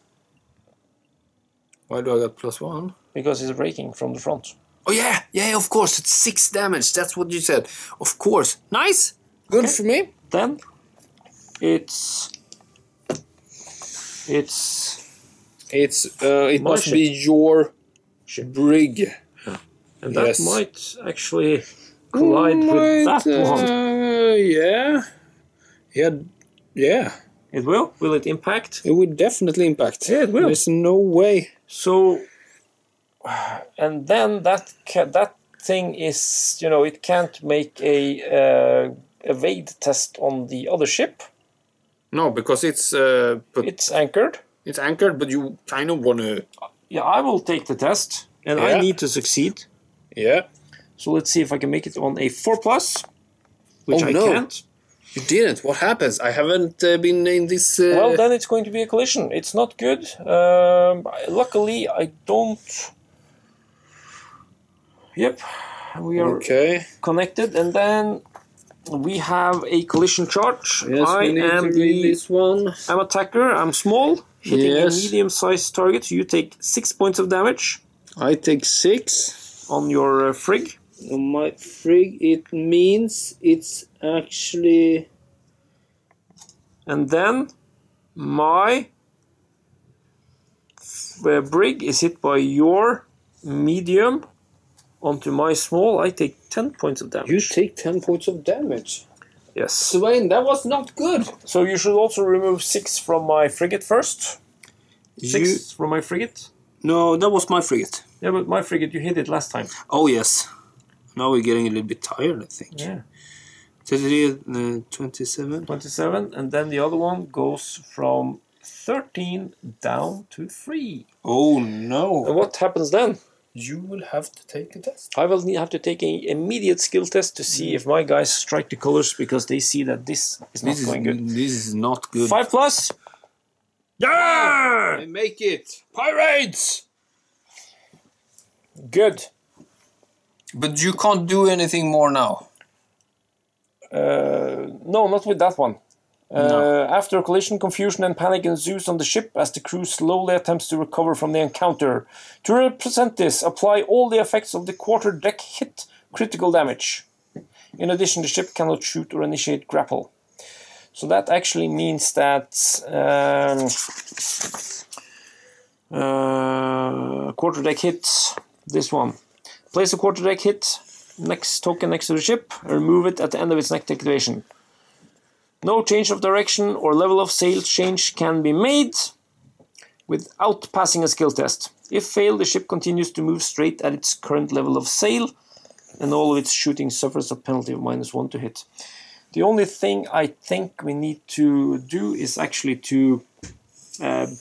Speaker 2: Why do I got +1?
Speaker 1: Because it's raking from the front.
Speaker 2: Oh yeah, of course. It's 6 damage. That's what you said. Of course. Nice. Good for me.
Speaker 1: Then it My
Speaker 2: must
Speaker 1: ship.
Speaker 2: be your brig.
Speaker 1: and that
Speaker 2: Yes.
Speaker 1: might actually collide with that one.
Speaker 2: Yeah.
Speaker 1: It will? Will it impact?
Speaker 2: It would definitely impact.
Speaker 1: Yeah, it will.
Speaker 2: There's no way.
Speaker 1: So, and then that thing is, it can't make a evade test on the other ship.
Speaker 2: No, because it's
Speaker 1: It's anchored.
Speaker 2: it's anchored, but you kind of want to.
Speaker 1: Yeah, I will take the test, and I
Speaker 2: Yeah.
Speaker 1: need to succeed.
Speaker 2: Yeah.
Speaker 1: So let's see if I can make it on a 4+, which
Speaker 2: Oh,
Speaker 1: I
Speaker 2: no.
Speaker 1: can't.
Speaker 2: You didn't. What happens? I haven't been in this.
Speaker 1: Well, then it's going to be a collision. It's not good. Luckily, I don't. Yep, we are
Speaker 2: Okay.
Speaker 1: connected, and then we have a collision charge.
Speaker 2: Yes,
Speaker 1: I
Speaker 2: we need
Speaker 1: am
Speaker 2: to read this one.
Speaker 1: I'm attacker. I'm small, hitting
Speaker 2: Yes.
Speaker 1: a medium-sized target. So you take 6 points of damage
Speaker 2: I take 6.
Speaker 1: on your frig.
Speaker 2: On my frig, it means it's actually.
Speaker 1: And then my brig is hit by your medium onto my small. I take 10 points of damage.
Speaker 2: You take 10 points of damage.
Speaker 1: Yes.
Speaker 2: Swain, that was not good.
Speaker 1: So you should also remove 6 from my frigate first. 6 from my frigate.
Speaker 2: No, that was my frigate.
Speaker 1: Yeah, but my frigate, you hit it last time.
Speaker 2: Oh, yes. Now we're getting a little bit tired, I think.
Speaker 1: Yeah.
Speaker 2: 27.
Speaker 1: 27, and then the other one goes from 13 down to 3.
Speaker 2: Oh, no.
Speaker 1: And what happens then?
Speaker 2: You will have to take a test.
Speaker 1: I will have to take an immediate skill test to see if my guys strike the colors, because they see that this is not going good.
Speaker 2: This is not good.
Speaker 1: 5+. Yeah!
Speaker 2: I make it. Pirates!
Speaker 1: Good.
Speaker 2: But you can't do anything more now.
Speaker 1: No, not with that one.
Speaker 2: No.
Speaker 1: After a collision, confusion and panic ensues on the ship as the crew slowly attempts to recover from the encounter. To represent this, apply all the effects of the quarter-deck hit critical damage. In addition, the ship cannot shoot or initiate grapple. So that actually means that quarter-deck hit, this one. Place a quarter-deck hit, next token next to the ship, and remove it at the end of its next activation. No change of direction or level of sail change can be made without passing a skill test. If failed, the ship continues to move straight at its current level of sail, and all of its shooting suffers a penalty of -1 to hit. The only thing I think we need to do is actually to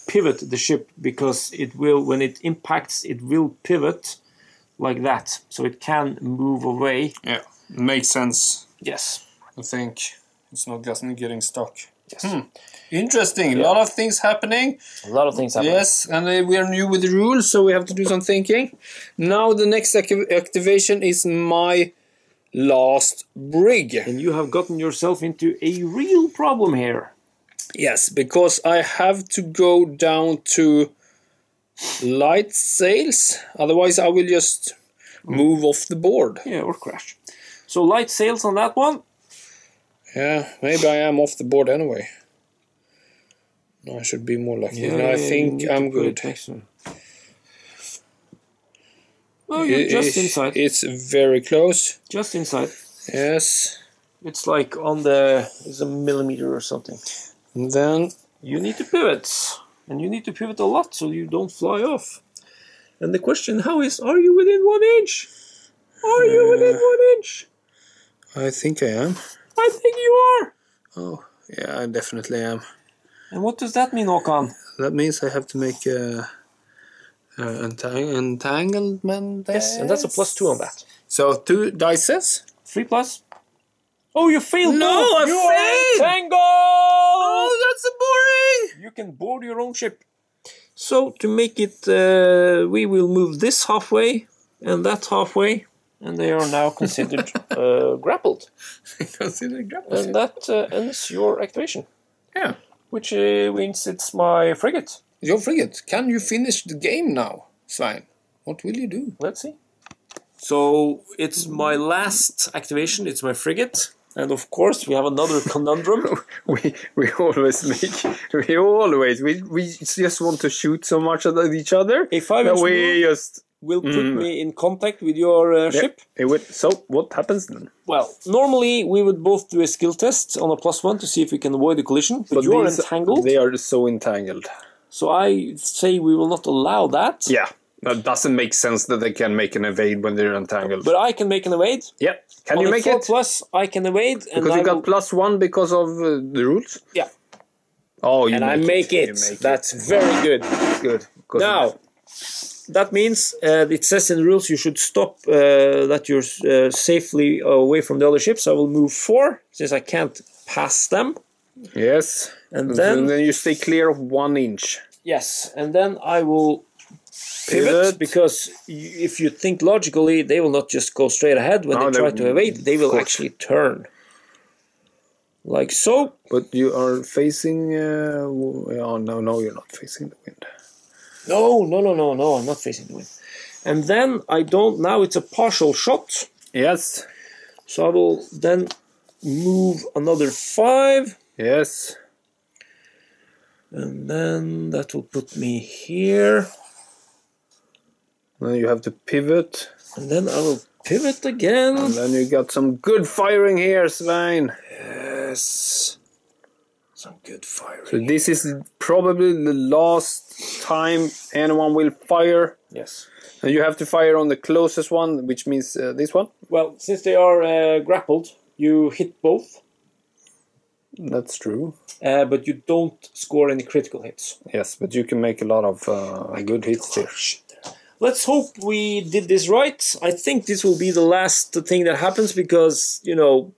Speaker 1: pivot the ship, because it will, when it impacts, it will pivot like that, so it can move away.
Speaker 2: Yeah, makes sense.
Speaker 1: Yes.
Speaker 2: I think it's not just getting stuck.
Speaker 1: Yes.
Speaker 2: Interesting. A lot of things happening.
Speaker 1: A lot of things happen.
Speaker 2: Yes, and we are new with the rules, so we have to do some thinking. Now the next activation is my last brig.
Speaker 1: And you have gotten yourself into a real problem here.
Speaker 2: Yes, because I have to go down to light sails. Otherwise, I will just move off the board.
Speaker 1: Yeah, or crash. So light sails on that one.
Speaker 2: Yeah, maybe I am off the board anyway. No, I should be more lucky.
Speaker 1: Yeah,
Speaker 2: No, I think I'm good.
Speaker 1: Oh, you're just inside.
Speaker 2: It's very close.
Speaker 1: Just inside.
Speaker 2: Yes.
Speaker 1: It's like on the... It's a millimeter or something.
Speaker 2: And then...
Speaker 1: You need to pivot. And you need to pivot a lot so you don't fly off. And the question now is, are you within 1 inch? Are you within 1 inch?
Speaker 2: I think I am.
Speaker 1: I think you are.
Speaker 2: Oh, yeah, I definitely am.
Speaker 1: And what does that mean, Håkan?
Speaker 2: That means I have to make entanglement.
Speaker 1: Yes, and that's a +2 on that.
Speaker 2: So 2 dices.
Speaker 1: 3+. Oh, you failed!
Speaker 2: No, I
Speaker 1: you
Speaker 2: failed!
Speaker 1: are entangled!
Speaker 2: Oh, that's so boring!
Speaker 1: You can board your own ship. So, to make it, we will move this halfway and that halfway, and they are now considered grappled.
Speaker 2: Considered grappled.
Speaker 1: And that ends your activation.
Speaker 2: Yeah.
Speaker 1: Which means it's my frigate.
Speaker 2: Your frigate. Can you finish the game now, Svein? What will you do?
Speaker 1: Let's see. So, it's my last activation, it's my frigate. And of course, we have another conundrum.
Speaker 2: we always we just want to shoot so much at each other.
Speaker 1: A 5-inch move will put me in contact with your ship.
Speaker 2: It would. So what happens then?
Speaker 1: Well, normally we would both do a skill test on a +1 to see if we can avoid the collision. But you are entangled.
Speaker 2: They are so entangled.
Speaker 1: So I say we will not allow that.
Speaker 2: Yeah. That doesn't make sense that they can make an evade when they're entangled.
Speaker 1: But I can make an evade.
Speaker 2: Yeah. Can you make it?
Speaker 1: 4+, I can evade.
Speaker 2: Because you got +1 because of the rules?
Speaker 1: Yeah.
Speaker 2: Oh, you
Speaker 1: and
Speaker 2: make
Speaker 1: I make it. That's very good.
Speaker 2: Good.
Speaker 1: Now, that means it says in the rules you should stop that you're safely away from the other ships. I will move 4, since I can't pass them.
Speaker 2: Yes.
Speaker 1: And then
Speaker 2: you stay clear of 1 inch.
Speaker 1: Yes, and then I will pivot, because if you think logically, they will not just go straight ahead when they try to evade. They will actually turn. Like so.
Speaker 2: But you are facing... oh, no, you're not facing the wind.
Speaker 1: No, I'm not facing the wind. And then I don't... Now it's a partial shot.
Speaker 2: Yes.
Speaker 1: So I will then move another 5.
Speaker 2: Yes.
Speaker 1: And then that will put me here.
Speaker 2: Then you have to pivot.
Speaker 1: And then I will pivot again.
Speaker 2: And then you got some good firing here, Svein.
Speaker 1: Yes. Some good firing.
Speaker 2: So this is probably the last time anyone will fire.
Speaker 1: Yes.
Speaker 2: And you have to fire on the closest one, which means this one.
Speaker 1: Well, since they are grappled, you hit both.
Speaker 2: That's true.
Speaker 1: But you don't score any critical hits.
Speaker 2: Yes, but you can make a lot of good hits here.
Speaker 1: let's hope we did this right. I think this will be the last thing that happens because, you know,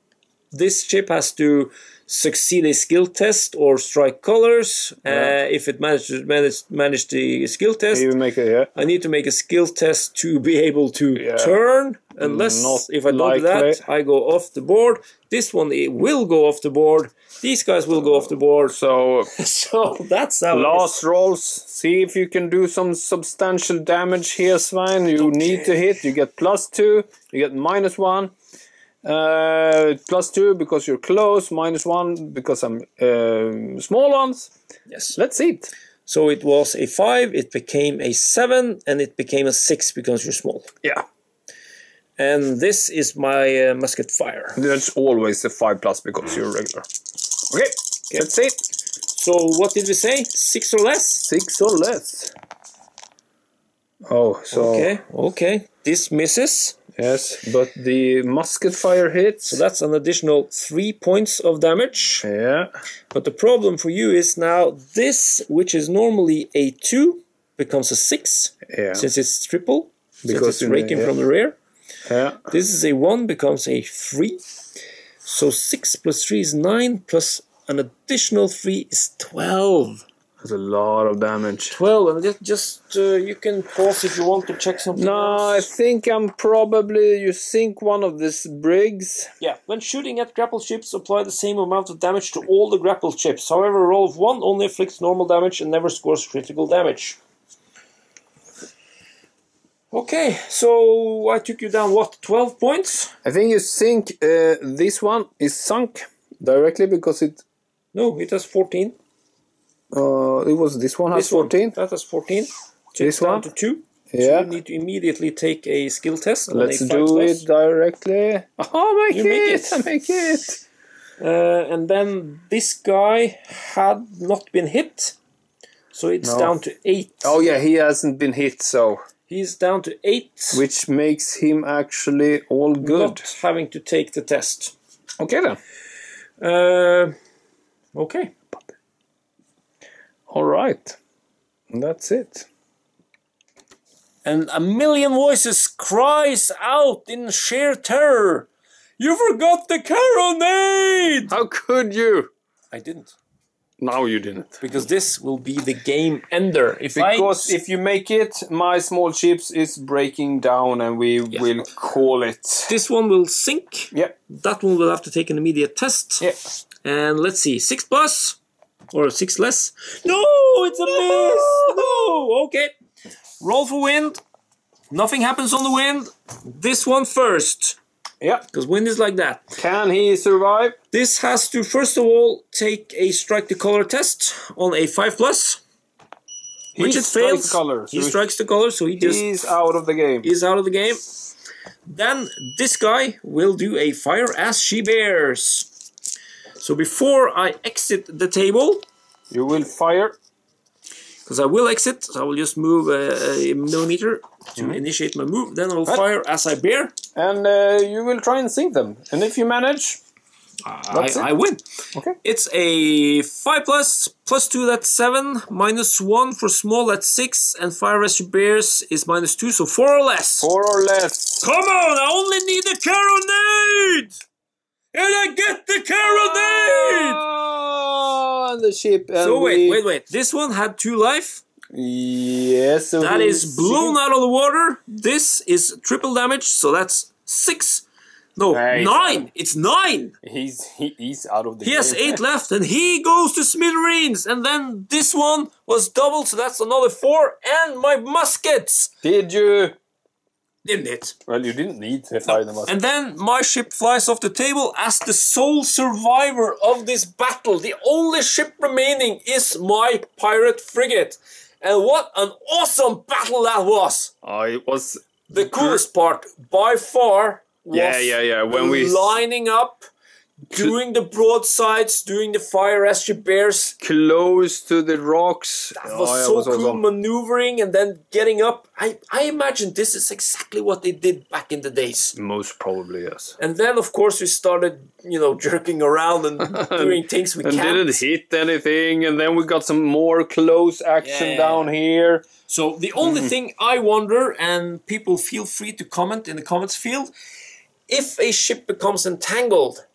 Speaker 1: this ship has to succeed a skill test or strike colors. If it manage the skill test,
Speaker 2: You make it,
Speaker 1: I need to make a skill test to be able to turn. Unless if I don't do that, I go off the board. This one it will go off the board. These guys will go off the board.
Speaker 2: So,
Speaker 1: So that's how
Speaker 2: last rolls. See if you can do some substantial damage here, Svein. You need to hit. You get +2. You get -1. +2 because you're close. -1 because I'm small ones.
Speaker 1: Yes.
Speaker 2: Let's see it.
Speaker 1: So it was a 5, it became a 7, and it became a 6 because you're small.
Speaker 2: Yeah.
Speaker 1: And this is my musket fire.
Speaker 2: There's always a 5+ because you're regular. Okay. Let's see it.
Speaker 1: So what did we say? 6 or less?
Speaker 2: 6 or less. Oh, so...
Speaker 1: Okay. This misses.
Speaker 2: Yes, but the musket fire hits.
Speaker 1: So that's an additional 3 points of damage.
Speaker 2: Yeah.
Speaker 1: But the problem for you is now this, which is normally a 2, becomes a 6.
Speaker 2: Yeah.
Speaker 1: Since it's triple.
Speaker 2: Because
Speaker 1: since it's raking from the rear.
Speaker 2: Yeah.
Speaker 1: This is a 1, becomes a 3. So 6 plus 3 is 9, plus an additional 3 is 12.
Speaker 2: That's a lot of damage.
Speaker 1: 12, and just you can pause if you want to check something
Speaker 2: No,
Speaker 1: else.
Speaker 2: I think I'm probably... You sink one of these brigs.
Speaker 1: Yeah, when shooting at grappled ships, apply the same amount of damage to all the grappled ships. However, a roll of 1 only inflicts normal damage and never scores critical damage. Okay, so I took you down, what, 12 points?
Speaker 2: I think you sink... this one is sunk directly because it...
Speaker 1: No, it has 14.
Speaker 2: It was this one has 14.
Speaker 1: That has 14. So
Speaker 2: This
Speaker 1: it's down
Speaker 2: one?
Speaker 1: to 2.
Speaker 2: Yeah.
Speaker 1: So you need to immediately take a skill test. on
Speaker 2: Let's
Speaker 1: a 5+.
Speaker 2: do it directly. Oh,
Speaker 1: You make it.
Speaker 2: I make it.
Speaker 1: And then this guy had not been hit. So it's down to 8.
Speaker 2: Oh yeah, he hasn't been hit, so...
Speaker 1: He's down to 8.
Speaker 2: Which makes him actually all good.
Speaker 1: Not having to take the test.
Speaker 2: Okay then.
Speaker 1: Okay.
Speaker 2: All right. And that's it.
Speaker 1: And a million voices cries out in sheer terror. You forgot the carronade!
Speaker 2: How could you?
Speaker 1: I didn't.
Speaker 2: No, you didn't.
Speaker 1: Because this will be the game ender.
Speaker 2: Because if you make it, my small ships is breaking down and we will call it.
Speaker 1: This one will sink.
Speaker 2: Yeah.
Speaker 1: That one will have to take an immediate test.
Speaker 2: Yeah.
Speaker 1: And let's see, 6+? Or 6 less? No, it's a miss! No! Okay. Roll for wind. Nothing happens on the wind. This one first.
Speaker 2: Yeah.
Speaker 1: Because wind is like that.
Speaker 2: Can he survive?
Speaker 1: This has to, first of all, take a strike the color test on a 5+. Which it fails. He strikes the color, so
Speaker 2: he's out of the game.
Speaker 1: He's out of the game. Then this guy will do a fire as she bears. So before I exit the table...
Speaker 2: You will fire.
Speaker 1: Because I will exit, so I will just move a millimeter to initiate my move. Then I will fire as I bear.
Speaker 2: And you will try and sink them. And if you manage...
Speaker 1: I win.
Speaker 2: Okay.
Speaker 1: It's a 5+, +2, that's 7, -1 for small, that's 6, and fire as she bears is -2, so 4 or less.
Speaker 2: 4 or less.
Speaker 1: Come on, I only need a carronade! And I get the carronade!
Speaker 2: And the ship. And
Speaker 1: so wait. This one had 2 life.
Speaker 2: Yes. So
Speaker 1: that is blown out of the water. This is triple damage, so that's 6. No, 9. It's 9.
Speaker 2: He's out of the game.
Speaker 1: He has 8 left, and he goes to smithereens. And then this one was doubled, so that's another 4. And my muskets.
Speaker 2: Did you?
Speaker 1: Didn't it?
Speaker 2: Well, you didn't need to fire the muskets.
Speaker 1: And then my ship flies off the table as the sole survivor of this battle. The only ship remaining is my pirate frigate. And what an awesome battle that was!
Speaker 2: It was
Speaker 1: the coolest part by far. Was
Speaker 2: When we
Speaker 1: lining up, doing the broadsides, doing the fire as she bears.
Speaker 2: Close to the rocks.
Speaker 1: That was so
Speaker 2: was
Speaker 1: cool,
Speaker 2: awesome.
Speaker 1: maneuvering and then getting up. I imagine this is exactly what they did back in the days.
Speaker 2: Most probably, yes.
Speaker 1: And then, of course, we started, jerking around and doing things we
Speaker 2: And
Speaker 1: can't.
Speaker 2: didn't hit anything, and then we got some more close action
Speaker 1: Yeah.
Speaker 2: down here.
Speaker 1: So the only thing I wonder, and people feel free to comment in the comments field, if a ship becomes entangled,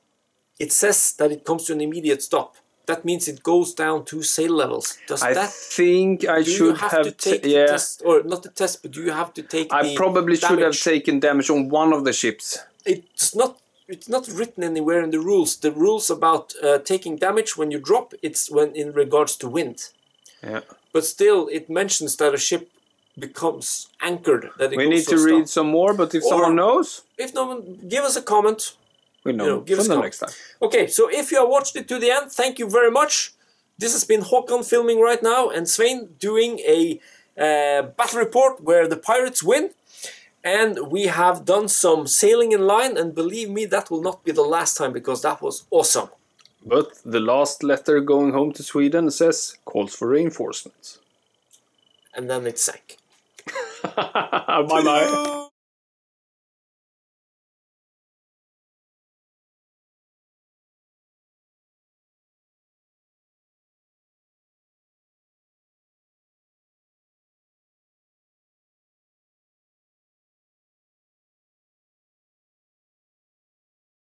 Speaker 1: it says that it comes to an immediate stop. That means it goes down 2 sail levels. Does
Speaker 2: I
Speaker 1: that
Speaker 2: think I
Speaker 1: do you
Speaker 2: should
Speaker 1: have
Speaker 2: have
Speaker 1: to take the
Speaker 2: yeah.
Speaker 1: test, or not the test, but do you have to take
Speaker 2: I
Speaker 1: the
Speaker 2: probably should have
Speaker 1: damage?
Speaker 2: taken damage on one of the ships.
Speaker 1: It's not written anywhere in the rules. The rules about taking damage when you drop, it's when in regards to wind.
Speaker 2: Yeah.
Speaker 1: But still, it mentions that a ship becomes anchored. That it
Speaker 2: We
Speaker 1: goes
Speaker 2: need to
Speaker 1: stop.
Speaker 2: read some more, but if
Speaker 1: Or-
Speaker 2: someone knows,
Speaker 1: If no one, give us a comment.
Speaker 2: we know
Speaker 1: give
Speaker 2: for
Speaker 1: us
Speaker 2: the
Speaker 1: a
Speaker 2: next time.
Speaker 1: Okay, so if you have watched it to the end, thank you very much. This has been Håkon filming right now, and Svein doing a battle report where the pirates win. And we have done some sailing in line, and believe me, that will not be the last time, because that was awesome.
Speaker 2: But the last letter going home to Sweden says calls for reinforcements.
Speaker 1: And then it sank.
Speaker 2: Bye bye.